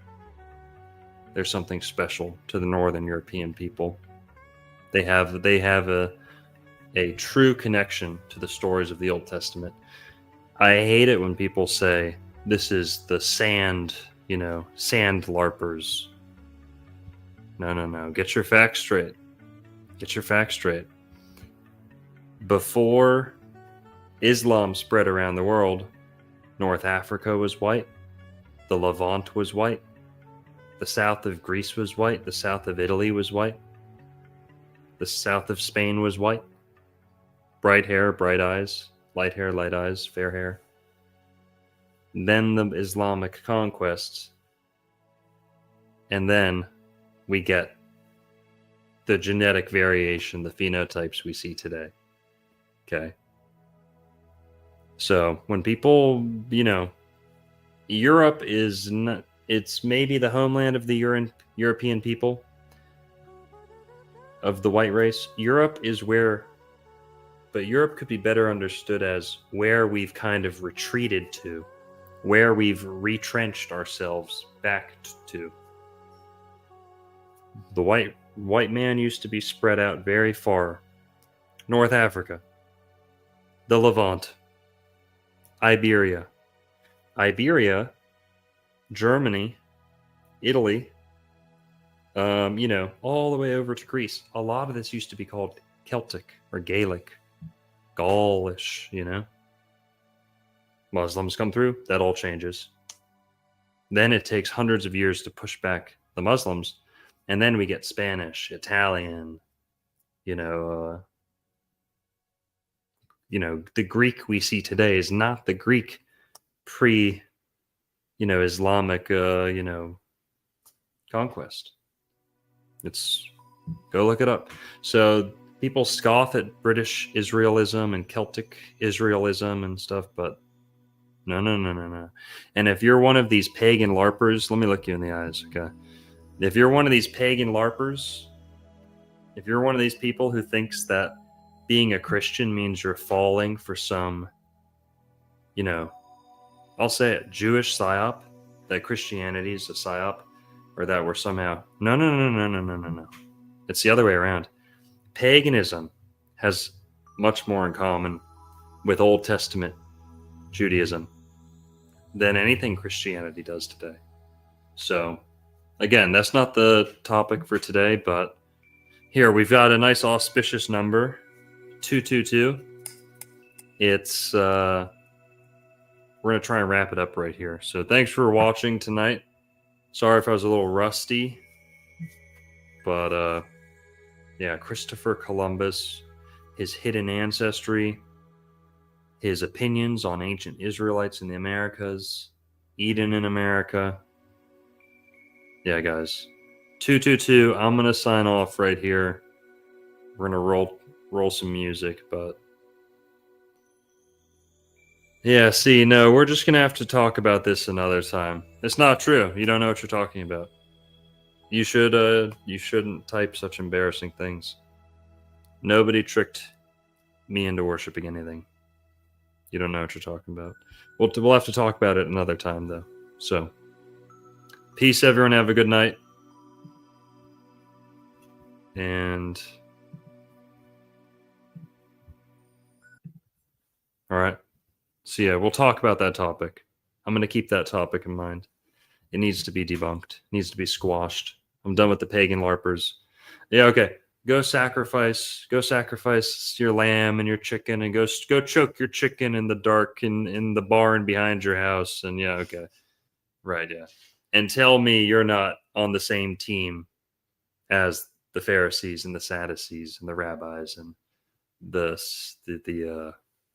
there's something special to the Northern European people, they have a true connection to the stories of the Old Testament. I hate it when people say this is the sand larpers. No. Get your facts straight. Before Islam spread around the world, North Africa was white. The Levant was white. The south of Greece was white. The south of Italy was white. The south of Spain was white. Bright hair, bright eyes. Light hair, light eyes, fair hair. Then the Islamic conquests. And then we get the genetic variation, the phenotypes we see today. Okay. So when people, Europe is not, it's maybe the homeland of the European people, of the white race. Europe is where, but Europe could be better understood as where we've kind of retreated to, where we've retrenched ourselves back to. The white man used to be spread out very far. North Africa, the Levant, Iberia, Germany, Italy, all the way over to Greece. A lot of this used to be called Celtic or Gaelic, Gaulish, Muslims come through, that all changes. Then it takes hundreds of years to push back the Muslims, and then we get Spanish, Italian, the Greek we see today is not the Greek pre, Islamic, conquest. Go look it up. So People scoff at British Israelism and Celtic Israelism and stuff, but no. And if you're one of these pagan LARPers, let me look you in the eyes, okay? If you're one of these pagan LARPers, if you're one of these people who thinks that being a Christian means you're falling for some, you know, I'll say it, Jewish psyop, that Christianity is a psyop, or that we're somehow, no. It's the other way around. Paganism has much more in common with Old Testament Judaism than anything Christianity does today. So, again, that's not the topic for today, but here we've got a nice auspicious number, 222. It's, we're going to try and wrap it up right here. So thanks for watching tonight. Sorry if I was a little rusty, but yeah, Christopher Columbus, his hidden ancestry, his opinions on ancient Israelites in the Americas, Eden in America. Yeah, guys. 222, I'm going to sign off right here. We're going to roll some music, but yeah, see, no, we're just going to have to talk about this another time. It's not true. You don't know what you're talking about. You shouldn't type such embarrassing things. Nobody tricked me into worshiping anything. You don't know what you're talking about. We'll have to talk about it another time, though. So, peace, everyone. Have a good night. And all right. So yeah, we'll talk about that topic. I'm going to keep that topic in mind. It needs to be debunked. It needs to be squashed. I'm done with the pagan LARPers. Yeah, okay. Go sacrifice your lamb and your chicken, and go choke your chicken in the dark in the barn behind your house. And yeah, okay. Right, yeah. And tell me you're not on the same team as the Pharisees and the Sadducees and the rabbis and the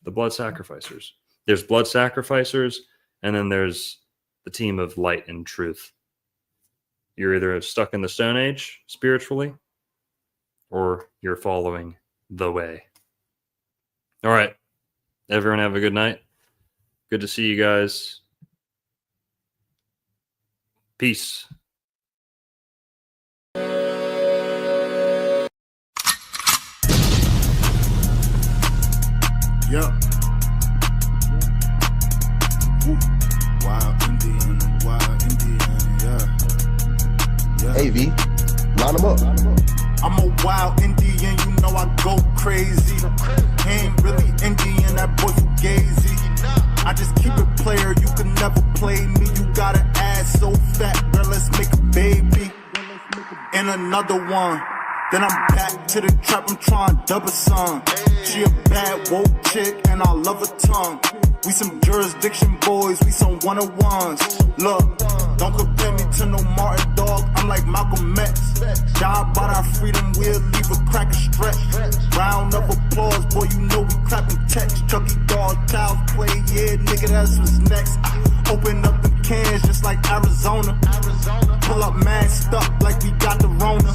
blood sacrificers. There's blood sacrificers, and then there's the team of light and truth. You're either stuck in the Stone Age spiritually, or you're following the way. All right. Everyone have a good night. Good to see you guys. Peace. Yup. Wild Indian, yeah. Hey, V, line them up. I'm a wild Indian, you know I go crazy. He ain't really Indian, that boy fugazi. I just keep it player, you can never play me. You got an ass so fat, girl, let's make a baby. And another one. Then I'm back to the trap, I'm trying to double some. She a bad woke chick and I love her tongue. We some jurisdiction boys, we some one-on-ones. Look, don't compare me to no Martin dog, I'm like Malcolm X. Die by our freedom, we'll leave a cracker stretch. Round of applause, boy, you know we clapping text. Chucky dog, child's play, yeah, nigga, that's what's next. Open up the cans just like Arizona. Pull up masked up like we got the Rona.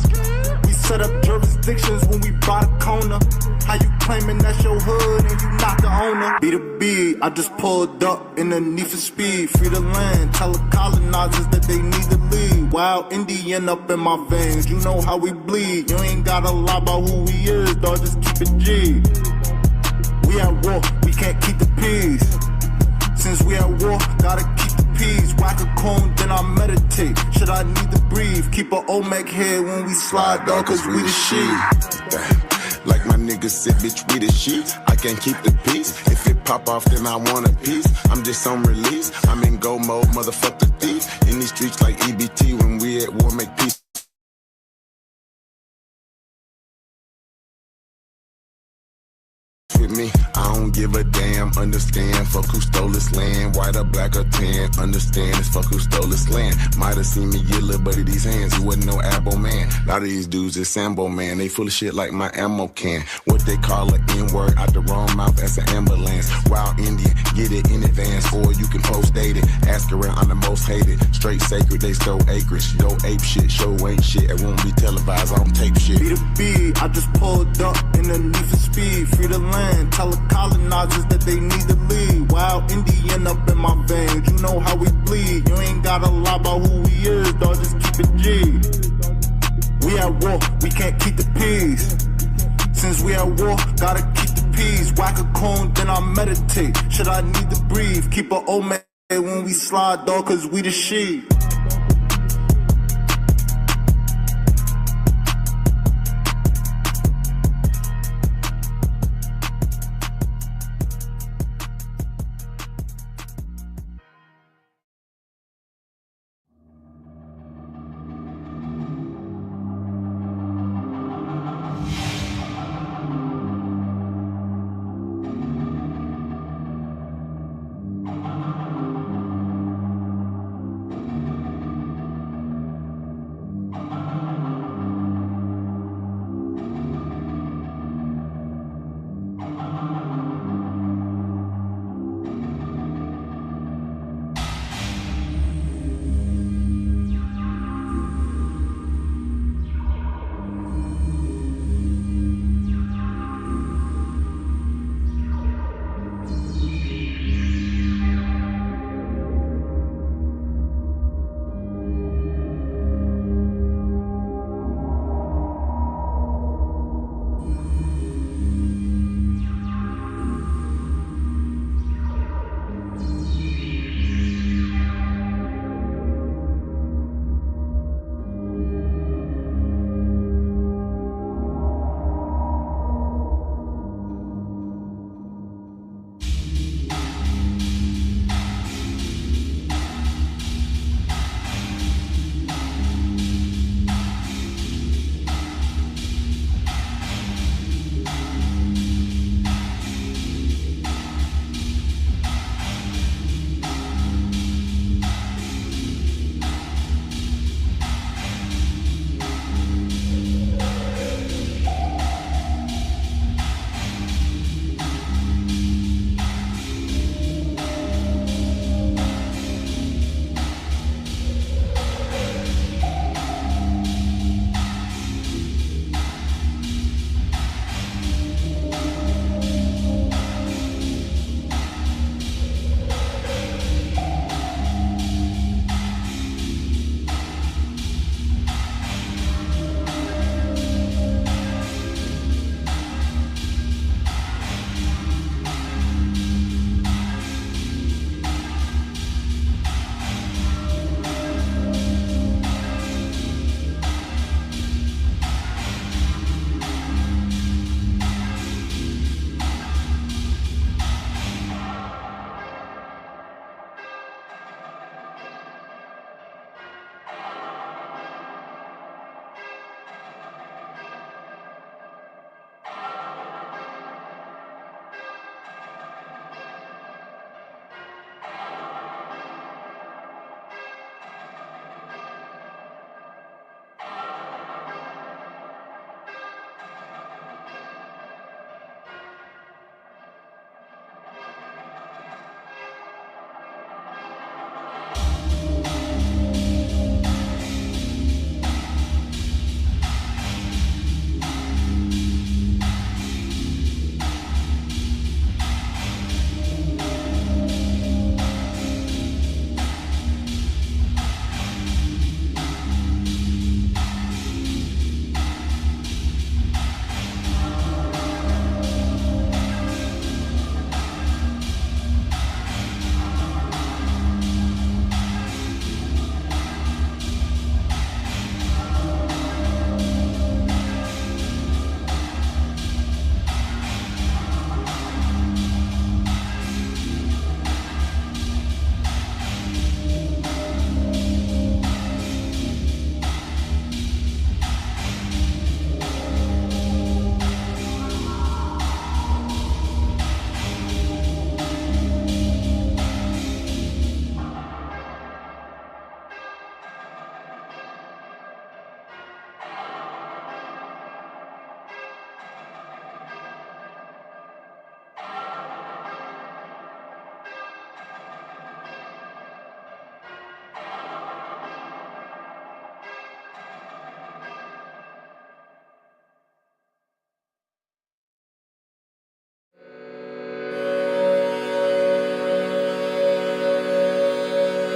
We set up jurisdictions when we buy the corner. How you claiming that's your hood and you not the owner? Be the B, I just pulled up in the need for speed. Free the land, tell the colonizers that they need to leave. Wild Indian up in my veins, you know how we bleed. You ain't gotta lie about who we is, dog, just keep it G. We at war, we can't keep the peace. Since we at war, gotta keep the peace. Whack a cone, then I meditate. Should I need to breathe? Keep a Olmec head when we slide, dog, cause we the shit. Like my niggas said, bitch, we the shit. I can't keep the peace. If it pop off, then I want a piece. I'm just on release. I'm in go mode, motherfuck the thief. In these streets like EBT, when we at war, make peace. with me. I don't give a damn, understand, fuck who stole this land, white or black or tan, understand, it's fuck who stole this land. Might have seen me get a little buddy these hands, he wasn't no abo man. A lot of these dudes is Sambo man, they full of shit like my ammo can. What they call an N-word out the wrong mouth as an ambulance. Wild Indian, get it in advance, or you can post date it. Ask around, I'm the most hated, straight sacred, they stole acreage. Yo ape shit, show ain't shit, it won't be televised, I don't tape shit. Be the B, I just pulled up in the need for speed. Free the land, tell the colonizers that they need to leave. Wild Indian up in my veins, you know how we bleed. You ain't gotta lie about who we is, dog, just keep it G. We at war, we can't keep the peace. Since we at war, gotta keep the peace. Whack a cone, then I meditate. Should I need to breathe? Keep an old man when we slide, dog, cause we the sheep.